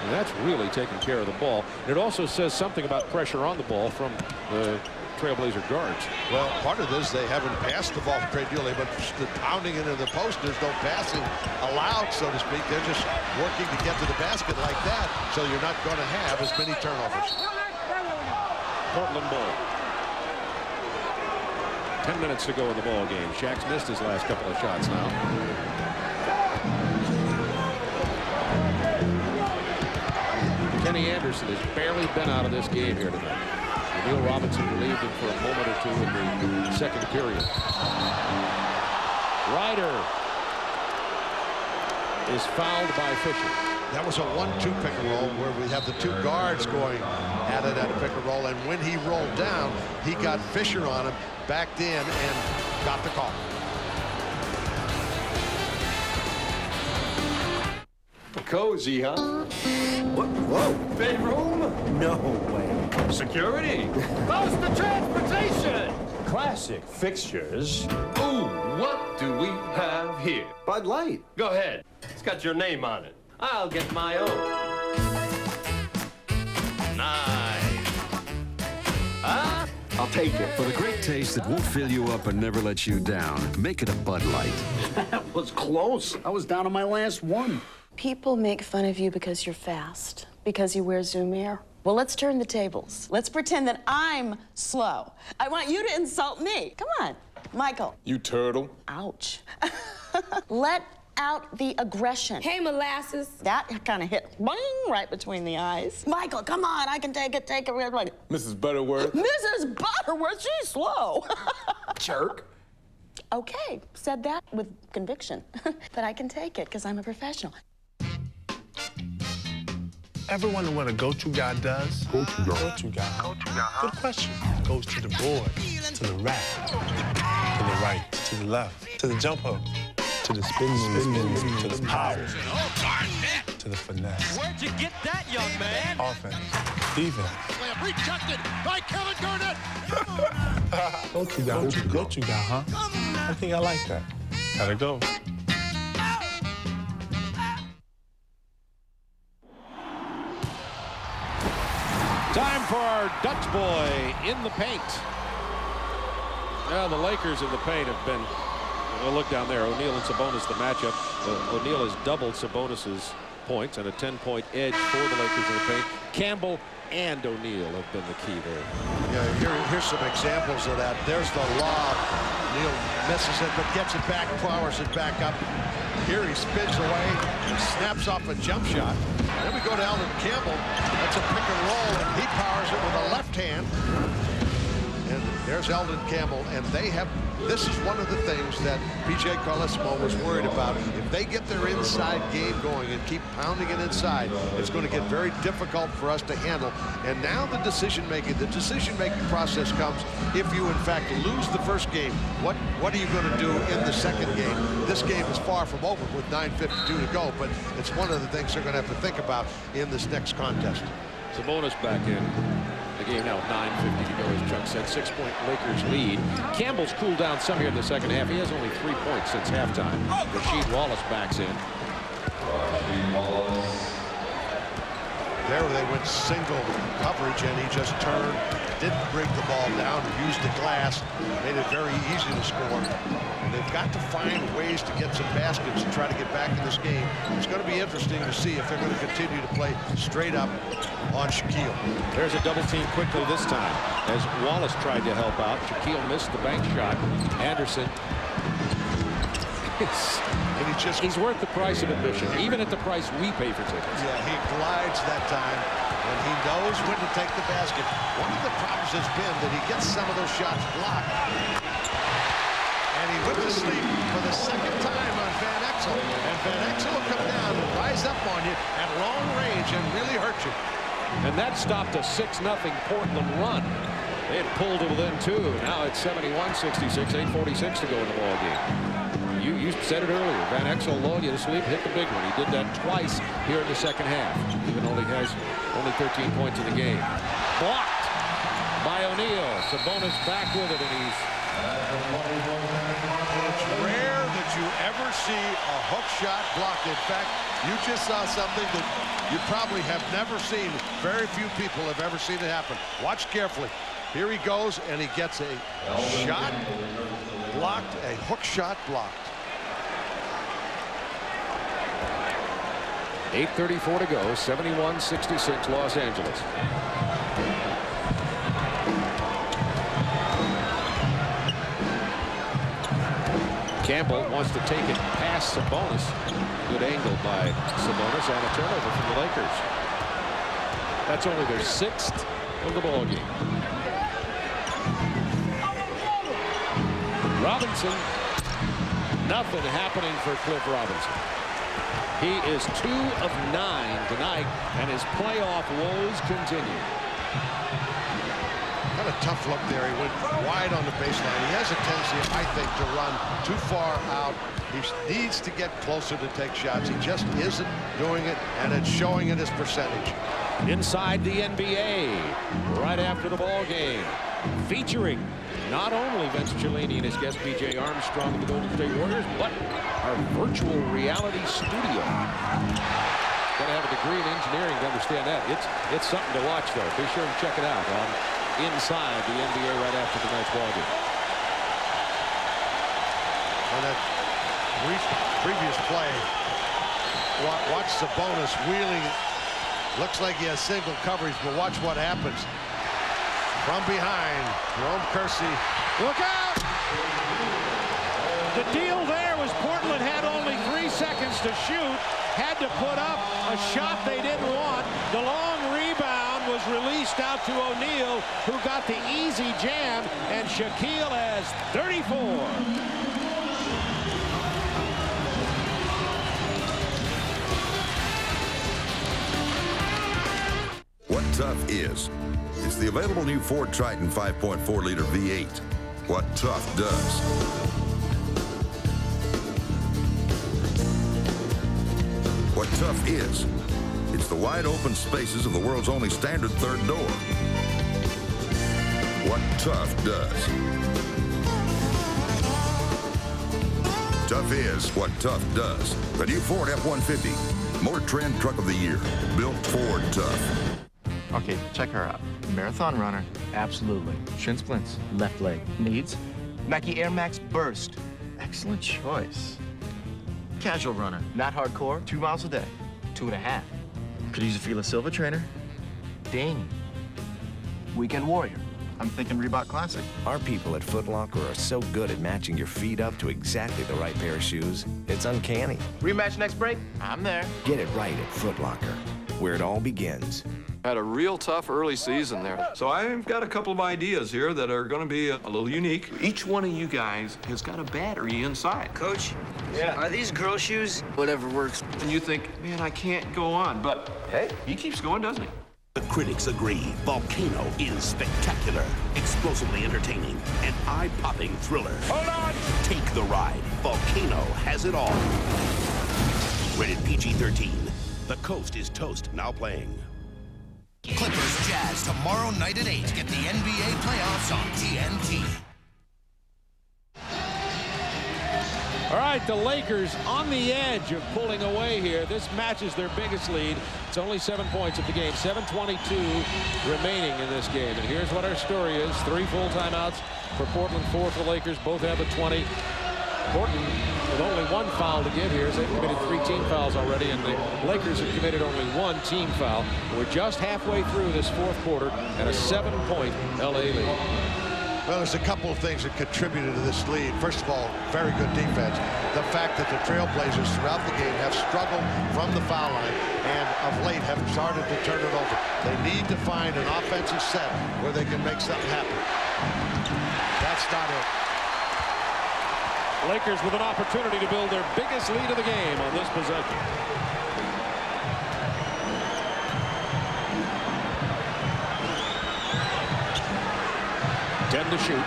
And that's really taking care of the ball. And it also says something about pressure on the ball from the Trailblazer guards. Well, part of this, they haven't passed the ball a great deal. They've been pounding into the post. There's no passing allowed, so to speak. They're just working to get to the basket like that, so you're not going to have as many turnovers. Portland ball. 10 minutes to go in the ball game. Shaq's missed his last couple of shots now. Kenny Anderson has barely been out of this game here tonight. O'Neal Robinson relieved him for a moment or two in the second period. Ryder is fouled by Fisher. That was a 1-2 pick and roll where we have the two guards going at it at a pick and roll, and when he rolled down, he got Fisher on him, backed in, and got the call. Cozy, huh? What? Whoa. Bedroom? No way. Security? How's the transportation? Classic fixtures. Ooh, what do we have here? Bud Light. Go ahead. It's got your name on it. I'll get my own. Nice. Huh? I'll take it. For the great taste that won't fill you up and never let you down, make it a Bud Light. That was close. I was down on my last one. People make fun of you because you're fast, because you wear Zoom Air. Well, let's turn the tables. Let's pretend that I'm slow. I want you to insult me. Come on, Michael. You turtle. Ouch. Let out the aggression. Hey, molasses. That kind of hit boing, right between the eyes. Michael, come on, I can take it, take it. Mrs. Butterworth. Mrs. Butterworth, she's slow. Jerk. Okay, said that with conviction. But I can take it because I'm a professional. Ever wonder what a go-to guy does? Go-to guy. Go-to guy. Go-to guy, huh? Good question. Goes to the board, to the rack, to the right, to the left, to the jump hook, to the spin move, to the power, to the finesse. Where'd you get that, young man? Offense, defense. Rejected by Kevin Garnett. Go-to guy. Go-to guy, huh? I think I like that. Gotta go. Time for our Dutch boy in the paint. Now the Lakers in the paint have been, well, look down there, O'Neal and Sabonis, the matchup. O'Neal has doubled Sabonis's points and a 10-point edge for the Lakers in the paint. Campbell and O'Neal have been the key there. Yeah, here's some examples of that. There's the lob. O'Neal misses it, but gets it back, powers it back up. Here he spins away, snaps off a jump shot. Then we go to Eldon Campbell. That's a pick and roll, and he powers it with a left hand. And there's Eldon Campbell, and this is one of the things that P.J. Carlesimo was worried about. If they get their inside game going and keep pounding it inside, it's going to get very difficult for us to handle. And now the decision-making process comes if you, in fact, lose the first game. What are you going to do in the second game? This game is far from over with 9:52 to go, but it's one of the things they're going to have to think about in this next contest. Sabonis back in. The game now 9:50 to go, as Chuck said. 6-point Lakers lead. Campbell's cooled down some here in the second half. He has only 3 points since halftime. Rasheed Wallace backs in. There they went single coverage, and he just turned, didn't bring the ball down, used the glass, made it very easy to score. And they've got to find ways to get some baskets and try to get back in this game. It's going to be interesting to see if they're going to continue to play straight up on Shaquille. There's a double team quickly this time as Wallace tried to help out. Shaquille missed the bank shot. Anderson. And he's worth the price of admission, even at the price we pay for tickets. Yeah, he glides that time, and he knows when to take the basket. One of the problems has been that he gets some of those shots blocked. And he went to sleep for the second time on Van Exel. And Van Exel will come down and rise up on you at long range and really hurt you. And that stopped a 6-0 Portland run. They had pulled it within 2. Now it's 71-66, 8:46 to go in the ball game. You said it earlier. Van Exel lulled you to sleep, hit the big one. He did that twice here in the second half. Even though he has only 13 points in the game. Blocked by O'Neal. Sabonis back with it, and he's... It's rare that you ever see a hook shot blocked. In fact, you just saw something that you probably have never seen. Very few people have ever seen it happen. Watch carefully. Here he goes, and he gets a shot blocked, a hook shot blocked. 8:34 to go, 71-66 Los Angeles. Campbell wants to take it past Sabonis. Good angle by Sabonis and a turnover from the Lakers. That's only their 6th of the ball game. Robinson. Nothing happening for Cliff Robinson. He is 2 of 9 tonight, and his playoff woes continue. Got a tough look there. He went wide on the baseline. He has a tendency, I think, to run too far out. He needs to get closer to take shots. He just isn't doing it, and it's showing in his percentage. Inside the NBA, right after the ball game, featuring not only Vince Cellini and his guest B.J. Armstrong of the Golden State Warriors, but our virtual reality studio. Got to have a degree in engineering to understand that. It's something to watch, though. Be sure and check it out on Inside the NBA right after tonight's ball game. On that previous play, watch Sabonis wheeling. Looks like he has single coverage, but watch what happens. From behind, Jerome Kersey. Look out! The deal there was Portland had only 3 seconds to shoot, had to put up a shot they didn't want. The long rebound was released out to O'Neal, who got the easy jam, and Shaquille has 34. What tough is? It's the available new Ford Triton 5.4-liter V8. What tough does. What tough is? It's the wide open spaces of the world's only standard third door. What tough does. Tough is what tough does. The new Ford F-150. Motor Trend Truck of the Year. Built Ford Tough. Okay, check her out. Marathon runner. Absolutely. Shin splints. Left leg. Needs? Nike Air Max Burst. Excellent choice. Casual runner. Not hardcore. 2 miles a day. 2.5. Could use a Fila Silva trainer. Ding. Weekend warrior. I'm thinking Reebok Classic. Our people at Foot Locker are so good at matching your feet up to exactly the right pair of shoes. It's uncanny. Rematch next break? I'm there. Get it right at Foot Locker, where it all begins. Had a real tough early season there. So I've got a couple of ideas here that are going to be a little unique. Each one of you guys has got a battery inside. Coach, are these girl shoes? Whatever works. And you think, man, I can't go on. But hey, he keeps going, doesn't he? The critics agree. Volcano is spectacular, explosively entertaining, and eye-popping thriller. Hold on! Take the ride. Volcano has it all. Rated PG-13. The Coast is Toast, now playing. Clippers Jazz tomorrow night at 8. Get the NBA playoffs on TNT. All right, the Lakers on the edge of pulling away here. This matches their biggest lead. It's only 7 points of the game. 7:22 remaining in this game. And here's what our story is. 3 full timeouts for Portland, 4 for the Lakers. Both have a 20. Portland with only 1 foul to give here. They've committed 3 team fouls already, and the Lakers have committed only 1 team foul. We're just halfway through this 4th quarter and a 7-point LA lead. Well, there's a couple of things that contributed to this lead. First of all, very good defense. The fact that the Trailblazers throughout the game have struggled from the foul line and of late have started to turn it over. They need to find an offensive set where they can make something happen. That's not it. Lakers with an opportunity to build their biggest lead of the game on this possession. To shoot.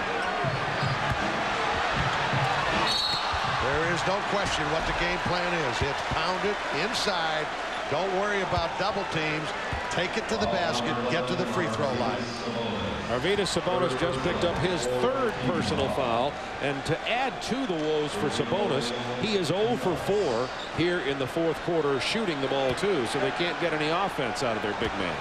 There is no question what the game plan is. It's pound it inside. Don't worry about double teams. Take it to the basket. Get to the free throw line. Arvydas Sabonis just picked up his 3rd personal foul. And to add to the woes for Sabonis, he is 0 for 4 here in the 4th quarter, shooting the ball too. So they can't get any offense out of their big man.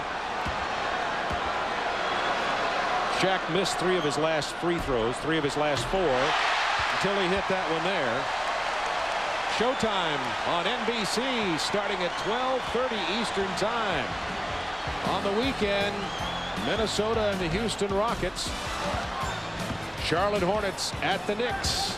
Shaq missed 3 of his last free throws, 3 of his last 4, until he hit that one there. Showtime on NBC starting at 12:30 Eastern Time. On the weekend, Minnesota and the Houston Rockets. Charlotte Hornets at the Knicks.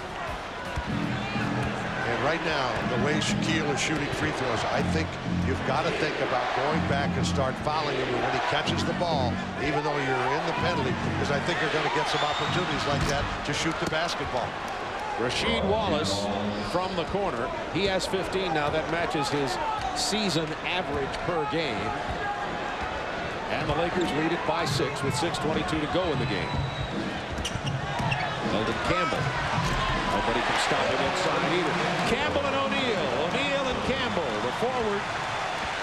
right now, the way Shaquille is shooting free throws, I think you've got to think about going back and start fouling him when he catches the ball, even though you're in the penalty, because I think you're going to get some opportunities like that to shoot the basketball. Rasheed Wallace from the corner. He has 15 now. That matches his season average per game. And the Lakers lead it by 6 with 6:22 to go in the game. Eldon Campbell. Nobody can stop him inside either. Campbell and O'Neal. O'Neal and Campbell. The forward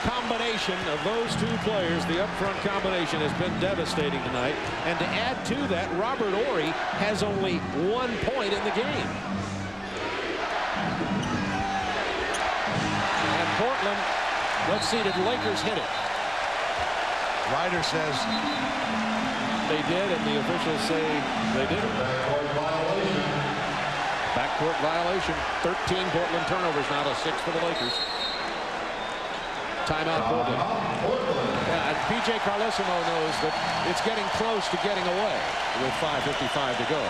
combination of those two players, the up-front combination, has been devastating tonight. And to add to that, Robert Horry has only 1 point in the game. And Portland, let's see, did the Lakers hit it? Ryder says they did, and the officials say they didn't. Backcourt violation. 13 Portland turnovers, now to 6 for the Lakers. Timeout Portland. Yeah, PJ Carlesimo knows that it's getting close to getting away with 5:55 to go.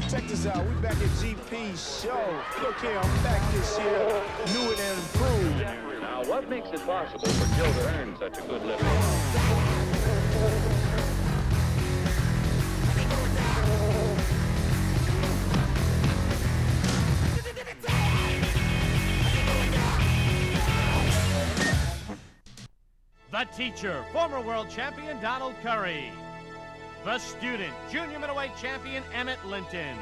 Check this out, we back at GP's show. Look here, I'm back this year, new and improved. Now, what makes it possible for Joe to earn such a good living? The teacher, former world champion Donald Curry. The student, junior middleweight champion Emmett Linton.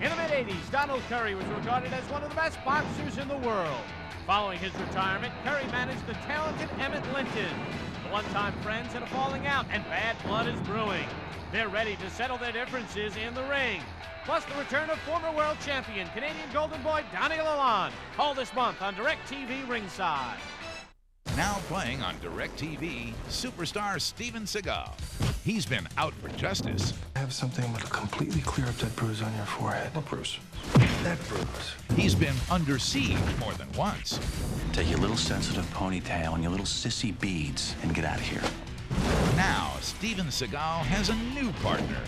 In the mid-'80s, Donald Curry was regarded as one of the best boxers in the world. Following his retirement, Curry managed the talented Emmett Linton. The one-time friends had a falling out, and bad blood is brewing. They're ready to settle their differences in the ring. Plus the return of former world champion, Canadian Golden Boy Donnie Lalonde. All this month on DirecTV Ringside. Now playing on DirecTV, superstar Steven Seagal. He's been out for justice. I have something with a completely clear-up dead bruise on your forehead. What bruise? That bruise. He's been under siege more than once. Take your little sensitive ponytail and your little sissy beads and get out of here. Now, Steven Seagal has a new partner.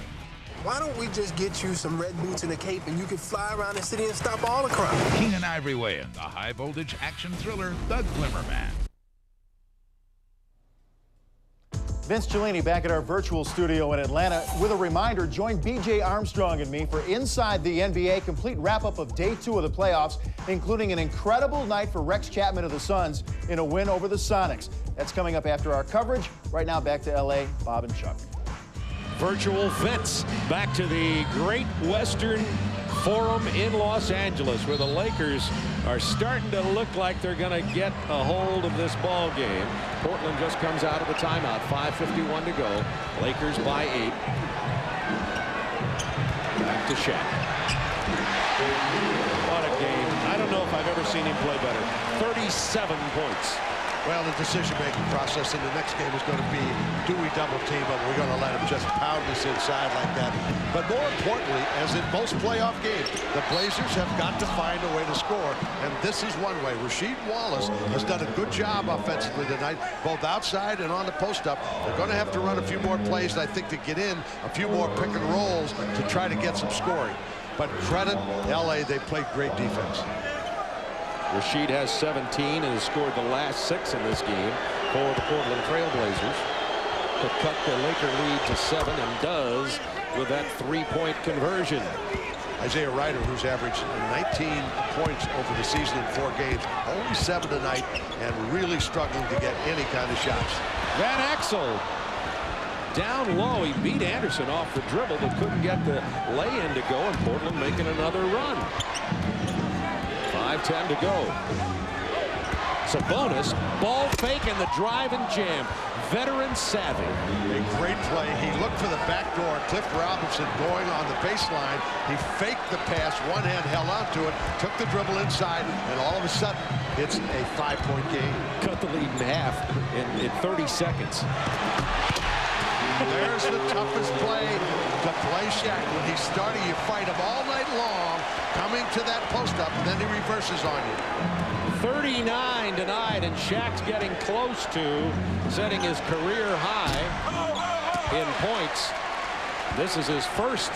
Why don't we just get you some red boots and a cape and you can fly around the city and stop all the crime? Keenan Ivory Wayans, the high-voltage action thriller, The Glimmer Man. Vince Cellini back at our virtual studio in Atlanta with a reminder. Join B.J. Armstrong and me for Inside the NBA, complete wrap-up of Day 2 of the playoffs, including an incredible night for Rex Chapman of the Suns in a win over the Sonics. That's coming up after our coverage. Right now, back to L.A., Bob and Chuck. Virtual Vince back to the Great Western Forum in Los Angeles, where the Lakers are starting to look like they're going to get a hold of this ball game. Portland just comes out of the timeout. 5:51 to go. Lakers by 8. Back to Shaq. What a game. I don't know if I've ever seen him play better. 37 points. Well, the decision-making process in the next game is going to be, do we double team him? We're going to let him just pound us inside like that. But more importantly, as in most playoff games, the Blazers have got to find a way to score. And this is one way. Rasheed Wallace has done a good job offensively tonight, both outside and on the post-up. They're going to have to run a few more plays, I think, to get in a few more pick and rolls to try to get some scoring. But credit L.A., they played great defense. Rasheed has 17 and has scored the last 6 in this game for the Portland Trailblazers to cut the Laker lead to 7, and does with that 3-point conversion. Isaiah Ryder, who's averaged 19 points over the season in 4 games, only 7 tonight, and really struggling to get any kind of shots. Van Exel down low. He beat Anderson off the dribble, but couldn't get the lay-in to go, and Portland making another run. 5:10 to go. Sabonis, ball fake and the drive and jam. Veteran savvy. A great play. He looked for the back door. Cliff Robinson going on the baseline. He faked the pass. One hand held onto it. Took the dribble inside. And all of a sudden, it's a 5-point game. Cut the lead in half in 30 seconds. There's the toughest play to play Shaq. When he's starting, you fight him all night long. coming to that post up, and then he reverses on you. 39 tonight, and Shaq's getting close to setting his career high in points. This is his first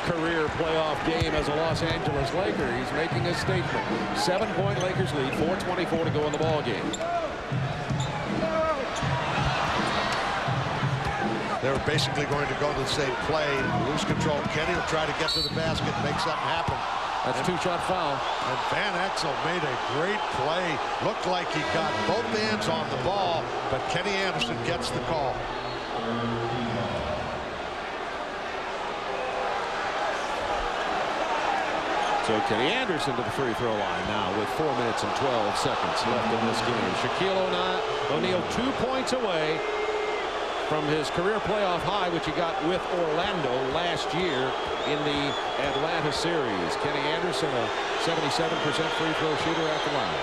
career playoff game as a Los Angeles Laker. He's making a statement. 7-point Lakers lead, 4:24 to go in the ball game. They're basically going to go to the same play, lose control. Kenny will try to get to the basket, make something happen. That's a two-shot foul. And Van Exel made a great play. Looked like he got both hands on the ball, but Kenny Anderson gets the call. So Kenny Anderson to the free throw line now with 4 minutes and 12 seconds left in this game. Shaquille O'Neal 2 points away from his career playoff high, which he got with Orlando last year in the Atlanta series. Kenny Anderson, a 77% free throw shooter at the line.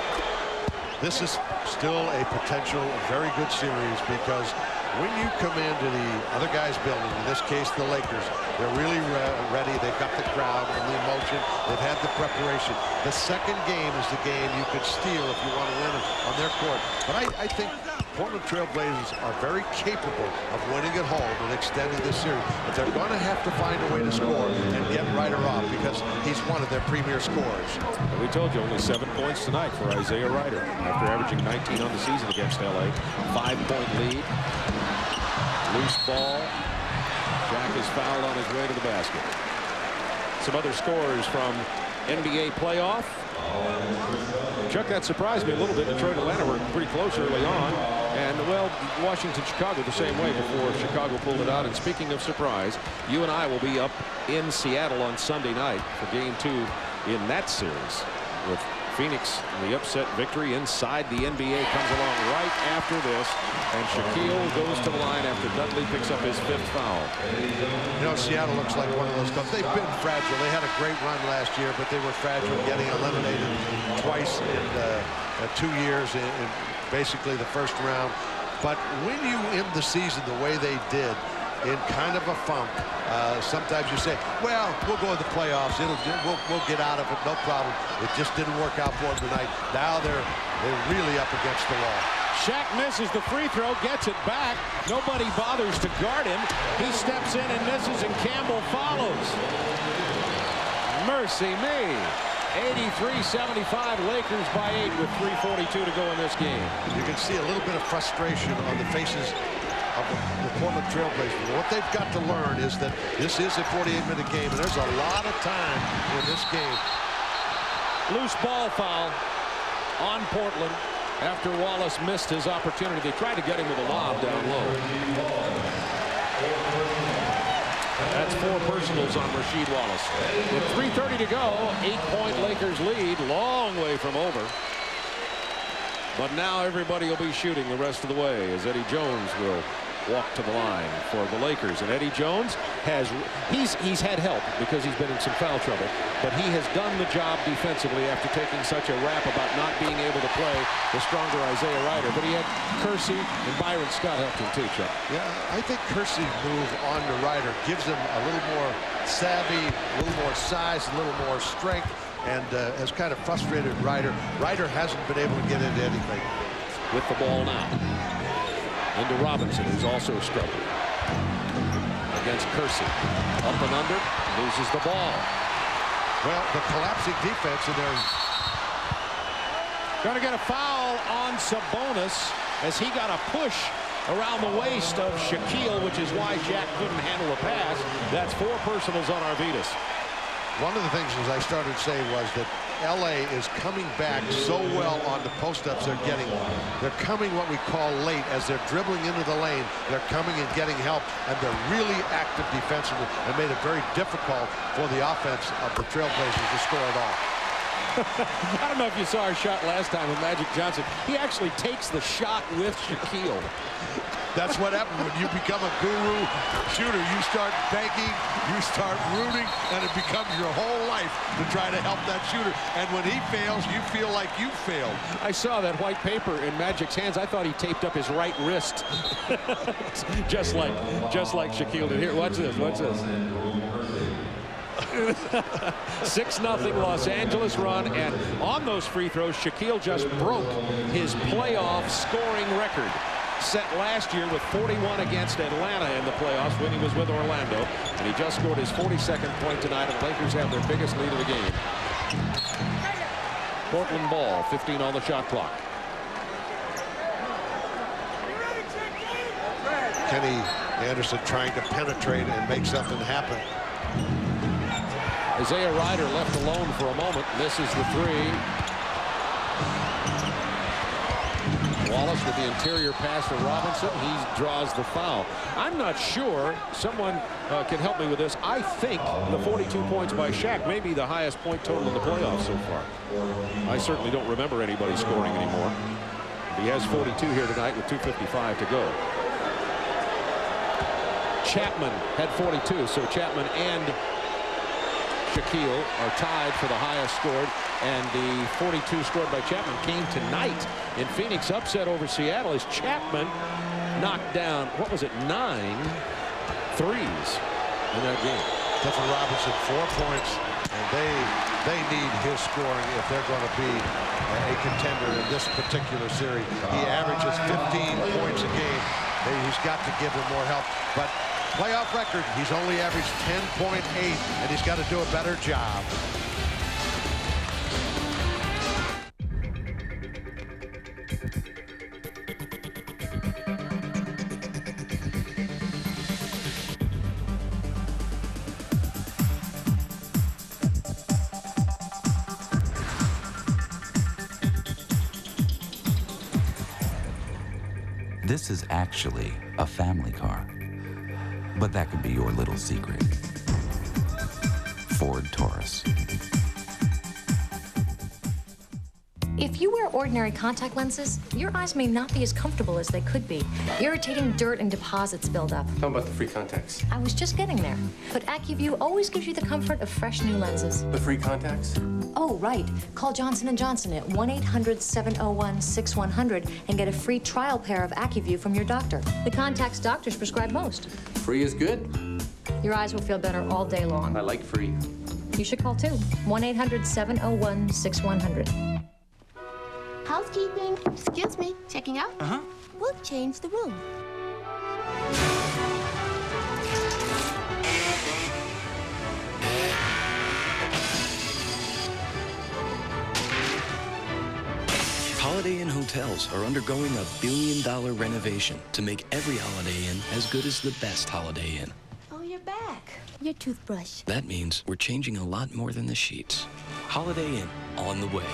This is still a potential very good series, because when you come into the other guy's building, in this case the Lakers, they're really ready. They've got the crowd and the emotion. They've had the preparation. The second game is the game you could steal if you want to win it on their court. But I think Portland Trailblazers are very capable of winning at home and extending this series. But they're going to have to find a way to score and get Ryder off, because he's one of their premier scorers. And we told you only 7 points tonight for Isaiah Ryder after averaging 19 on the season against LA. 5-point lead. Loose ball. Shaq is fouled on his way to the basket. Some other scores from NBA playoff. Chuck, that surprised me a little bit. Detroit, Atlanta were pretty close early on. And, well, Washington, Chicago the same way before Chicago pulled it out. And speaking of surprise, you and I will be up in Seattle on Sunday night for Game 2 in that series, with Phoenix, the upset victory inside the NBA, comes along right after this, and Shaquille goes to the line after Dudley picks up his 5th foul. You know, Seattle looks like one of those clubs. They've been fragile. They had a great run last year, but they were fragile, getting eliminated twice in 2 years in basically the first round. But when you end the season the way they did, in kind of a funk, sometimes you say, well, we'll go to the playoffs. We'll get out of it, no problem. It just didn't work out for them tonight. Now they're really up against the wall. Shaq misses the free throw, gets it back. Nobody bothers to guard him. He steps in and misses, and Campbell follows. Mercy me. 83-75, Lakers by 8 with 3:42 to go in this game. You can see a little bit of frustration on the faces of the Portland Trailblazers. What they've got to learn is that this is a 48-minute game, and there's a lot of time in this game. Loose ball foul on Portland after Wallace missed his opportunity. They tried to get him with a lob down low. That's 4 personals on Rasheed Wallace. With 3:30 to go, 8-point Lakers lead, long way from over. But now everybody will be shooting the rest of the way, as Eddie Jones will walk to the line for the Lakers. And Eddie Jones he's had help because he's been in some foul trouble, but he has done the job defensively after taking such a rap about not being able to play the stronger Isaiah Ryder. But he had Kersey and Byron Scott helped him too, Chuck. Yeah, I think Kersey's move on to Ryder gives him a little more savvy, a little more size, a little more strength, and has kind of frustrated Ryder. Ryder hasn't been able to get into anything. With the ball now. Into Robinson, who's also struggling. Against Kersey. Up and under. Loses the ball. Well, the collapsing defense in there. Going to get a foul on Sabonis as he got a push around the waist of Shaquille, which is why Jack couldn't handle a pass. That's 4 personals on Arvidas. One of the things, as I started to say, was that LA is coming back so well on the post-ups they're getting. They're coming what we call late as they're dribbling into the lane. They're coming and getting help, and they're really active defensively and made it very difficult for the offense of the Trailblazers to score at all. I don't know if you saw our shot last time with Magic Johnson. He actually takes the shot with Shaquille. That's what happens when you become a guru shooter. You start banking, you start rooting, and it becomes your whole life to try to help that shooter. And when he fails, you feel like you failed. I saw that white paper in Magic's hands. I thought he taped up his right wrist. just like Shaquille did. Here, watch this, watch this. 6-0 Los Angeles run, and on those free throws, Shaquille just broke his playoff scoring record, set last year with 41 against Atlanta in the playoffs when he was with Orlando, and he just scored his 42nd point tonight, and the Lakers have their biggest lead of the game. Portland ball, 15 on the shot clock. Kenny Anderson trying to penetrate and make something happen. Isaiah Ryder left alone for a moment. Misses the three. Wallace with the interior pass to Robinson. He draws the foul. I'm not sure. Someone can help me with this. I think the 42 points by Shaq may be the highest point total in the playoffs so far. I certainly don't remember anybody scoring anymore. He has 42 here tonight with 2:55 to go. Chapman had 42, so Chapman and Shaquille are tied for the highest scored, and the 42 scored by Chapman came tonight in Phoenix. Upset over Seattle as Chapman knocked down, what was it, 9 threes in that game. Clifford Robinson, 4 points, and they need his scoring if they're going to be a contender in this particular series. He averages 15 points a game. He's got to give him more help, but playoff record, he's only averaged 10.8, and he's got to do a better job. This is actually a family car. But that could be your little secret. Ford Taurus. If you wear ordinary contact lenses, your eyes may not be as comfortable as they could be. Irritating dirt and deposits build up. How about the free contacts? I was just getting there. But AccuView always gives you the comfort of fresh new lenses. The free contacts? Oh, right. Call Johnson & Johnson at 1-800-701-6100 and get a free trial pair of AccuView from your doctor. The contacts doctors prescribe most. Free is good. Your eyes will feel better all day long. I like free. You should call too. 1-800-701-6100. Housekeeping. Excuse me. Checking out? Uh-huh. We'll change the room. Holiday Inn hotels are undergoing a $1 billion renovation to make every Holiday Inn as good as the best Holiday Inn. Oh, you're back. Your toothbrush. That means we're changing a lot more than the sheets. Holiday Inn, on the way.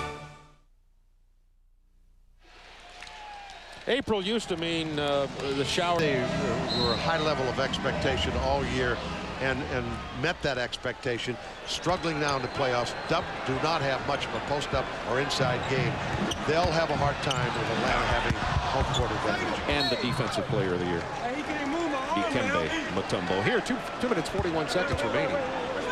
April used to mean the shower. They were a high level of expectation all year and met that expectation. Struggling now in the playoffs. Do not have much of a post-up or inside game. They'll have a hard time with Atlanta having home court advantage. And the defensive player of the year, Dikembe Mutombo. Here, 2 minutes, 41 seconds remaining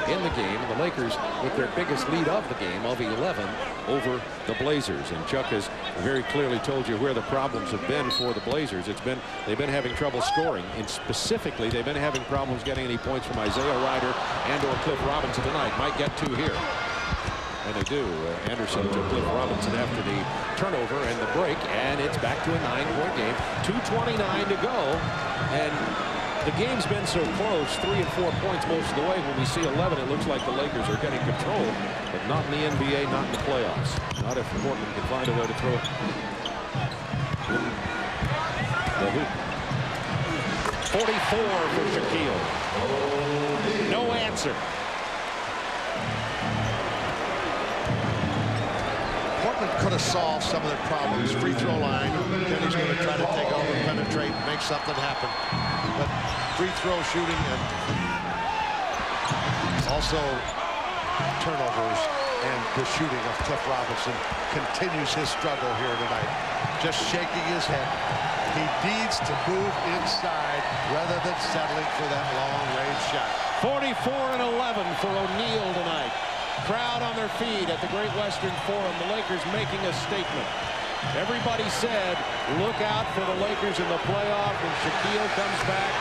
in the game. The Lakers with their biggest lead of the game of 11 over the Blazers. And Chuck has very clearly told you where the problems have been for the Blazers. They've been having trouble scoring, and specifically they've been having problems getting any points from Isaiah Ryder and or Cliff Robinson tonight. Might get 2 here. And they do. Anderson to Cliff Robinson after the turnover and the break, and it's back to a 9-point game. 2:29 to go, and the game's been so close, 3 and 4 points most of the way. When we see 11, it looks like the Lakers are getting control, but not in the NBA, not in the playoffs. Not if Portland can find a way to throw it in the hoop. 44 for Shaquille. No answer. Portland could have solved some of their problems. Free throw line. Kenny's going to try to take over, penetrate, make something happen. But free throw shooting and also turnovers and the shooting of Cliff Robinson continues his struggle here tonight. Just shaking his head. He needs to move inside rather than settling for that long-range shot. 44 and 11 for O'Neal tonight. Crowd on their feet at the Great Western Forum. The Lakers making a statement. Everybody said, look out for the Lakers in the playoff when Shaquille comes back.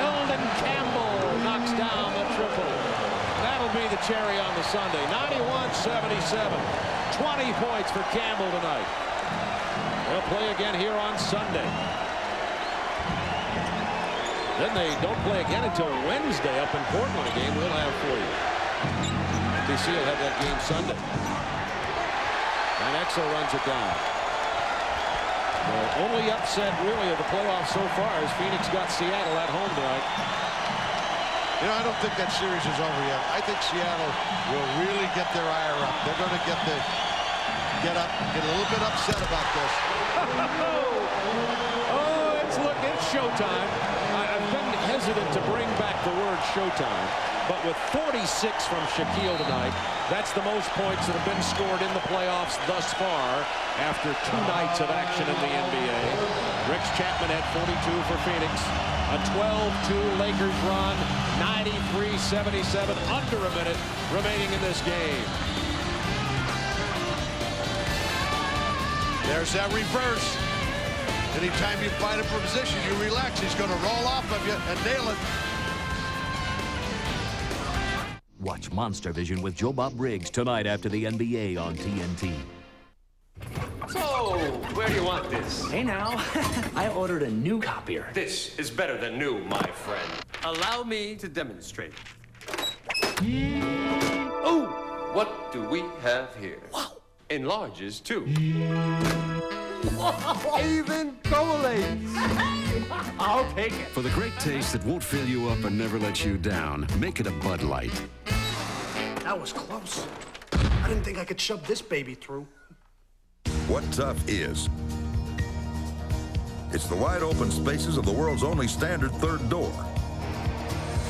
Eldon Campbell knocks down the triple. That would be the cherry on the Sunday. 91-77. 20 points for Campbell tonight. They'll play again here on Sunday. Then they don't play again until Wednesday up in Portland. A game we'll have for you. NBC will have that game Sunday. And Exel runs it down. The only upset really of the playoffs so far is Phoenix got Seattle at home tonight. You know, I don't think that series is over yet. I think Seattle will really get their ire up. They're going to get a little bit upset about this. Oh, it's showtime. I've been hesitant to bring back the word showtime, but with 46 from Shaquille tonight, that's the most points that have been scored in the playoffs thus far after 2 nights of action in the NBA. Rick Chapman had 42 for Phoenix. A 12-2 Lakers run, 93-77, under a minute remaining in this game. There's that reverse. Anytime you find him from position, you relax. He's going to roll off of you and nail it. Watch Monster Vision with Joe Bob Briggs tonight after the NBA on TNT. So, where do you want this? Hey now, I ordered a new copier. This is better than new, my friend. Allow me to demonstrate. Oh, what do we have here? Wow. Enlarges, too. Even collates. I'll take it. For the great taste that won't fill you up and never let you down, make it a Bud Light. That was close. I didn't think I could shove this baby through. What tough is? It's the wide open spaces of the world's only standard third door.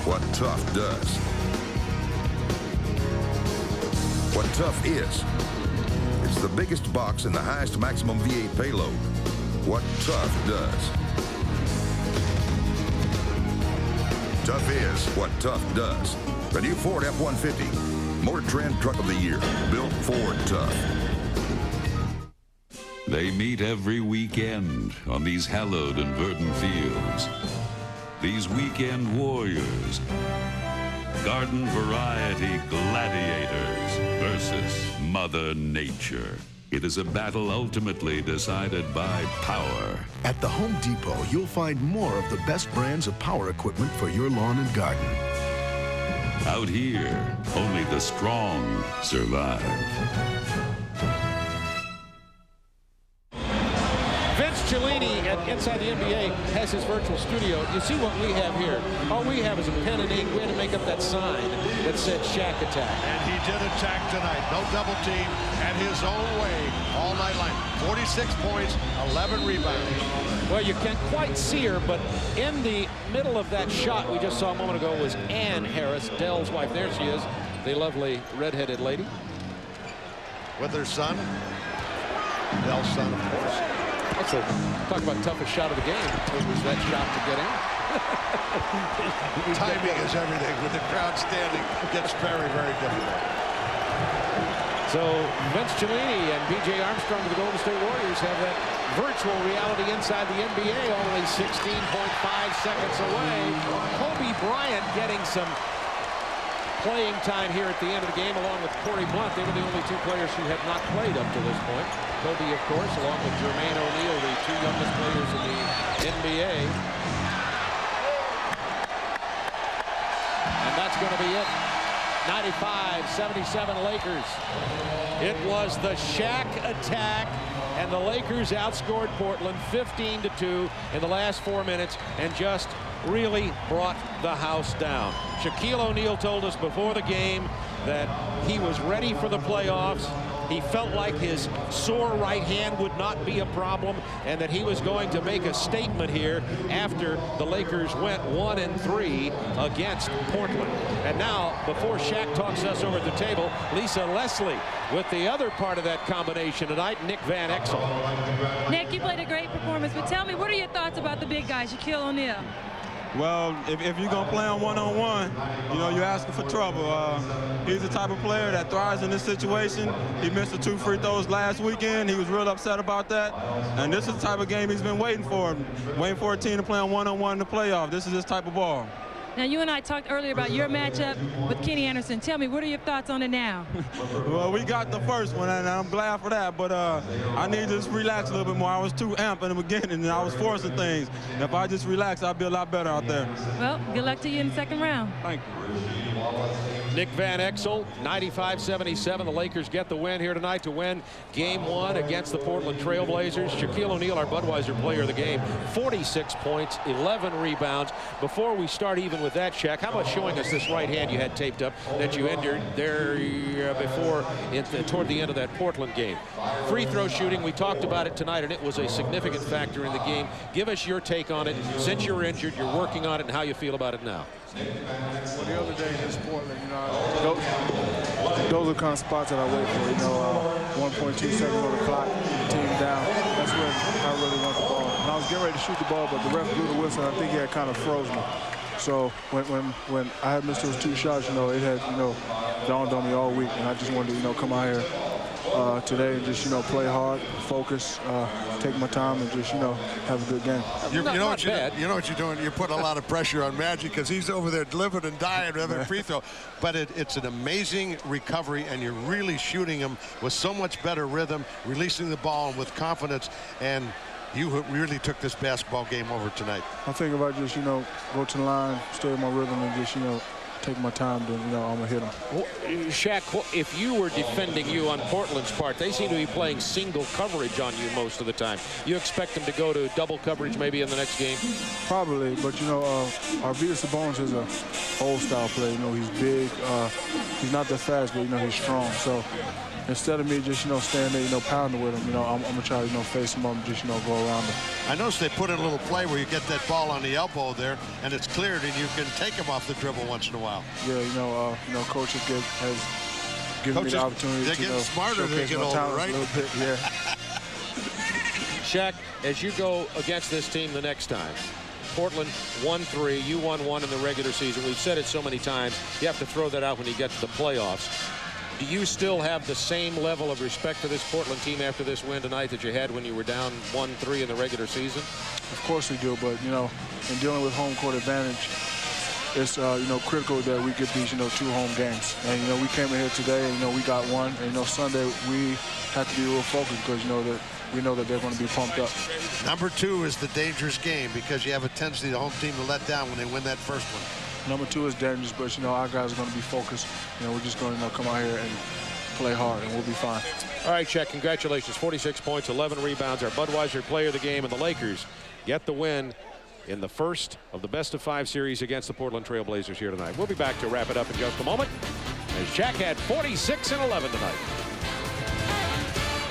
What tough does? What tough is? It's the biggest box and the highest maximum V8 payload. What tough does? Tough is what tough does. The new Ford F-150, Motor Trend Truck of the Year, built Ford Tough. They meet every weekend on these hallowed and verdant fields. These weekend warriors, garden variety gladiators versus Mother Nature. It is a battle ultimately decided by power. At the Home Depot, you'll find more of the best brands of power equipment for your lawn and garden. Out here, only the strong survive. Cellini inside the NBA has his virtual studio. You see what we have here. All we have is a pen and ink. We had to make up that sign that said Shaq attack. And he did attack tonight. No double team at his own way all night long. 46 points, 11 rebounds. Well, you can't quite see her, but in the middle of that shot we just saw a moment ago was Ann Harris, Dell's wife. There she is, the lovely redheaded lady. With her son. Dell's son, of course. Also, talk about toughest shot of the game. It was that shot to get in. Timing is everything. With the crowd standing, it gets very, very difficult. So Vince Cellini and B.J. Armstrong of the Golden State Warriors have that virtual reality inside the NBA, only 16.5 seconds away. Kobe Bryant getting some playing time here at the end of the game along with Corey Blunt. They were the only two players who had not played up to this point. Kobe, of course, along with Jermaine O'Neal, the two youngest players in the NBA. And that's going to be it. 95-77 Lakers. It was the Shaq attack, and the Lakers outscored Portland 15-2 in the last 4 minutes and just really brought the house down. Shaquille O'Neal told us before the game that he was ready for the playoffs. He felt like his sore right hand would not be a problem and that he was going to make a statement here after the Lakers went 1-3 against Portland. And now, before Shaq talks us over at the table, Lisa Leslie with the other part of that combination tonight, Nick Van Exel. Nick, you played a great performance, but tell me, what are your thoughts about the big guy, Shaquille O'Neal? Well, if you're going to play on one-on-one, you know, you're asking for trouble. He's the type of player that thrives in this situation. He missed the 2 free throws last weekend. He was real upset about that. And this is the type of game he's been waiting for a team to play on one-on-one in the playoff. This is his type of ball. Now, you and I talked earlier about your matchup with Kenny Anderson. Tell me, what are your thoughts on it now? Well, we got the first one, and I'm glad for that. But I need to just relax a little bit more. I was too amped in the beginning, and I was forcing things. If I just relax, I'll be a lot better out there. Well, good luck to you in the second round. Thank you. Nick Van Exel, 95-77. The Lakers get the win here tonight to win Game 1 against the Portland Trailblazers. Shaquille O'Neal, our Budweiser player of the game, 46 points, 11 rebounds. Before we start even with that, Shaq, how about showing us this right hand you had taped up that you injured there before toward the end of that Portland game? Free throw shooting, we talked about it tonight, and it was a significant factor in the game. Give us your take on it. Since you're injured, you're working on it, and how you feel about it now. Well, the other day against Portland, you know, those are the kind of spots that I wait for. You know, 1.2 seconds on the clock, team down. That's when I really want the ball. And I was getting ready to shoot the ball, but the ref blew the whistle. I think he had kind of froze me. So when I had missed those 2 shots, you know, it had, you know, dawned on me all week, and I just wanted to, you know, come out here today and just, you know, play hard, focus, take my time, and just, you know, have a good game. You know what you're doing? You're putting a lot of pressure on Magic because he's over there living and dying with every free throw. But it's an amazing recovery, and you're really shooting him with so much better rhythm, releasing the ball with confidence, and you really took this basketball game over tonight. I think if I just, you know, go to the line, stay in my rhythm, and just, you know, take my time, then, you know, I'm going to hit him. Well, Shaq, if you were defending you on Portland's part, they seem to be playing single coverage on you most of the time. You expect them to go to double coverage maybe in the next game? Probably, but, you know, Arvydas Sabonis is a old-style player. You know, he's big. He's not that fast, but, you know, he's strong. So instead of me just, you know, staying there, you know, pounding with him, you know, I'm going to try to, you know, face him up and just, you know, go around him. I noticed they put in a little play where you get that ball on the elbow there, and it's cleared, and you can take him off the dribble once in a while. Yeah, you know, Coach has given me the opportunity they're to, getting smarter as they get older, right? A little bit, yeah. Shaq, as you go against this team the next time, Portland won 3, you won 1 in the regular season. We've said it so many times, you have to throw that out when you get to the playoffs. Do you still have the same level of respect for this Portland team after this win tonight that you had when you were down 1-3 in the regular season? Of course we do, but, you know, in dealing with home court advantage, it's, you know, critical that we get these, you know, 2 home games. And, you know, we came in here today and, you know, we got 1. And, you know, Sunday we have to be real focused because, you know, that we know that they're going to be pumped up. Number 2 is the dangerous game because you have a tendency the home team to let down when they win that first one. Number 2 is dangerous, but, you know, our guys are going to be focused. You know, we're just going to, you know, come out here and play hard, and we'll be fine. All right, Shaq, congratulations. 46 points, 11 rebounds. Our Budweiser player of the game, and the Lakers get the win in the first of the best-of-5 series against the Portland Trailblazers here tonight. We'll be back to wrap it up in just a moment, as Shaq had 46 and 11 tonight.